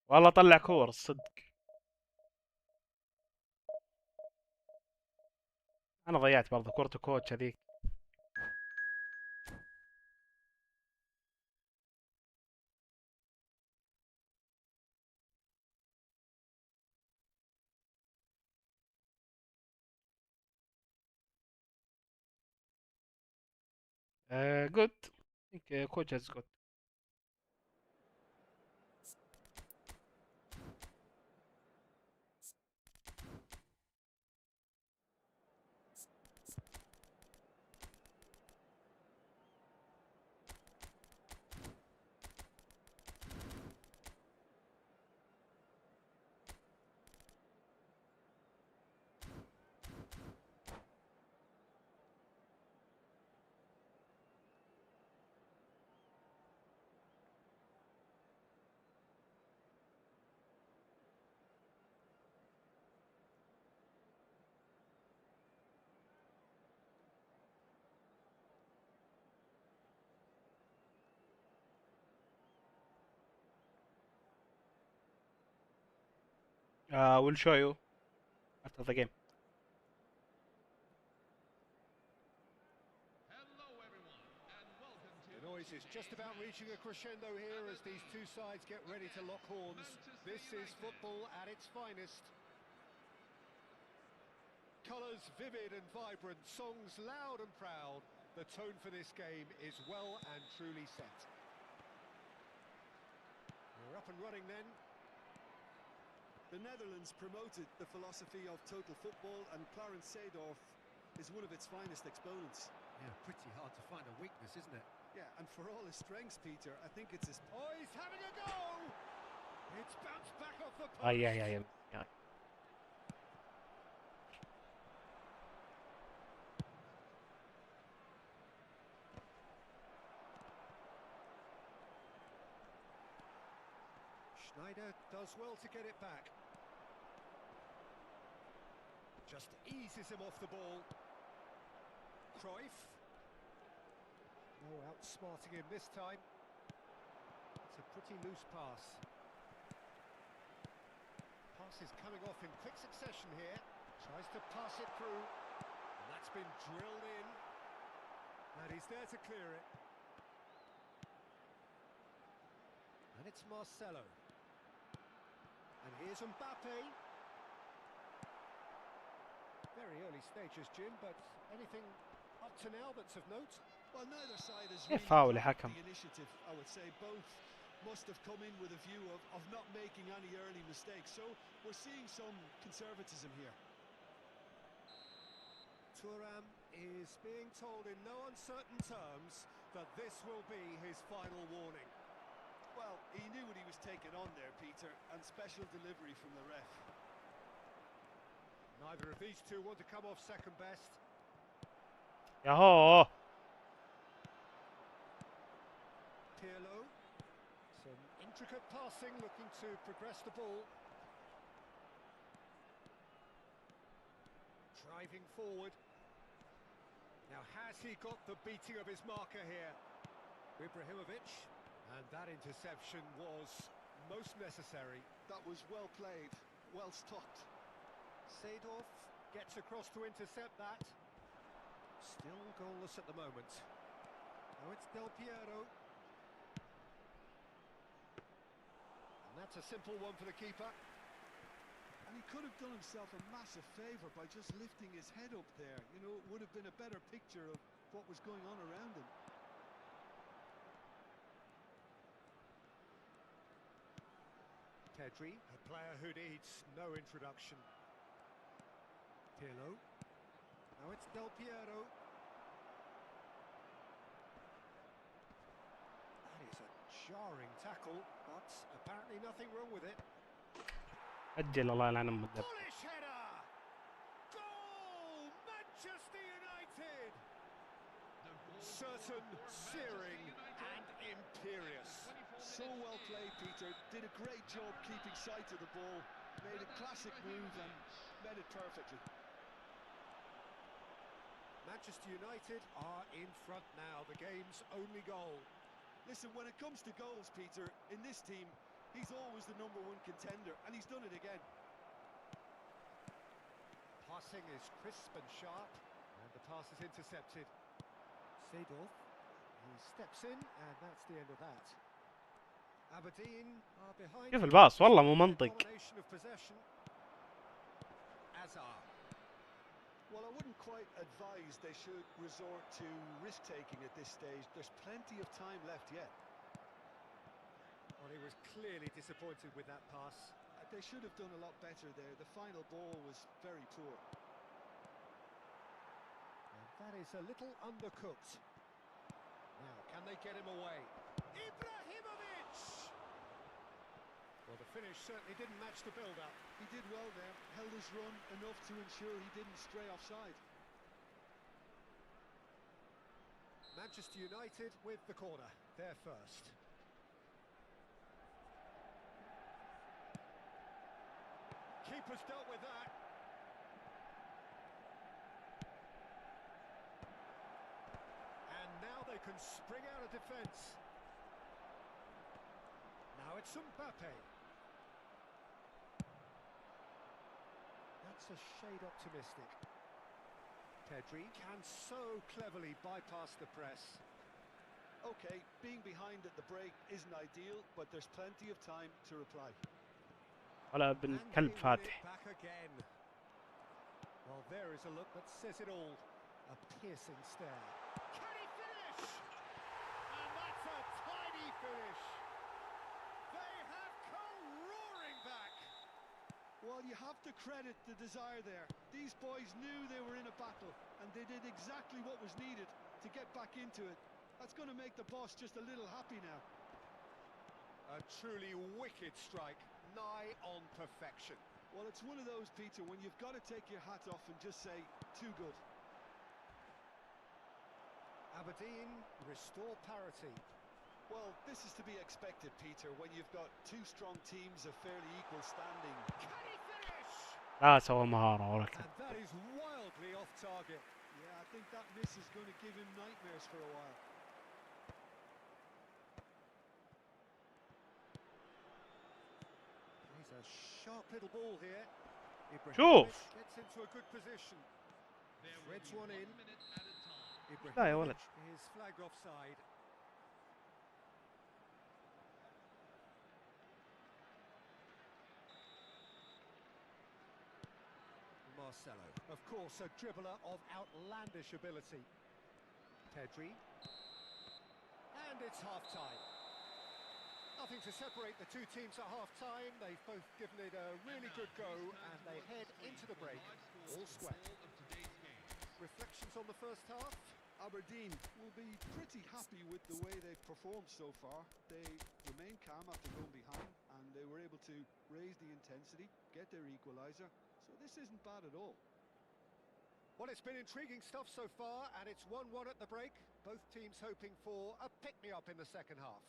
والله طلع كور الصدق. انا ضيعت برضه كورته كوتش هذيك. جود. كوتش از جود. We'll show you after the game. Hello, everyone, and welcome to The noise is just about reaching a crescendo here as these two sides get ready to lock horns. This is football at its finest. Colours vivid and vibrant, songs loud and proud. The tone for this game is well and truly set. We're up and running then. The Netherlands promoted the philosophy of total football, and Clarence Seedorf is one of its finest exponents. Yeah, pretty hard to find a weakness, isn't it? Yeah, and for all his strengths, Peter, I think it's his... Oh, he's having a go! It's bounced back off the post. Yeah. Schneider does well to get it back. Just eases him off the ball. Cruyff. No outsmarting him this time. It's a pretty loose pass. Pass is coming off in quick succession here. Tries to pass it through. And that's been drilled in. And he's there to clear it. And it's Marcelo. And here's Mbappe. Very early stages, Jim, but anything up to now that's of note? Well, neither side has كيف really فاول يا grabbed حكم؟ the initiative, I would say. Both must have come in with a view of not making any early mistakes. So we're seeing some conservatism here. Thuram is being told in no uncertain terms that this will be his final warning. Well, he knew what he was taking on there, Peter, and special delivery from the ref. Neither of these two want to come off second best. ياهو. Pirlo. Some intricate passing, looking to progress the ball. Driving forward. Now, has he got the beating of his marker here? Ibrahimovic. And that interception was most necessary. That was well played, well stopped. Seedorf gets across to intercept that. Still goalless at the moment. Now it's Del Piero. And that's a simple one for the keeper. And he could have done himself a massive favour by just lifting his head up there. You know, it would have been a better picture of what was going on around him. Pedri, a player who needs no introduction. Pirlo. Now it's Del Piero. That is a jarring tackle, but apparently nothing wrong with it. أجل الله يلعن المدرب. Bullish header! Goal! Manchester United! Certain, searing and imperious. So well played, Peter. Did a great job keeping sight of the ball. Made a classic move and met it perfectly. Manchester United are in front now, the game's only goal. Listen, when it comes to goals, Peter, in this team, he's always the #1 contender, and he's done it again. Passing is crisp and sharp, and the pass is intercepted. Seedorf, he steps in, and that's the end of that. Aberdeen are behind. كيف الباص والله مو منطق. Domination of possession. Azar. Well, I wouldn't quite advise they should resort to risk-taking at this stage. There's plenty of time left yet. Well, he was clearly disappointed with that pass. They should have done a lot better there. The final ball was very poor. And that is a little undercooked. Now, can they get him away? Ibrahimovic! Well, the finish certainly didn't match the build-up. He did well there, held his run enough to ensure he didn't stray offside. Manchester United with the corner, they're first. Keeper's dealt with that. And now they can spring out of defence. Now it's Mbappe. That's a shade optimistic. Pedri can so cleverly bypass the press. Okay, being behind at the break isn't ideal, but there's plenty of time to reply. ولا ابن And كلب they win it فاتح. back again. Well, there is a look that says it all. A piercing stare. Can he finish? And that's a tidy finish. They have come roaring back. Well, you have to credit the desire there. These boys knew they were in a battle, and they did exactly what was needed to get back into it. That's going to make the boss just a little happy now. A truly wicked strike, nigh on perfection. Well, it's one of those, Peter, when you've got to take your hat off and just say, too good. Aberdeen restore parity. Well, this is to be expected, Peter, when you've got two strong teams of fairly equal standing. Can he finish? لا سوى مهارة ولا كان. And that is wildly off target. Yeah, I think that miss is going to give him nightmares for a while. He's a sharp little ball here. شوف. Ibrahimovic gets into a good position. Threads one in. لا يا ولد. Ibrahimovic is flagged offside. Marcelo, of course, a dribbler of outlandish ability. Pedri. And it's half-time. Nothing to separate the two teams at half-time. They've both given it a really good go, and they head into the break all square. Reflections on the first half? Aberdeen will be pretty happy with the way they've performed so far. They remained calm after going behind, and they were able to raise the intensity, get their equaliser. So this isn't bad at all. Well, it's been intriguing stuff so far, and it's 1-1 at the break. Both teams hoping for a pick-me-up in the second half.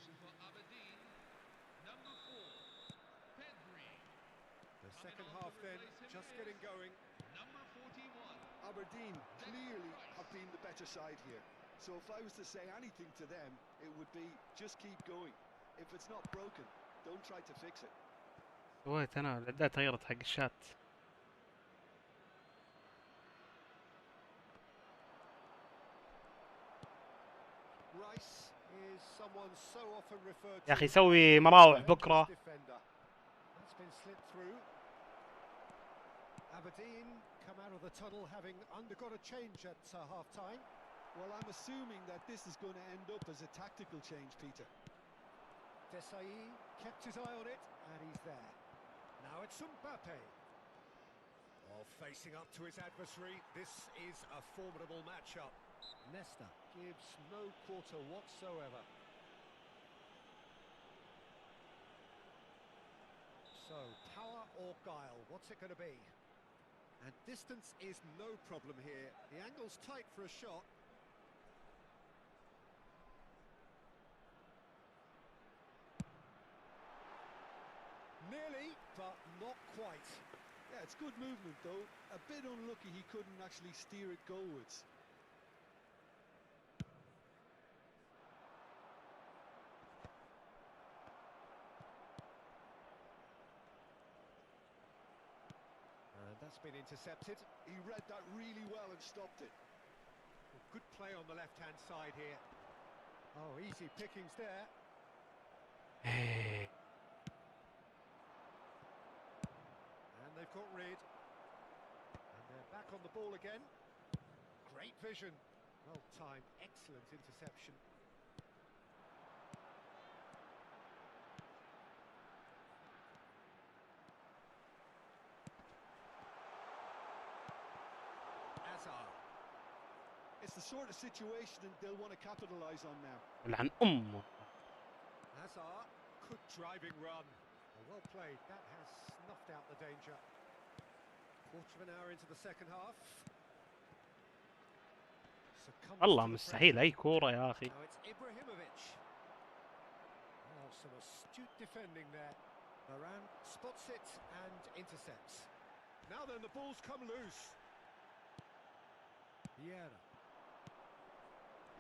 Substitution for Aberdeen. Number 4, Pedri. The Coming second on to half then, replace him just is getting going. Number 41. Aberdeen clearly have been the better side here. So if I was to say anything to them, it would be just keep going. If it's not broken, don't try to fix it. سويت انا الاداء تغيرت حق الشات. Rice is someone so often referred يا اخي to سوي as مراوح a بكره. defender. That's been slipped through. Aberdeen come out of the tunnel having undergone a change at half-time. Well, I'm assuming that this is going to end up as a tactical change, Peter. Desai kept his eye on it, and he's there. Now it's Mbappe. Well, facing up to his adversary, this is a formidable matchup. Nesta gives no quarter whatsoever. So, power or guile, what's it going to be? And distance is no problem here. The angle's tight for a shot. Nearly, but not quite. Yeah, it's good movement though. A bit unlucky he couldn't actually steer it goalwards. And that's been intercepted. He read that really well and stopped it. Well, good play on the left-hand side here. Oh, easy pickings there. إيه. And they've got rid. And they're back on the ball again. Great vision. Well timed, excellent interception. Hazard. It's the sort of situation that they'll want to capitalise on now. لعن امه. Hazard, good driving run. Well played, that has snuffed out the danger. Quarter of an hour into the second half. Succumbs والله to the مستحيل pressure. اي كورة يا اخي. Now it's Ibrahimovic. Oh, some astute defending there. Varane spots it and intercepts. Now then, the ball's come loose. Vieira.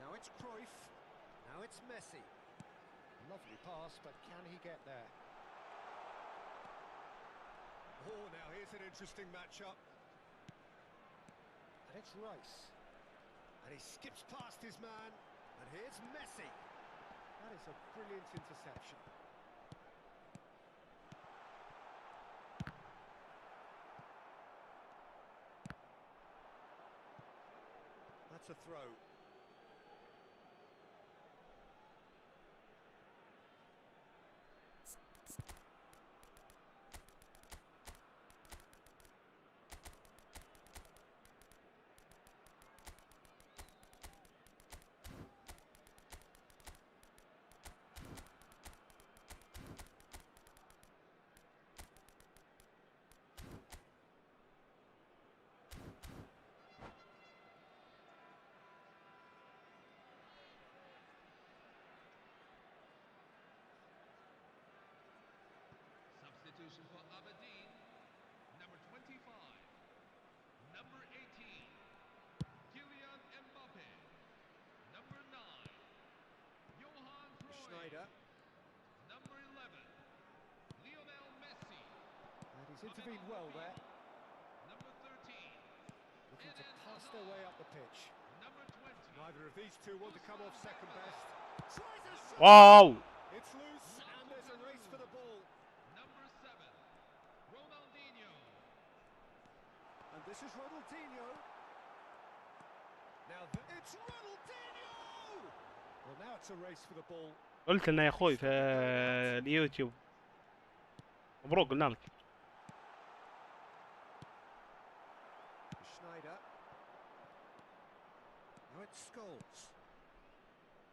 Now it's Cruyff. Now it's Messi. Lovely pass, but can he get there? Oh, now here's an interesting matchup. And it's Rice. And he skips past his man. And here's Messi. That is a brilliant interception. That's a throw. Substitution for Aberdeen. Number 25. Number 18. Kylian Mbappe. Number 9. Johan Cruyff. Schneider. Number 11. Lionel Messi. And he's intervened well there. Number 13. Looking to pass their way up the pitch. Number 20. Neither of these two want to come off second best. Tries a shot. واو. It's loose and there's a race for the ball. Number 7. Ronaldinho. And this is Ronaldinho. Now it's Ronaldinho! Well, now it's a race for the ball. قلت لنا يا اخوي في اليوتيوب. مبروك قلنا لك. Schneider. Now it's Scholes.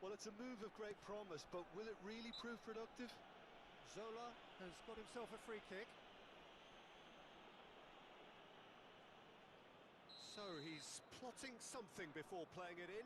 Well, it's a move of great promise, but will it really prove productive? Zola has got himself a free kick. So he's plotting something before playing it in.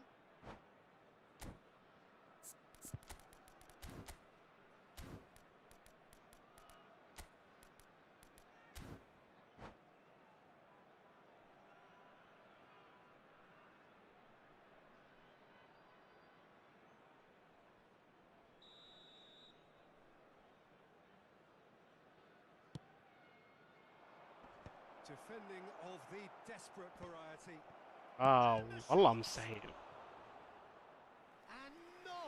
Defending of the desperate variety. والله مستحيل. And no!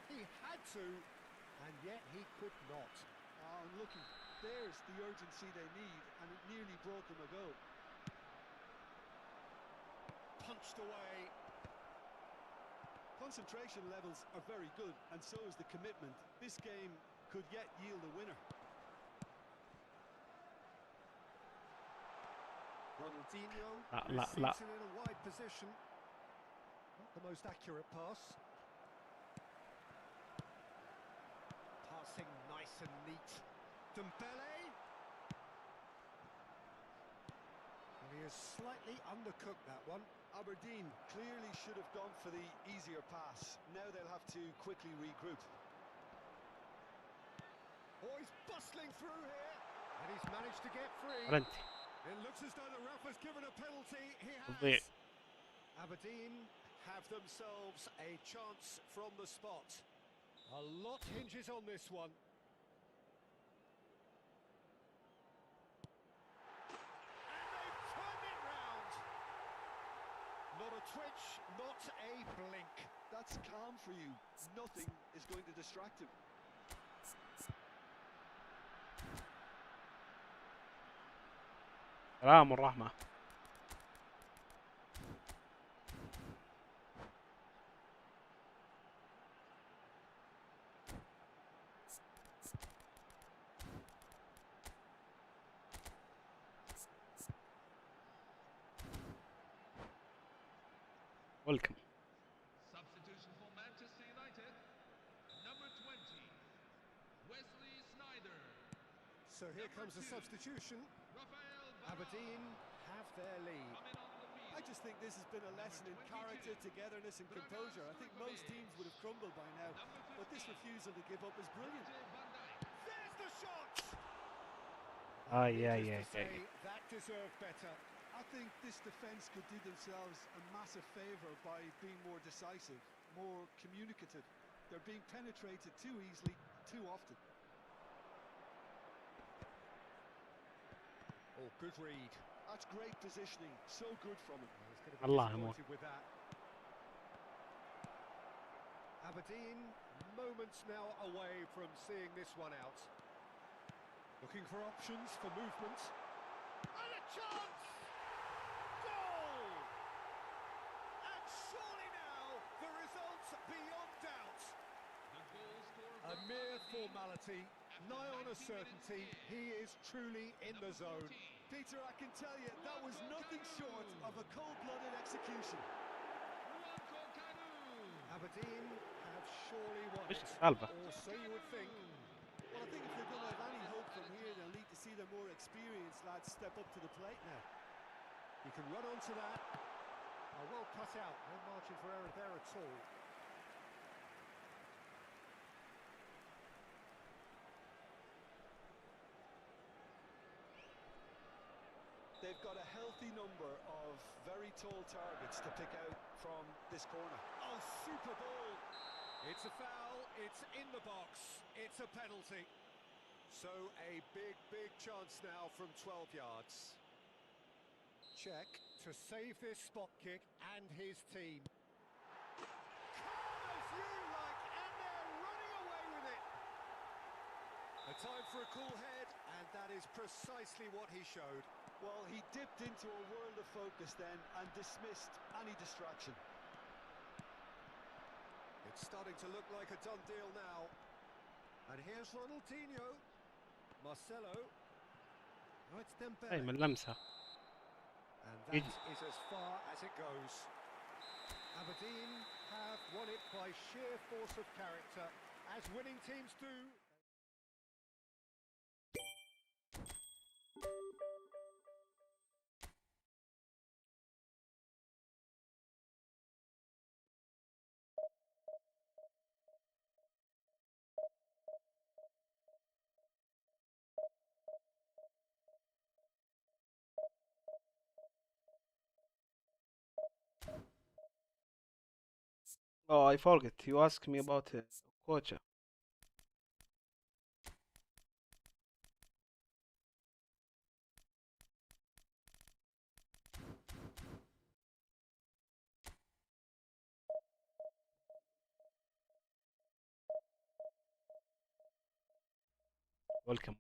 He had to, and yet he could not. And looking, there's the urgency they need, and it nearly brought them a goal. Punched away. Concentration levels are very good, and so is the commitment. This game could yet yield a winner. Ronaldinho لا receives لا it in a wide position. Not the most accurate pass. Passing nice and neat. Dembele. And he has slightly undercooked that one. Aberdeen clearly should have gone for the easier pass. Now they'll have to quickly regroup. Oh, he's bustling through here. And he's managed to get free. رنتي. It looks as though the ref has given a penalty. He تضيع. has. Aberdeen have themselves a chance from the spot. A lot hinges on this one. And they've turned it round. Not a twitch, not a blink. That's calm for you. Nothing is going to distract him. سلام الرحمة. Welcome. Substitution for Manchester United. Number 20, Wesley Sneijder. So here comes a substitution. Rafael Aberdeen have their lead. coming on the field. I just think this has been a lesson in character, togetherness and composure. I think most teams would have crumbled by now, but this refusal to give up is brilliant. Virgil van Dijk. There's the shot! Yeah. Needless to say, that deserved better. I think this defence could do themselves a massive favour by being more decisive, more communicative. They're being penetrated too easily, too often. Oh, good read. That's great positioning, so good from him. He's going to be Allah disappointed with that. Aberdeen, moments now away from seeing this one out. Looking for options for movement. And a chance! Goal! And surely now, the result's beyond doubt. The goal scorer A for mere Aberdeen formality, nigh on a certainty. He is truly in the zone. Peter, I can tell you, that was nothing short of a cold-blooded execution. Nwankwo Kanu. Aberdeen have surely won إيش it. السالفة؟ Or so you would think. Well, I think if they're going to have any hope from here, they'll need to see their more experienced lads step up to the plate now. You can run onto that. Well cut out. No margin for error there at all. They've got a healthy number of very tall targets to pick out from this corner. Oh, super ball. It's a foul. It's in the box. It's a penalty. So a big, big chance now from 12 yards. Check to save this spot kick and his team. Calm as you like, and they're running away with it. A time for a cool head, and that is precisely what he showed. Well, he dipped into a world of focus then and dismissed any distraction. It's starting to look like a done deal now. And here's Ronaldinho. Marcelo. Now it's Dembele. أي من لمسة. And that Easy. is as far as it goes. Aberdeen have won it by sheer force of character, as winning teams do. Oh, I forget. You asked me about Kocha. ويلكم.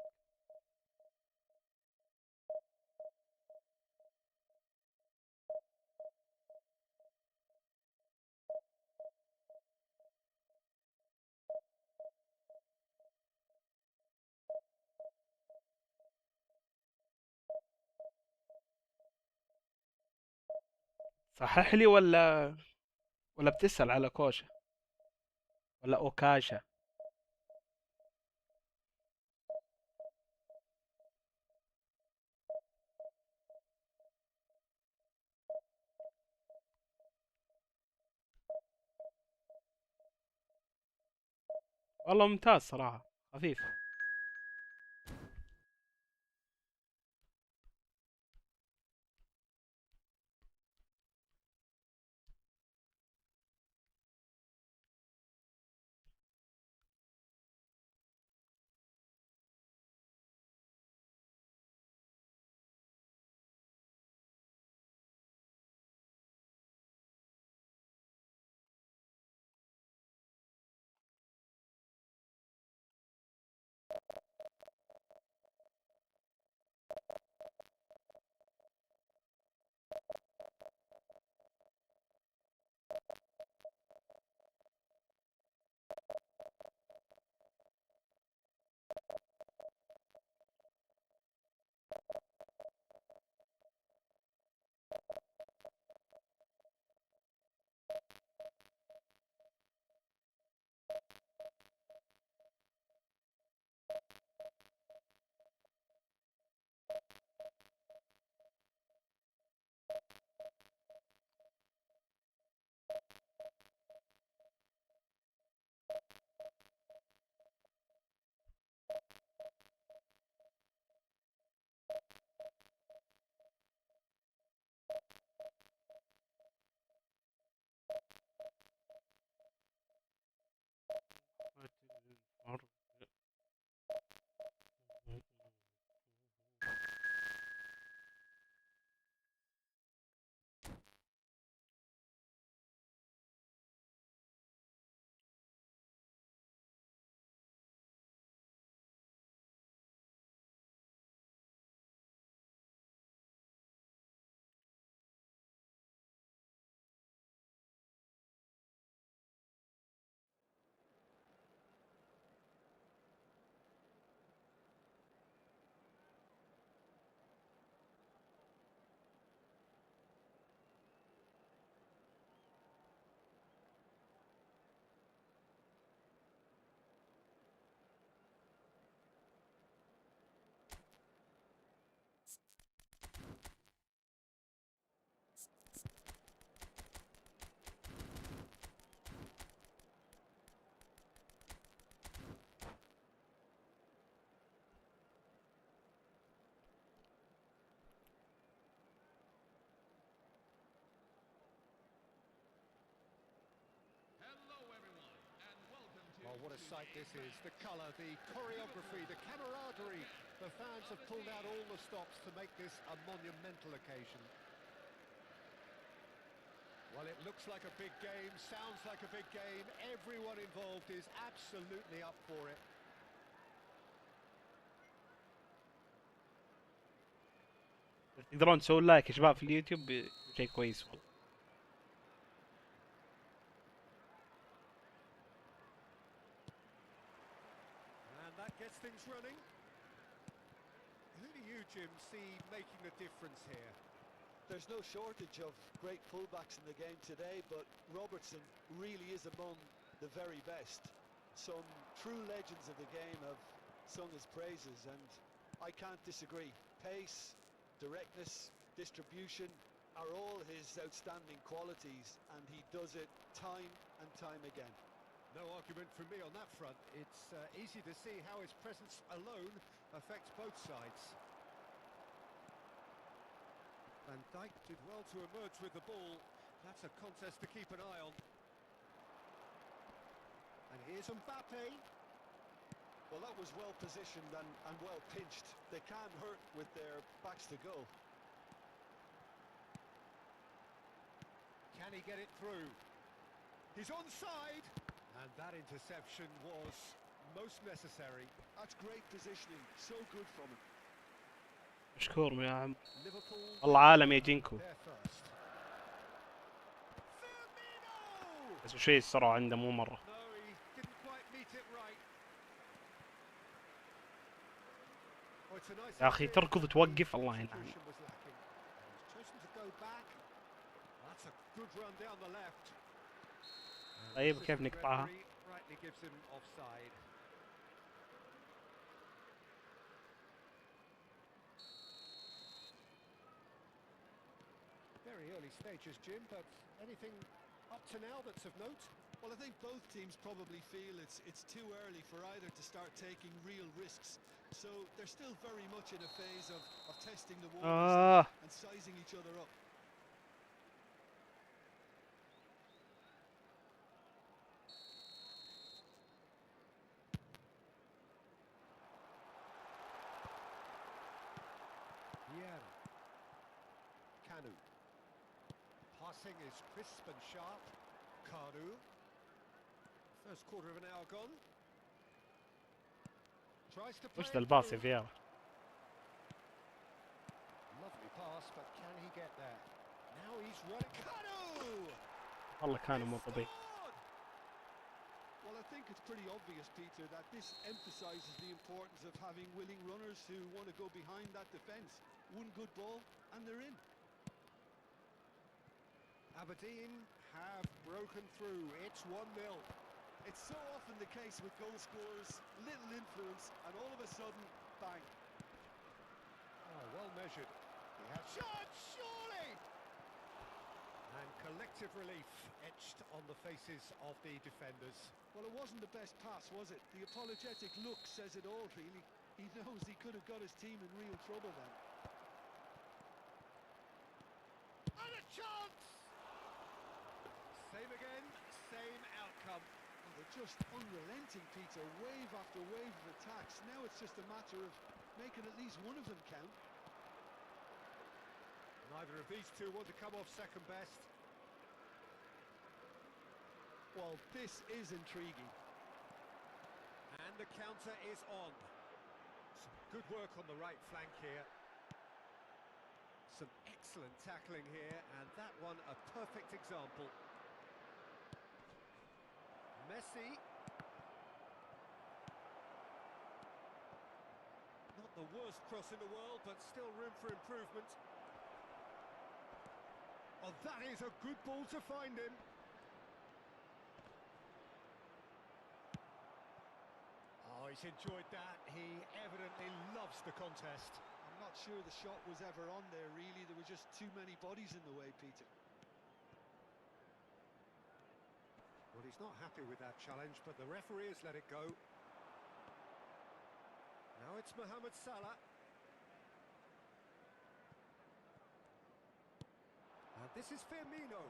صحح لي ولا بتسأل على كوشة ولا أوكاشا؟ والله ممتاز صراحة، خفيف. Hello, everyone, and welcome to Oh, what a sight this is. The colour, the choreography, the camaraderie. The fans have pulled out all the stops to make this a monumental occasion. Well, it looks like a big game, sounds like a big game. Everyone involved is absolutely up for it. تقدرون تسوون لايك يا شباب في اليوتيوب، شيء كويس والله. And that gets things running. Who do you, Jim, see making the difference here? There's no shortage of great fullbacks in the game today, but Robertson really is among the very best. Some true legends of the game have sung his praises, and I can't disagree. Pace, directness, distribution are all his outstanding qualities, and he does it time and time again. No argument from me on that front. It's easy to see how his presence alone affects both sides. Van Dijk did well to emerge with the ball. That's a contest to keep an eye on. And here's Mbappe. Well, that was well positioned and well pinched. They can hurt with their backs to goal. Can he get it through? He's onside! And that interception was most necessary. That's great positioning. So good from him. مشكور يا عم. Liverpool والله عالم يا جينكو. there first. Firmino! بس شيء السرعة عنده مو مرة. No, he didn't quite meet it right. Oh, it's a nice يا أخي idea, تركض but توقف the الله يلعن. execution was lacking. He's chosen to go back. That's a good run down the left. And طيب the كيف assistant نقطعها؟ referee rightly gives him offside. Very early stages, Jim, but anything up to now that's of note? Well, I think both teams probably feel it's too early for either to start taking real risks. So they're still very much in a phase of testing the waters and sizing each other up. Vieira. Kanu. Passing is crisp and sharp. Kanu. First quarter of an hour gone. Tries to play وش it ذا الباص يا through. فيارا؟ Lovely pass, but can he get there? Now he's running. Kanu! والله كان مو He طبيعي. scored! Well, I think it's pretty obvious, Peter, that this emphasises the importance of having willing runners who want to go behind that defence. One good ball and they're in. Aberdeen have broken through. It's 1-0. It's so often the case with goal scorers, little influence, and all of a sudden, bang. Oh, well measured. He has shot, surely! And collective relief etched on the faces of the defenders. Well, it wasn't the best pass, was it? The apologetic look says it all, really. He knows he could have got his team in real trouble then. And a chance! Same again, same outcome. Well, they're just unrelenting, Peter. Wave after wave of attacks. Now it's just a matter of making at least one of them count. Neither of these two want to come off second best. Well, this is intriguing. And the counter is on. Some good work on the right flank here. Some excellent tackling here, and that one a perfect example. Messi. Not the worst cross in the world, but still room for improvement. Oh, that is a good ball to find him. Oh, he's enjoyed that. He evidently loves the contest. I'm not sure the shot was ever on there, really. There were just too many bodies in the way, Peter. Well, he's not happy with that challenge, but the referee has let it go. Now it's Mohamed Salah. And this is Firmino.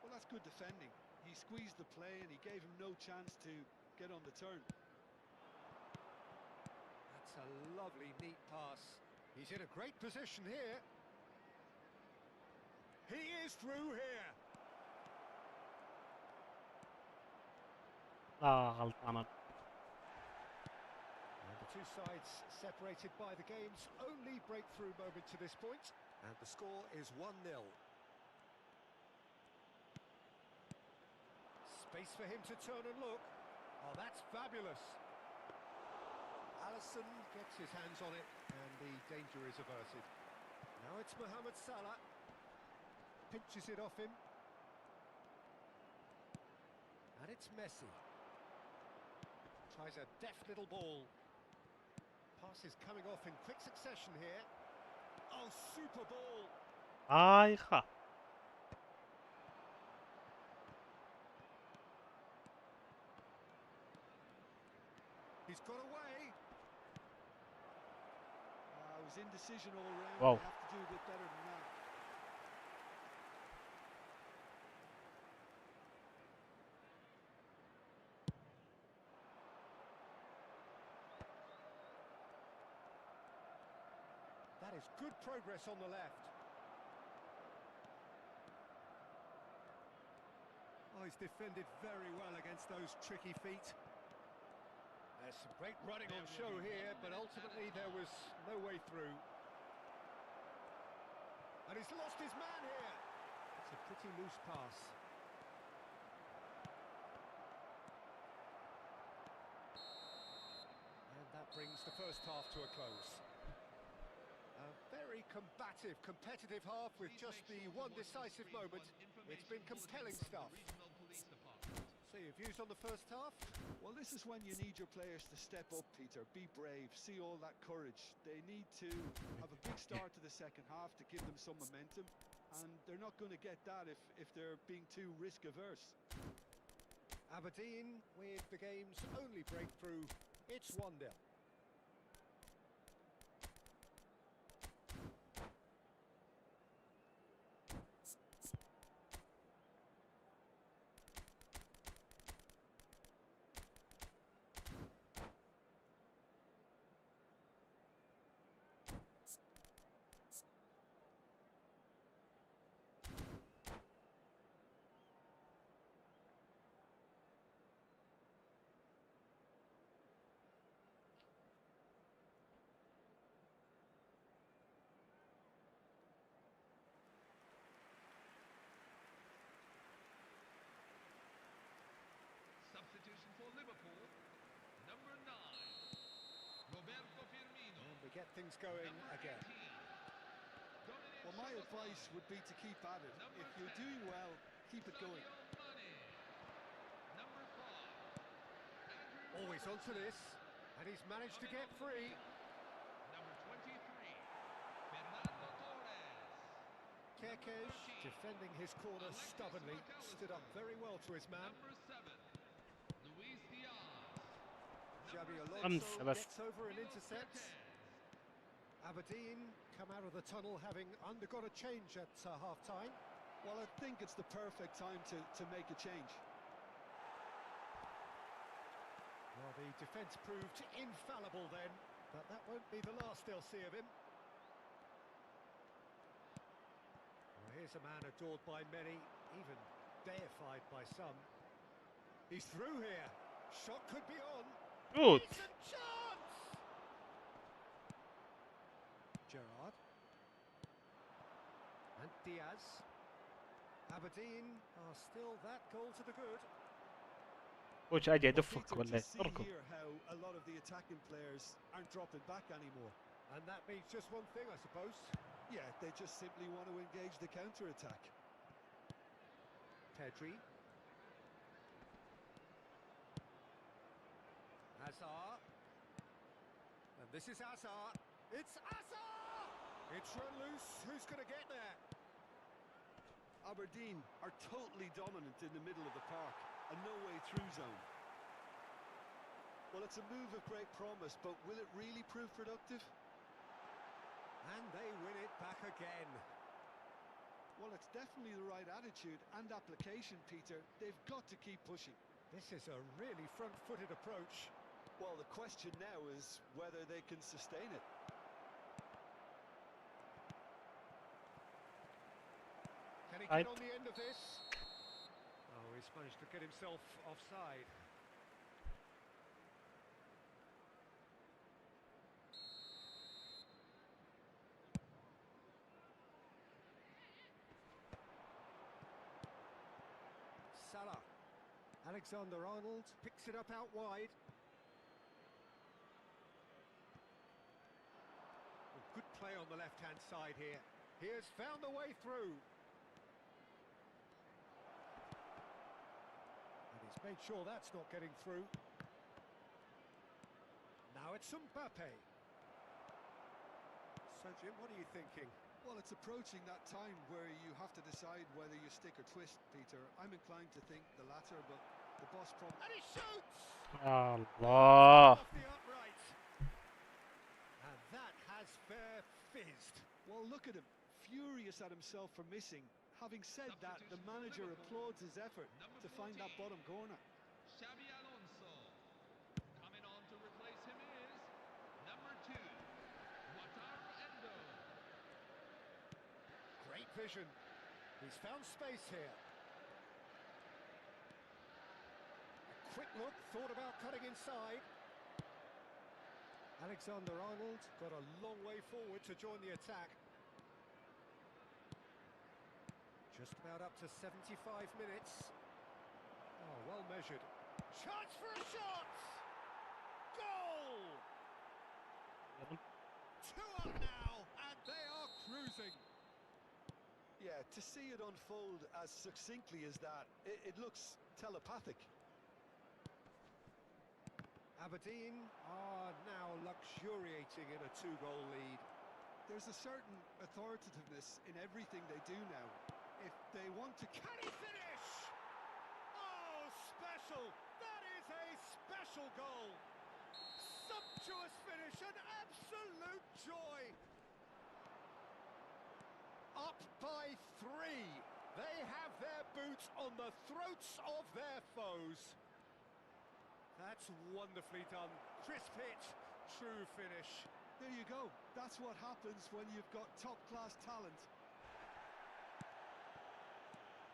Well, that's good defending. He squeezed the play and he gave him no chance to get on the turn. That's a lovely, neat pass. He's in a great position here. He is through here. غلطانة. And the two sides separated by the game's only breakthrough moment to this point. And the score is 1-0. Space for him to turn and look. Oh, that's fabulous. Alisson gets his hands on it and the danger is averted. Now it's Mohamed Salah. Pinches it off him. And it's Messi. Tries a deft little ball. Pass is coming off in quick succession here. Oh, super ball. بايخة. He's got away. It was indecision all round. Wow. They have to do a bit better than that. That is good progress on the left. Oh, he's defended very well against those tricky feet. There's some great running on show here, but ultimately there was no way through. And he's lost his man here. It's a pretty loose pass. And that brings the first half to a close. A very combative, competitive half with just the one decisive moment. It's been compelling stuff. So your views on the first half? Well, this is when you need your players to step up, Peter. Be brave, see all that courage. They need to have a big start to the second half to give them some momentum, and they're not going to get that if they're being too risk averse. Aberdeen with the game's only breakthrough. It's 1-0. Substitution for Liverpool, number 9, Roberto Firmino. And we get things going Number again. 18, Dominic Well, my Szoboszlai. advice would be to keep at it. Number If you're 10, doing well, keep it going. Sadio Mane. Number 5, Andrew Always Robertson. onto this, and he's managed to get free. Number 23, Fernando Torres. Kerkez, defending his corner Alexis stubbornly, McAllister. stood up very well to his man. Number 7, Luis Diaz. Xabi Number Alonso Sebas. gets over and Milos intercepts. Kerkez. Aberdeen come out of the tunnel having undergone a change at half-time. Well, I think it's the perfect time to make a change. Well, the defence proved infallible then, but that won't be the last they'll see of him. Well, here's a man adored by many, even deified by some. He's through here. Shot could be on. Good. Decent chance! Gerrard. And Diaz. Aberdeen are still that goal to the good. وش عادي Well, ادفك Peter, ولا to see اركض. here how a lot of the attacking players aren't dropping back anymore. And that means just one thing, I suppose. Yeah, they just simply want to engage the counter-attack. Pedri. Hazard. And this is Hazard. It's Hazard! It's run loose. Who's going to get there? Aberdeen are totally dominant in the middle of the park, a no-way through zone. Well, it's a move of great promise, but will it really prove productive? And they win it back again. Well, it's definitely the right attitude and application, Peter. They've got to keep pushing. This is a really front-footed approach. Well, the question now is whether they can sustain it. Can he I- get on the end of this? Oh, he's managed to get himself offside. Salah. Alexander-Arnold picks it up out wide. Oh, good play on the left-hand side here. He has found a way through. And he's made sure that's not getting through. Now it's Mbappe. So, Jim, what are you thinking? Well, it's approaching that time where you have to decide whether you stick or twist, Peter. I'm inclined to think the latter, but the boss probably... And he shoots! الله. Off the upright. And that has fair fizzed. Well, look at him, furious at himself for missing. Having said that, the manager applauds his effort to find that bottom corner. Xabi Alonso. Coming on to replace him is number 2, Wataru Endo. Great vision. He's found space here. A quick look, thought about cutting inside. Alexander-Arnold got a long way forward to join the attack. Just about up to 75 minutes. Oh, well measured. Chance for a shot! Goal! 2 up now, and they are cruising. Yeah, to see it unfold as succinctly as that, it looks telepathic. Aberdeen are now luxuriating in a 2-goal lead. There's a certain authoritativeness in everything they do now. If they want to... Can he finish? Oh, special! That is a special goal! Sumptuous finish, an absolute joy! Up by 3. They have their boots on the throats of their foes. That's wonderfully done. Crisp hit, true finish. There you go. That's what happens when you've got top-class talent.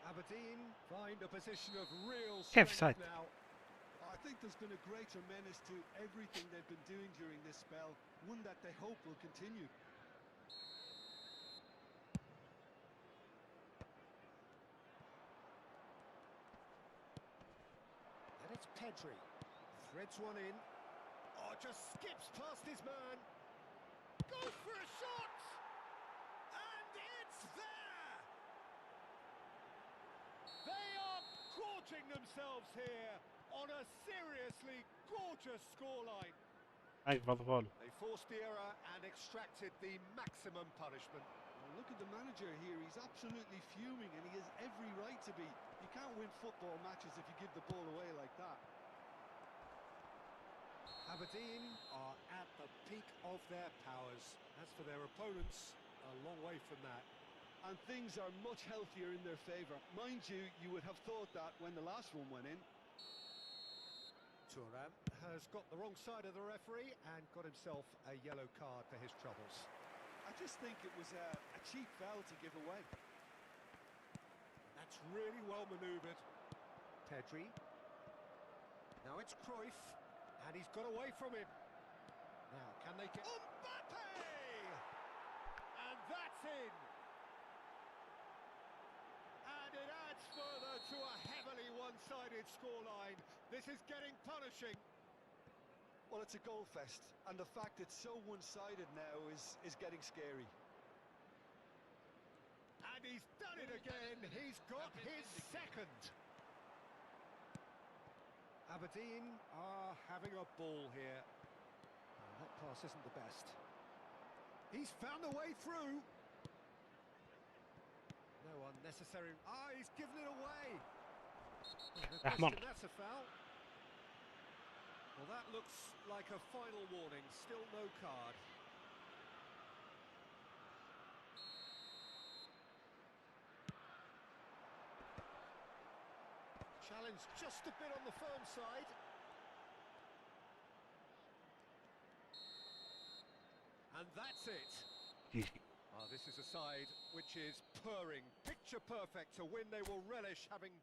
Aberdeen find a position of real كيف strength سايد؟ now. I think there's been a greater menace to everything they've been doing during this spell, one that they hope will continue. And it's Pedri. Threads one in. Oh, just skips past his man. Goes for a shot! And it's there! They are gorging themselves here on a seriously gorgeous scoreline. هاي فضفول. They forced the error and extracted the maximum punishment. Well, look at the manager here. He's absolutely fuming, and he has every right to be. You can't win football matches if you give the ball away like that. Aberdeen are at the peak of their powers. As for their opponents, a long way from that. And things are much healthier in their favour. Mind you, you would have thought that when the last one went in. Thuram has got the wrong side of the referee and got himself a yellow card for his troubles. I just think it was a cheap foul to give away. That's really well manoeuvred. Pedri. Now it's Cruyff, and he's got away from him. Now, can they get... Mbappe! And that's in! And it adds further to a heavily one-sided scoreline. This is getting punishing. Well, it's a goal fest, and the fact it's so one-sided now is getting scary. And he's done it again. He's got his second. Aberdeen are having a ball here. Oh, that pass isn't the best. He's found a way through. No unnecessary... Ah, he's given it away. No أحمر. question, that's a foul. Well, that looks like a final warning. Still no card. Challenge just a bit on the firm side. And that's it. This is a side which is purring, picture perfect to win. They will relish having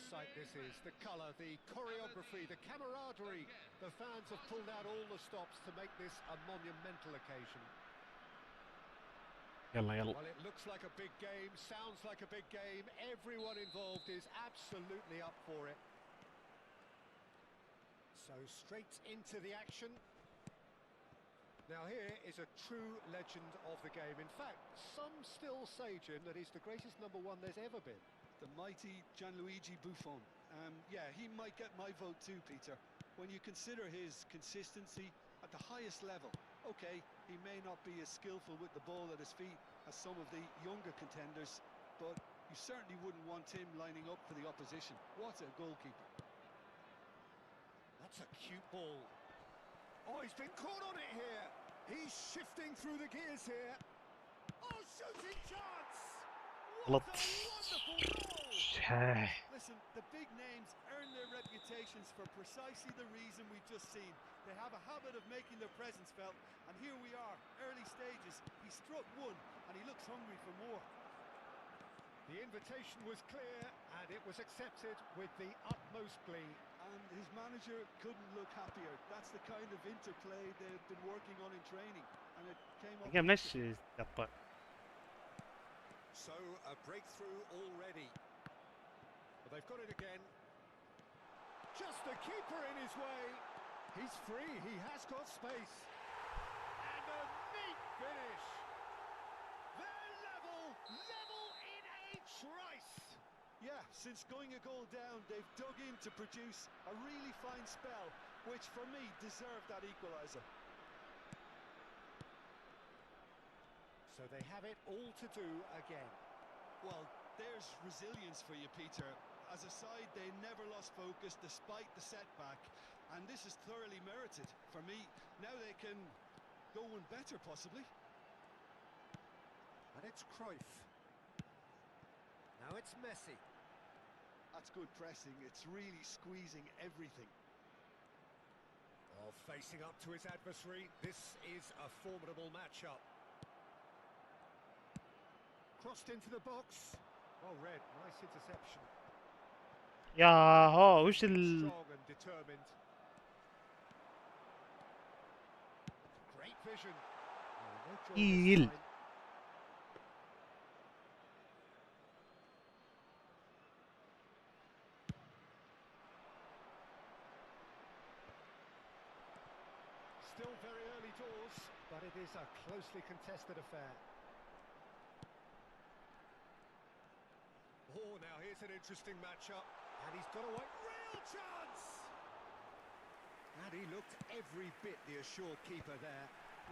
sight this is. The colour, the choreography, the camaraderie. The fans have pulled out all the stops to make this a monumental occasion. يلا يلا. Well, it looks like a big game, sounds like a big game. Everyone involved is absolutely up for it. So straight into the action. Now here is a true legend of the game. In fact, some still say, Jim, that he's the greatest number one there's ever been. The mighty Gianluigi Buffon. Yeah, he might get my vote too, Peter. When you consider his consistency at the highest level. Okay, he may not be as skillful with the ball at his feet as some of the younger contenders, but you certainly wouldn't want him lining up for the opposition. What a goalkeeper. That's a cute ball. Oh, he's been caught on it here. He's shifting through the gears here. Oh, shooting chance! What a wonderful goal! Listen, the big names earn their reputations for precisely the reason we've just seen. They have a habit of making their presence felt, and here we are, early stages. He struck one, and he looks hungry for more. The invitation was clear, and it was accepted with the utmost glee. And his manager couldn't look happier. That's the kind of interplay they've been working on in training, and it came off. الجيم ليش تقطع؟ So a breakthrough already. Well, they've got it again. Just the keeper in his way. He's free. He has got space. And a neat finish. They're level in a trice. Yeah, since going a goal down, they've dug in to produce a really fine spell, which for me deserved that equaliser. So they have it all to do again. Well, there's resilience for you, Peter. As a side, they never lost focus despite the setback, and this is thoroughly merited. For me, now they can go one better, possibly. And it's Cruyff. Now it's Messi. That's good pressing. It's really squeezing everything. Oh, facing up to his adversary. This is a formidable matchup. Crossed into the box. Well read. Nice interception. يا هو وش Strong and determined. Great vision. Oh, no joy this إيل. time. Still very early doors, but it is a closely contested affair. Oh, now here's an interesting matchup. And he's got away. Real chance! And he looked every bit the assured keeper there.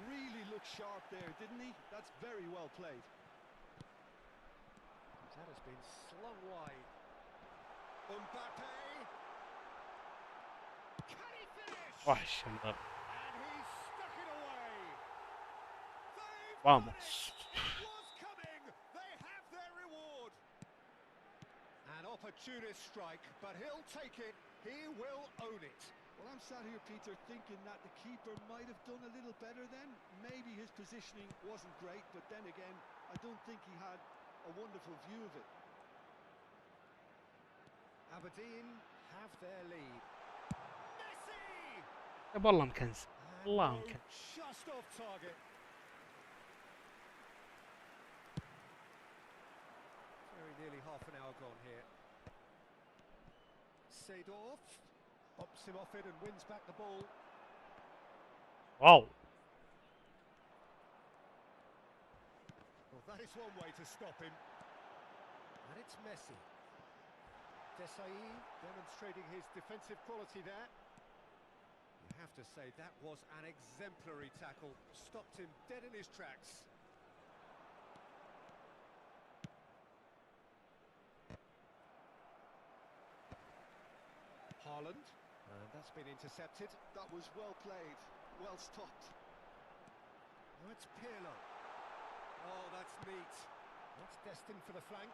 Really looked sharp there, didn't he? That's very well played. That has been slung wide. Mbappe! Can he finish? وحش النظر. And he stuck it away. They've Vamos. done it. It was coming. They have their reward. An opportunist strike, but he'll take it. He will own it. Well, I'm sat here, Peter, thinking that the keeper might have done a little better then. Maybe his positioning wasn't great, but then again, I don't think he had a wonderful view of it. Aberdeen have their lead. Messi! طيب والله مكنسل. And والله no, ممكن. just off target. Very nearly half an hour gone here. Seedorf bops him off it and wins back the ball. واو. Well, that is one way to stop him. And it's Messi. Desailly demonstrating his defensive quality there. You have to say that was an exemplary tackle. Stopped him dead in his tracks. Haaland. And that's been intercepted. That was well played, well stopped. Now it's Pirlo. Oh, that's neat. That's destined for the flank.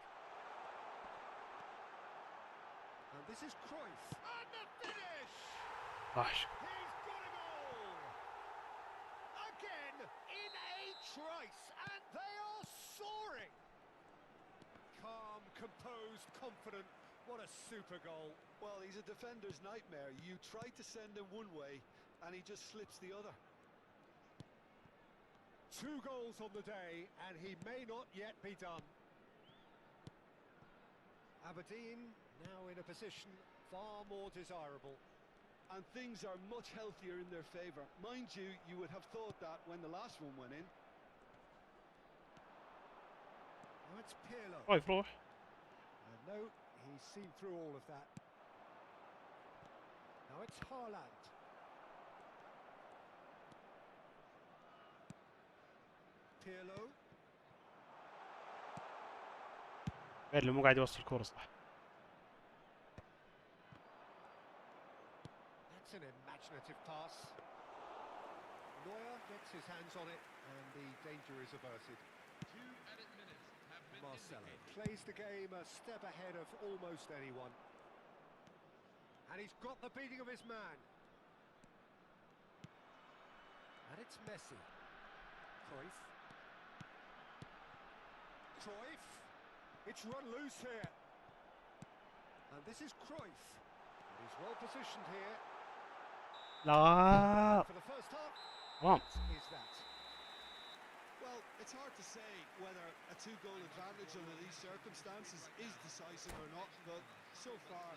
And this is Cruyff. And the finish! وحش. He's got a goal! Again, in a trice, and they are soaring! Calm, composed, confident. What a super goal. Well, he's a defender's nightmare. You try to send him one way, and he just slips the other. 2 goals on the day, and he may not yet be done. Aberdeen now in a position far more desirable. And things are much healthier in their favour. Mind you, you would have thought that when the last one went in. Now it's Pirlo. رايح روح. And no, he's seen through all of that. Now it's Haaland. Pirlo. بيرلو مو قاعد يوصل الكورة صح. That's an imaginative pass. Neuer gets his hands on it, and the danger is averted. 2 added minutes have been Marcelo indicated. plays the game a step ahead of almost anyone. And he's got the beating of his man. And it's Messi. Cruyff. Cruyff. It's run loose here. And this is Cruyff. And he's well positioned here. لا. For the first half, تمام. is that. Well, it's hard to say whether a 2-goal advantage under these circumstances is decisive or not, but so far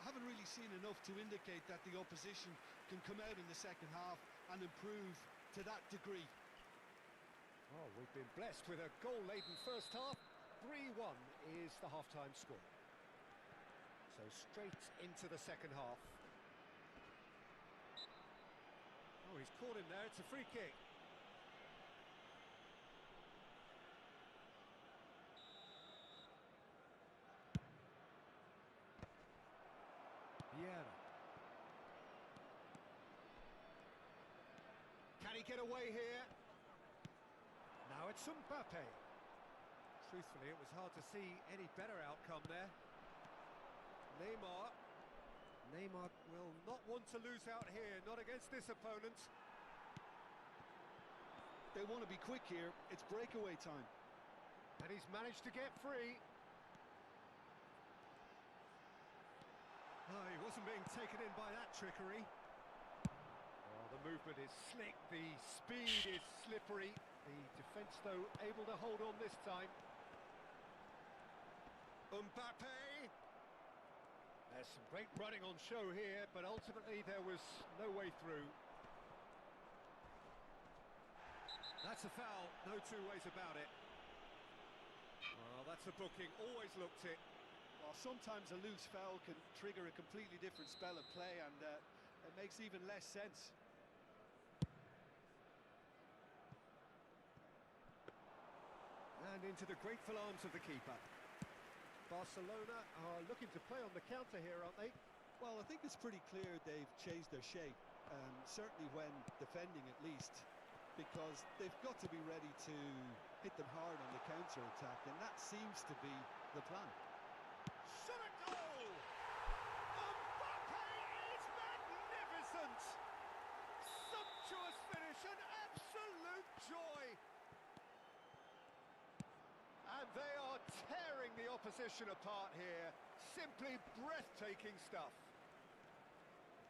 I haven't really seen enough to indicate that the opposition can come out in the second half and improve to that degree. Oh, we've been blessed with a goal-laden first half. 3-1 is the half-time score. So straight into the second half. Oh, he's caught him there. It's a free kick. Vieira. Can he get away here? Now it's Mbappe. Truthfully, it was hard to see any better outcome there. Neymar. Neymar will not want to lose out here, not against this opponent. They want to be quick here. It's breakaway time. And he's managed to get free. Oh, he wasn't being taken in by that trickery. Oh, the movement is slick, the speed is slippery. The defence, though, able to hold on this time. Mbappe! There's some great running on show here, but ultimately there was no way through. That's a foul, no 2 ways about it. Well, that's a booking, always looked it. Well, sometimes a loose foul can trigger a completely different spell of play, and it makes even less sense. And into the grateful arms of the keeper. Barcelona are looking to play on the counter here, aren't they? Well, I think it's pretty clear they've changed their shape, certainly when defending at least, because they've got to be ready to hit them hard on the counter-attack, and that seems to be the plan. Shot a goal! Mbappe is magnificent! Sumptuous finish, an absolute joy! And they are tearing the opposition apart here. Simply breathtaking stuff.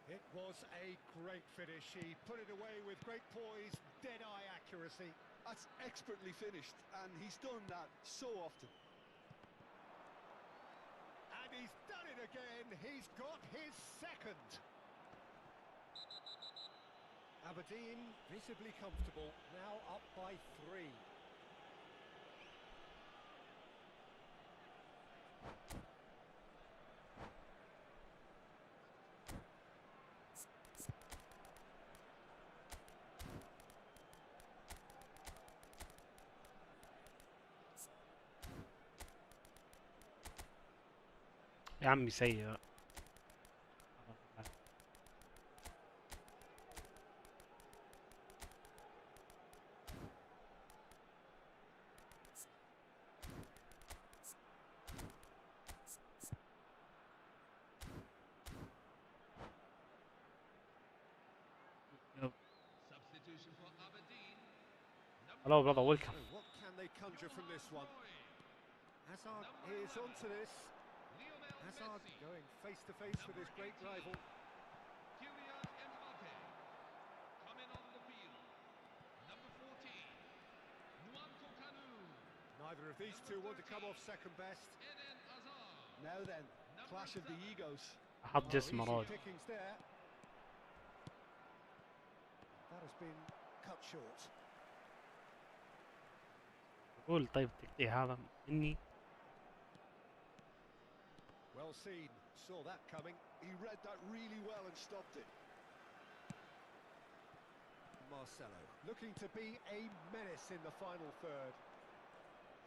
It was a great finish. He put it away with great poise, dead-eye accuracy. That's expertly finished, and he's done that so often. And he's done it again. He's got his second. Aberdeen visibly comfortable, now up by 3. يا عمي سيء. Substitution for Aberdeen. Hello brother, welcome. So what can they conjure from this one? Hazard is onto this. Hazard Messi. going face to face with his great Number 18. rival. Kylian Mbappe. Coming on the field. Number 14. Nwankwo Kanu. Neither of these two want to come off second best. Eden Hazard. Now then, Number clash of the 7. egos. حط Oh, جسمه easy راجل. pickings there. That has been cut short. قول طيب التقطيع هذا مني. Well seen. Saw that coming. He read that really well and stopped it. Marcelo looking to be a menace in the final third.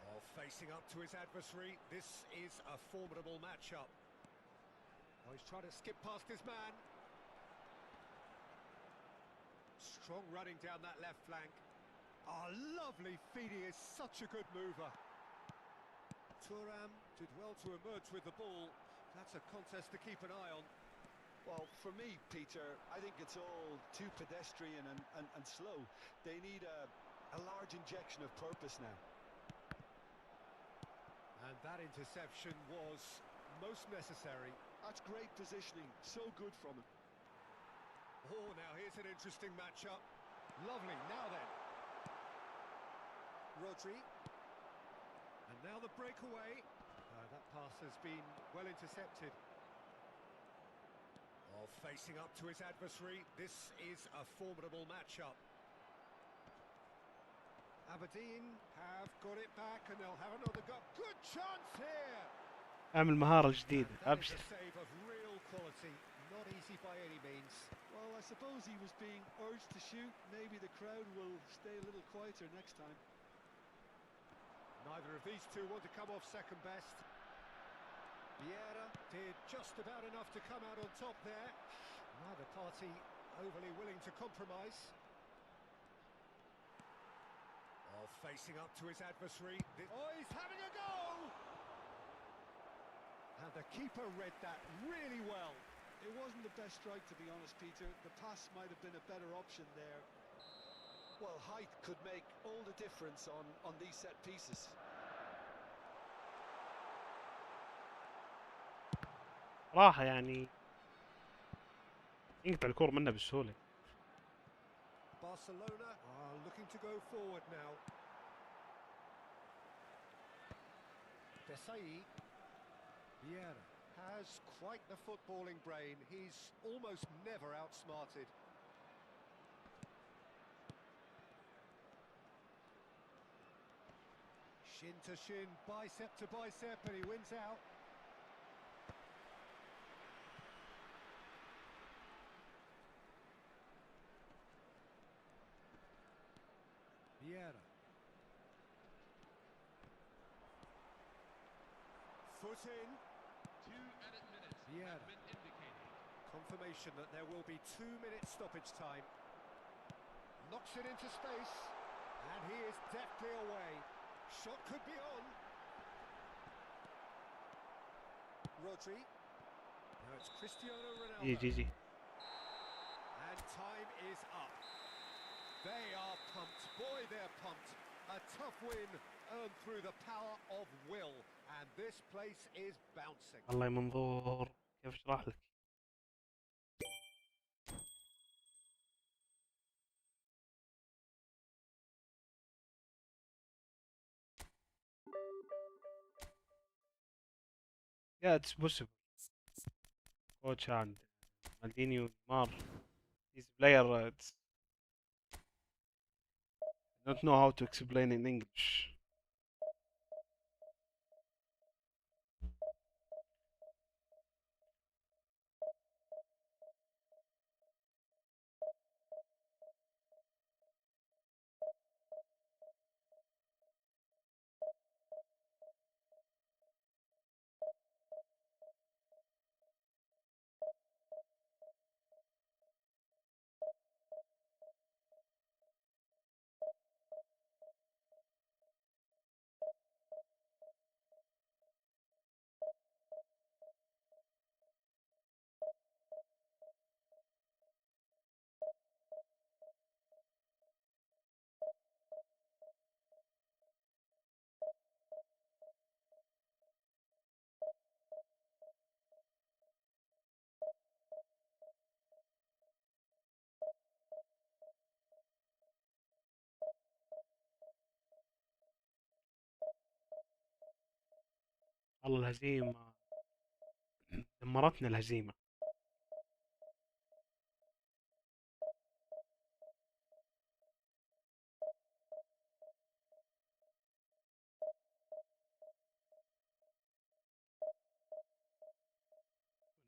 Oh, facing up to his adversary. This is a formidable matchup. Oh, he's trying to skip past his man. Strong running down that left flank. Oh, lovely feet. He is such a good mover. Thuram did well to emerge with the ball. That's a contest to keep an eye on. Well, for me, Peter, I think it's all too pedestrian and slow. They need a large injection of purpose now. And that interception was most necessary. That's great positioning. So good from him. Oh, now here's an interesting matchup. Lovely, now then. Rodri. And now the breakaway. That pass has been well intercepted. Oh, facing up to his adversary. This is a formidable matchup. Aberdeen have got it back and they'll have another go. Good chance here! اعمل مهارة جديدة. That is ابشر. a save of real quality. Not easy by any means. Well, I suppose he was being urged to shoot. Maybe the crowd will stay a little quieter next time. Neither of these two want to come off second best. Vieira did just about enough to come out on top there. Neither party overly willing to compromise. Oh, facing up to his adversary. Oh, he's having a go! And the keeper read that really well. It wasn't the best strike, to be honest, Peter. The pass might have been a better option there. Well, height could make all the difference on these set pieces. راحة يعني ينقطع الكورة منه بسهولة. Barcelona are looking to go forward now. Desai. Vieira has quite the footballing brain. He's almost never outsmarted. Shin to shin, bicep to bicep, and he wins out. Vieira. Foot in. 2 added minutes Yeah. have been indicated. Confirmation that there will be 2 minutes stoppage time. Knocks it into space. And he is deftly away. Shot could be on. Rodri. Now it's Cristiano Ronaldo. يجي. And time is up. They are pumped. Boy, they're pumped. A tough win earned through the power of will. And this place is bouncing. والله يا منظور كيف اشرح لك. Yeah, it's possible. Coach and Maldini Mar. This player, it's don't know how to explain in English. والله الهزيمة دمرتنا الهزيمة.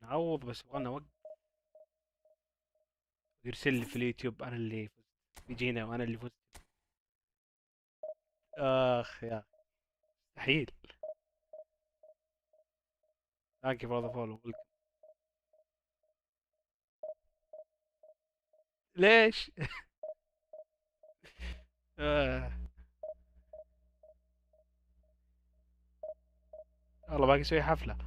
نعوض بس يبغانا وقت. يرسل لي في اليوتيوب انا اللي فزت، يجينا وانا اللي فزت. اخ يا أخي، مستحيل. ثانك يو فور ذا فولو. ليش؟ آه. والله باقي اسوي حفلة.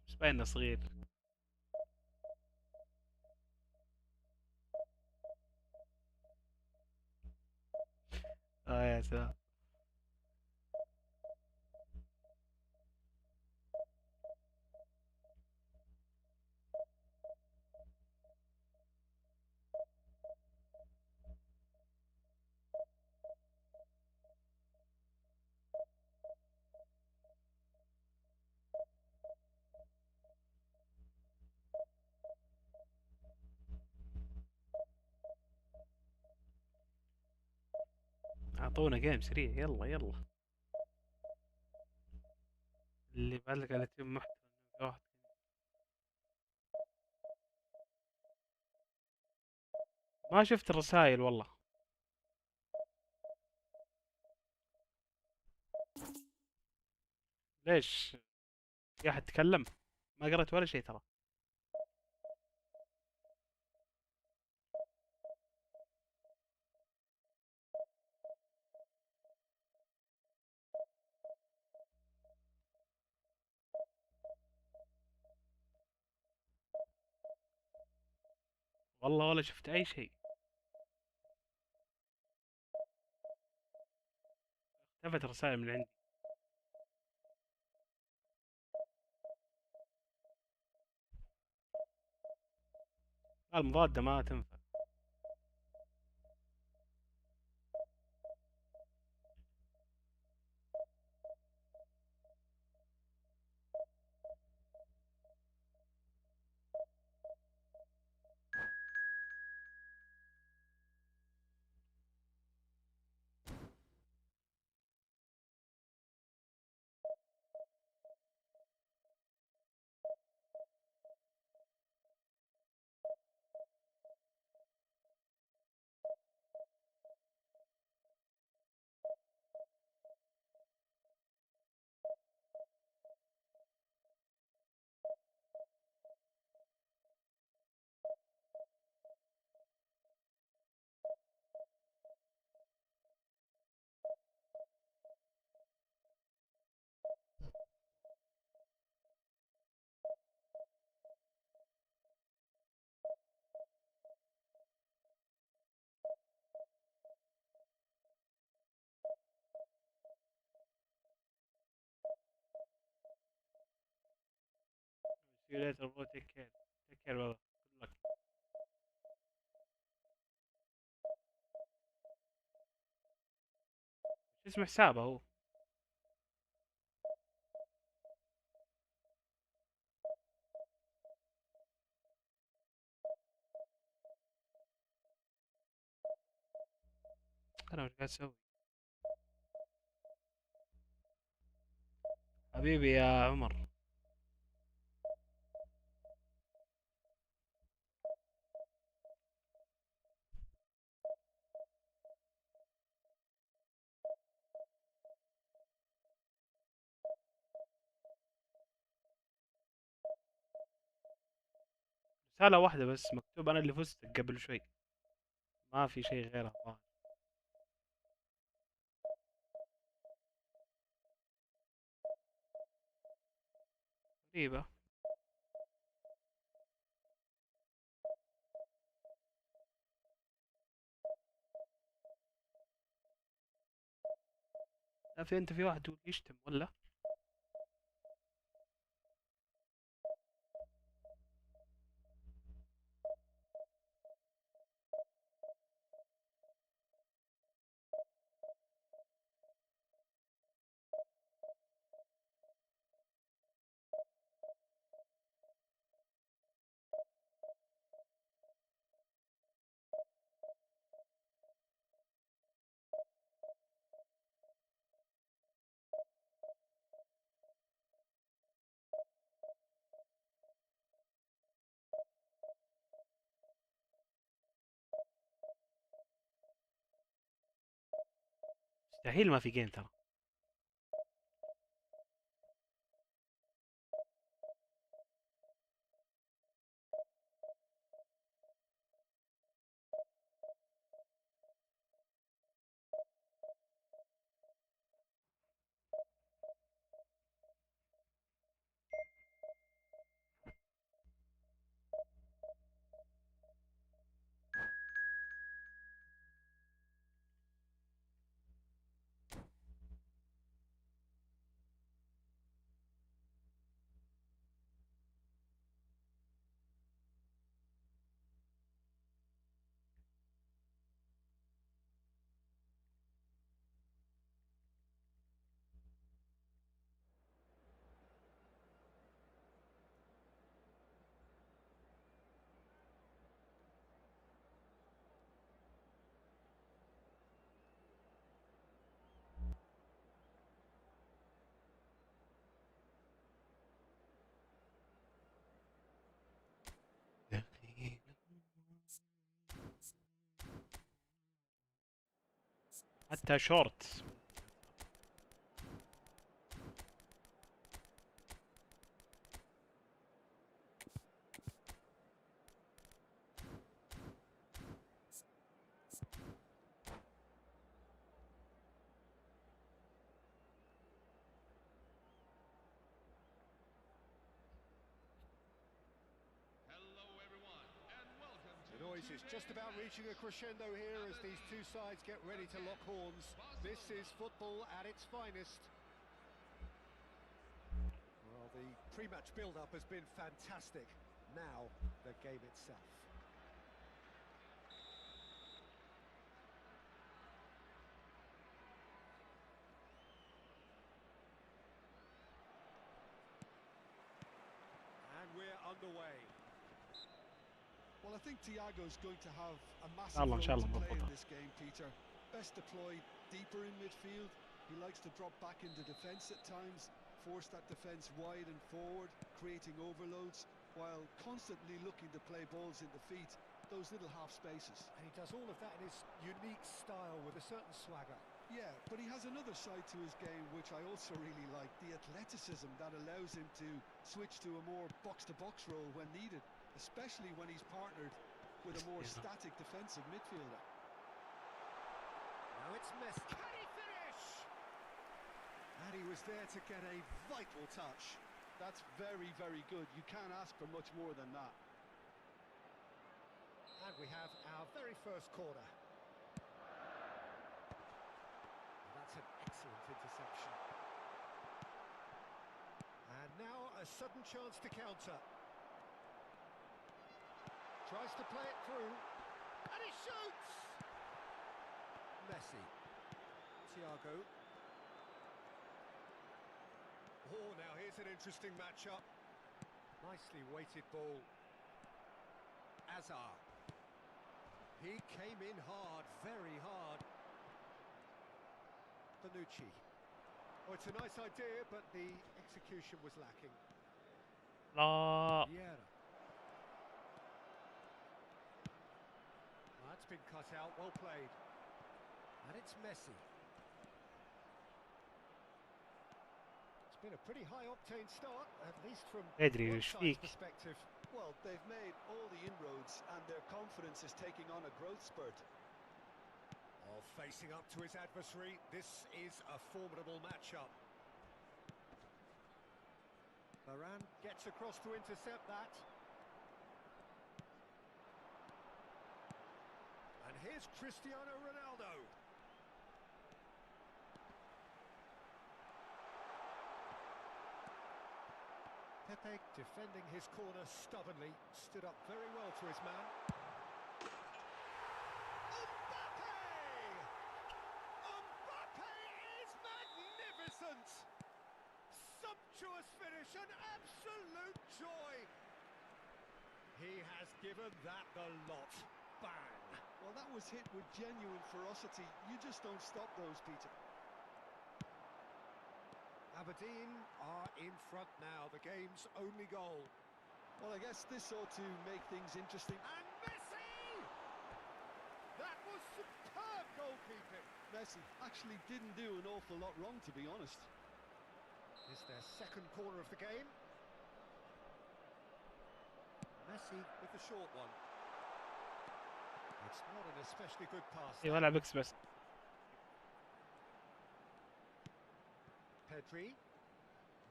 بس باين إنه صغير. اه يا سلام. اعطونا جيم سريع، يلا يلا. اللي بعلق على تيم محتوى واحد. ما شفت الرسائل والله. ليش؟ في احد تكلم؟ ما قرأت ولا شيء ترى. والله ولا شفت اي شيء. اختفت الرسائل من عندي. المضادة ما تنفع. See you later bro, take care. Take care brother. Good luck. شو اسم حسابه هو؟ انا وش قاعد اسوي؟ حبيبي يا عمر. رسالة واحدة بس مكتوب انا اللي فزت قبل شوي. ما في شيء غيرها الظاهر. غريبة. لا في انت في واحد يقول يشتم ولا؟ مستحيل ما في جيم ترى. حتى شورت. Hello, everyone, and welcome to The noise is just about reaching a crescendo here as these two sides get ready to lock horns. This is football at its finest. Well, the pre-match build-up has been fantastic. Now, the game itself. And we're underway. Well, I think Thiago's going to have a إن massive شاء الله role إن شاء to الله play in نضبطها. this game, Peter. Best deployed deeper in midfield. He likes to drop back into defence at times, force that defence wide and forward, creating overloads, while constantly looking to play balls into feet, those little half spaces. And he does all of that in his unique style with a certain swagger. Yeah, but he has another side to his game which I also really like, the athleticism that allows him to switch to a more box-to-box role when needed, especially when he's partnered with a more Yeah. static defensive midfielder. Now it's Messi. Can he finish? And he was there to get a vital touch. That's very, very good. You can't ask for much more than that. And we have our very first corner. That's an excellent interception. And now a sudden chance to counter. Tries to play it through. And he shoots! Messi. Thiago. Oh, now here's an interesting matchup. Nicely weighted ball. Azar. He came in hard, very hard. Bonucci. Oh, it's a nice idea, but the execution was lacking. لا. Vieira. That's been cut out, well played. And it's Messi. It's been a pretty high-octane start, at least from أدري one وش side's فيك. perspective. Well, they've made all the inroads and their confidence is taking on a growth spurt. Oh, facing up to his adversary, this is a formidable matchup. Varane gets across to intercept that. And here's Cristiano Ronaldo. Pepe defending his corner stubbornly, stood up very well to his man. Mbappe! Mbappe is magnificent! Sumptuous finish, an absolute joy! He has given that the lot. Bang! Well, that was hit with genuine ferocity. You just don't stop those, Peter. Aberdeen are in front now, the game's only goal. Well, I guess this ought to make things interesting. And Messi! That was superb goalkeeping. Messi actually didn't do an awful lot wrong, to be honest. Is their second corner of the game. Messi with the short one. It's not an especially good pass. اي ولا بكس بس. Pedri.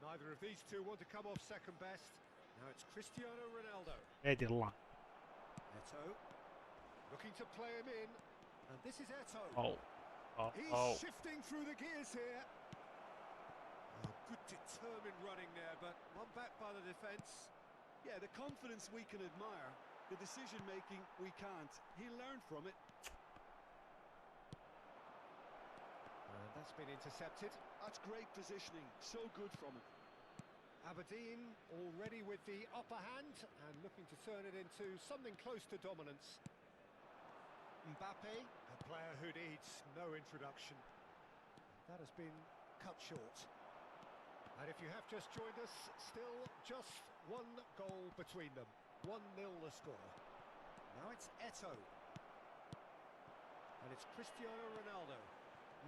Neither of these two want to come off second best. Now it's Cristiano Ronaldo. يدي الله. Eto. Looking to play him in. And this is Eto. Oh. Oh. He's Oh. shifting through the gears here. Oh, good determined running there, but one back by the defence. Yeah, the confidence we can admire, the decision making we can't. He'll learn from it. And that's been intercepted. That's great positioning, so good from him. Aberdeen already with the upper hand and looking to turn it into something close to dominance. Mbappe, a player who needs no introduction. That has been cut short. And if you have just joined us, still just one goal between them. 1-0 the score. Now it's Eto. And it's Cristiano Ronaldo.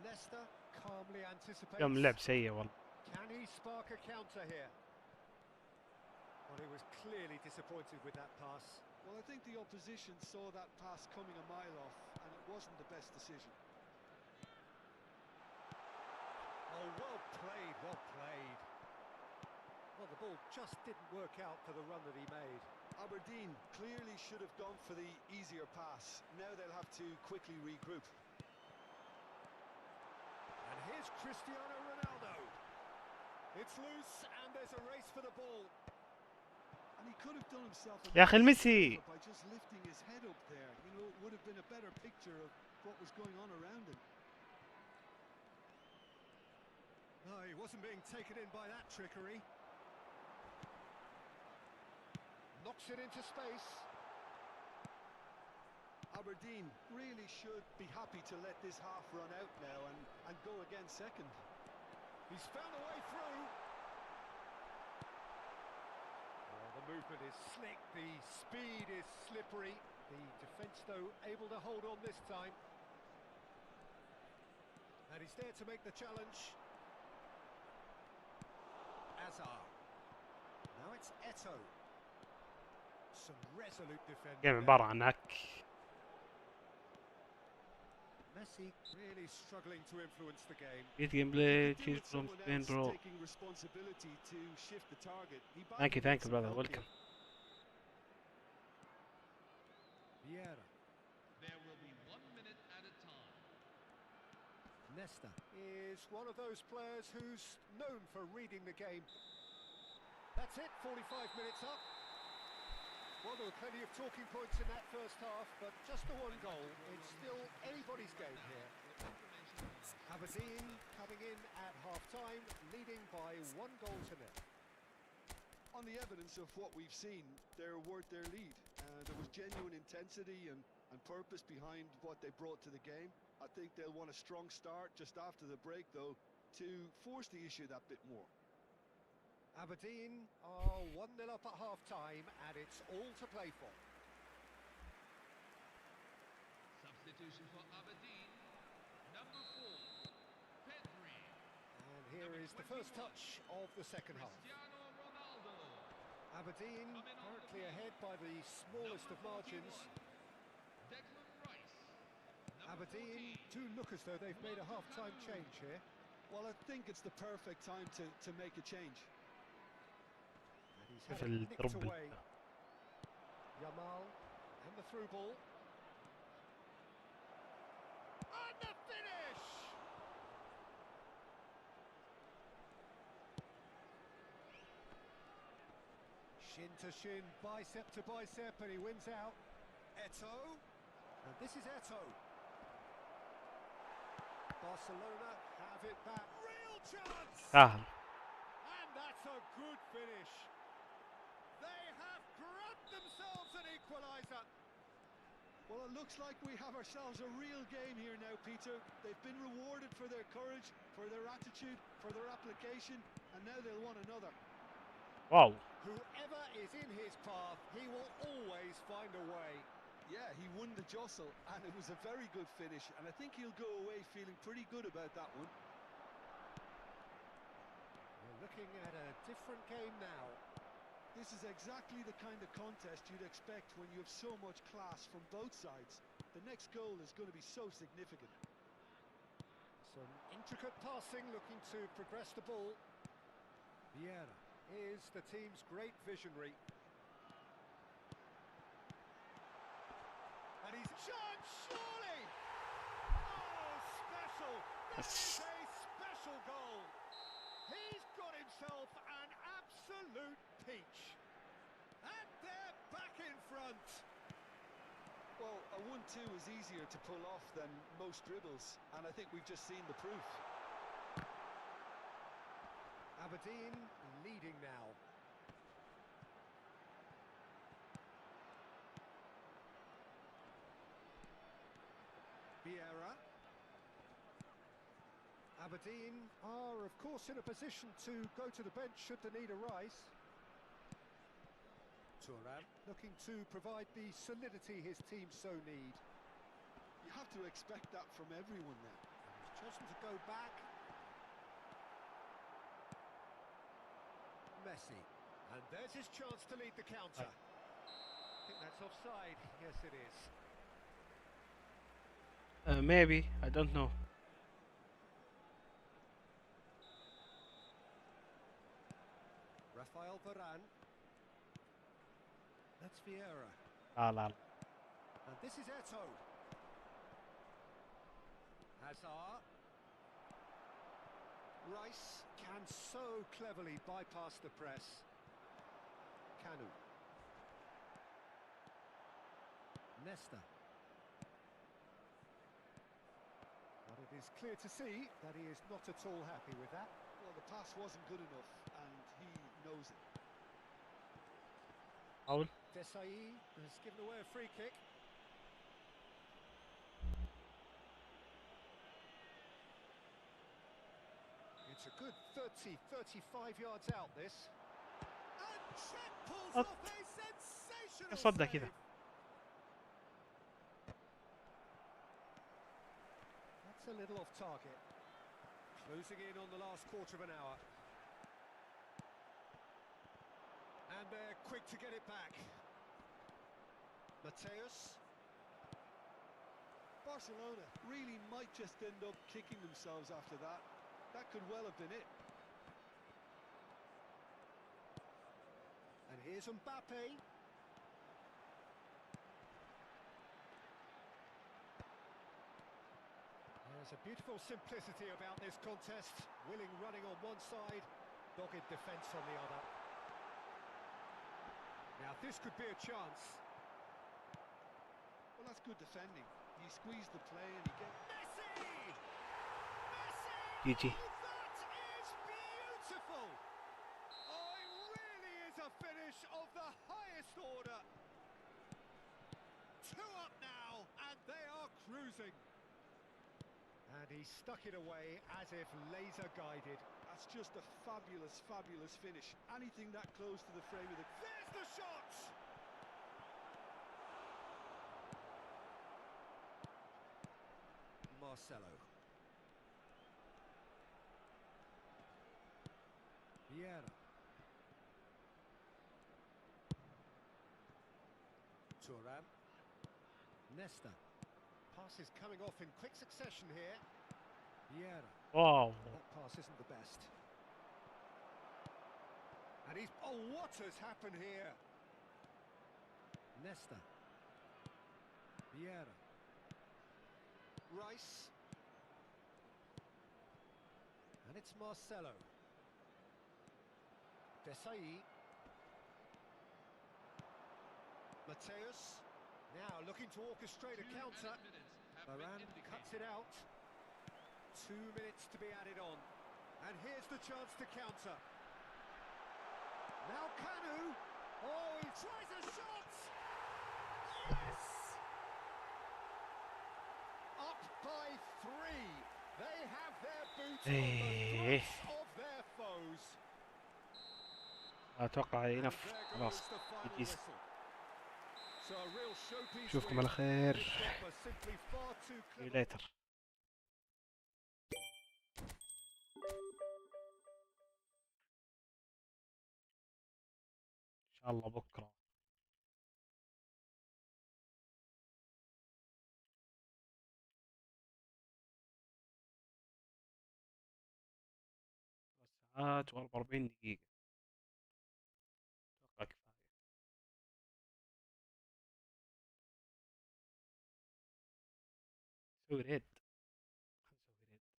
Nesta calmly anticipates. يوم اللعب سيء والله. Can he spark a counter here? Well, he was clearly disappointed with that pass. Well, I think the opposition saw that pass coming a mile off, and it wasn't the best decision. Oh, well played, well played. Well, the ball just didn't work out for the run that he made. Aberdeen clearly should have gone for the easier pass. Now they'll have to quickly regroup. And here's Cristiano Ronaldo. It's loose, and there's a race for the ball. And he could have done himself a يا أخي الميسي. by just lifting his head up there. You know, it would have been a better picture of what was going on around him. No, he wasn't being taken in by that trickery. Knocks it into space. Aberdeen really should be happy to let this half run out now and go again second. He's found a way through. Oh, the movement is slick, the speed is slippery. The defence, though, able to hold on this time. And he's there to make the challenge. Azar. Now it's Eto. Some resolute defending. جيم there. عبارة عن هك. Messi really struggling to influence the game. جيت جيم He بلاي could do تشيز with فروم someone سبين else برو. taking responsibility to shift the target. He Thank you, badly needs brother. some help Welcome. here. Vieira. There will be 1 minute at a time. Nesta is one of those players who's known for reading the game. That's it, 45 minutes up. Well, there were plenty of talking points in that first half, but just the one goal. It's still anybody's game here. Aberdeen coming in at half-time, leading by 1-0. On the evidence of what we've seen, they're worth their lead. There was genuine intensity and purpose behind what they brought to the game. I think they'll want a strong start just after the break, though, to force the issue that bit more. Aberdeen are 1-0 up at half-time, and it's all to play for. Substitution for Aberdeen. Number 4, Pedri. And here is the first touch of the second half. Cristiano Ronaldo. Aberdeen currently ahead by the smallest of margins. Declan Rice. Number Aberdeen 14. do look as though they've made a half-time change here. Well, I think it's the perfect time to make a change. And he's شوف had it nicked الضرب away. Yamal and the through ball. And the finish! Shin to shin, bicep to bicep, and he wins out. Eto. And this is Eto. Barcelona have it back. Real chance! سهل. And that's a good finish. They have grabbed themselves an equaliser. Well, it looks like we have ourselves a real game here now, Peter. They've been rewarded for their courage, for their attitude, for their application, and now they'll want another. واو. Whoever is in his path, he will always find a way. Yeah, he won the jostle, and it was a very good finish, and I think he'll go away feeling pretty good about that one. We're looking at a different game now. This is exactly the kind of contest you'd expect when you have so much class from both sides. The next goal is going to be so significant. Some intricate passing, looking to progress the ball. Vieira is the team's great visionary. And he's shot, surely! Oh, special! That is a special goal! He's got himself an absolute peach. And they're back in front. Well, a 1-2 is easier to pull off than most dribbles, and I think we've just seen the proof. Aberdeen leading now. Vieira. Aberdeen are, of course, in a position to go to the bench should the need arise. Thuram looking to provide the solidity his team so need. You have to expect that from everyone then. He's chosen to go back. Messi. And there's his chance to lead the counter. I think that's offside. Yes, it is. Maybe, I don't know. Rafael Varane. That's Vieira. La la. And this is Eto'o. Hazard. Rice can so cleverly bypass the press. Kanu. Nesta. But it is clear to see that he is not at all happy with that. Well, the pass wasn't good enough, and he knows it. Foul. Desai has given away a free kick. It's a good 30, 35 yards out, this. And Cech pulls Up. off a sensational صدق save. كذا. That's a little off target. Closing in on the last quarter of an hour. And they're quick to get it back. Mateus. Barcelona really might just end up kicking themselves after that. That could well have been it. And here's Mbappe. There's a beautiful simplicity about this contest. Willing running on one side, dogged defence on the other. Now this could be a chance. Well, that's good defending. He squeezed the play and he gets... Messi! Messi! GG. Oh, that is beautiful! Oh, it really is a finish of the highest order. 2 up now, and they are cruising. And he stuck it away as if laser guided. That's just a fabulous, fabulous finish. Anything that close to the frame of the... There's the shot! Marcelo. Vieira. Thuram. Nesta. Pass is coming off in quick succession here. Vieira. Wow. That pass isn't the best. And he's... Oh, what has happened here? Nesta. Vieira. Rice. And it's Marcelo. Desai. Mateus. Now looking to orchestrate a 2 counter. added minutes have been Varane indicated. cuts it out. 2 minutes to be added on. And here's the chance to counter. Now Kanu. Oh, he tries a shot. Yes! Up by 3. They have their boots on the throats of their foes. اتوقع And enough. there خلاص. goes the final It is. whistle. So a real showpiece اشوفكم win. على خير. This stopper simply far too See you clever. later. ان شاء الله بكره. ساعات و44 دقيقة. اتوقع كفاية. سوي ريد. خلنا نسوي ريد.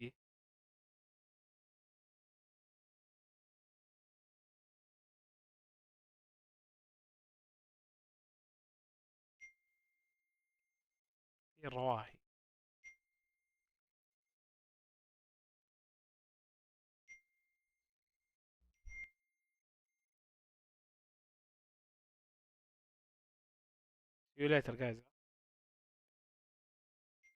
مين فيه؟ في الرواحي. See you later guys.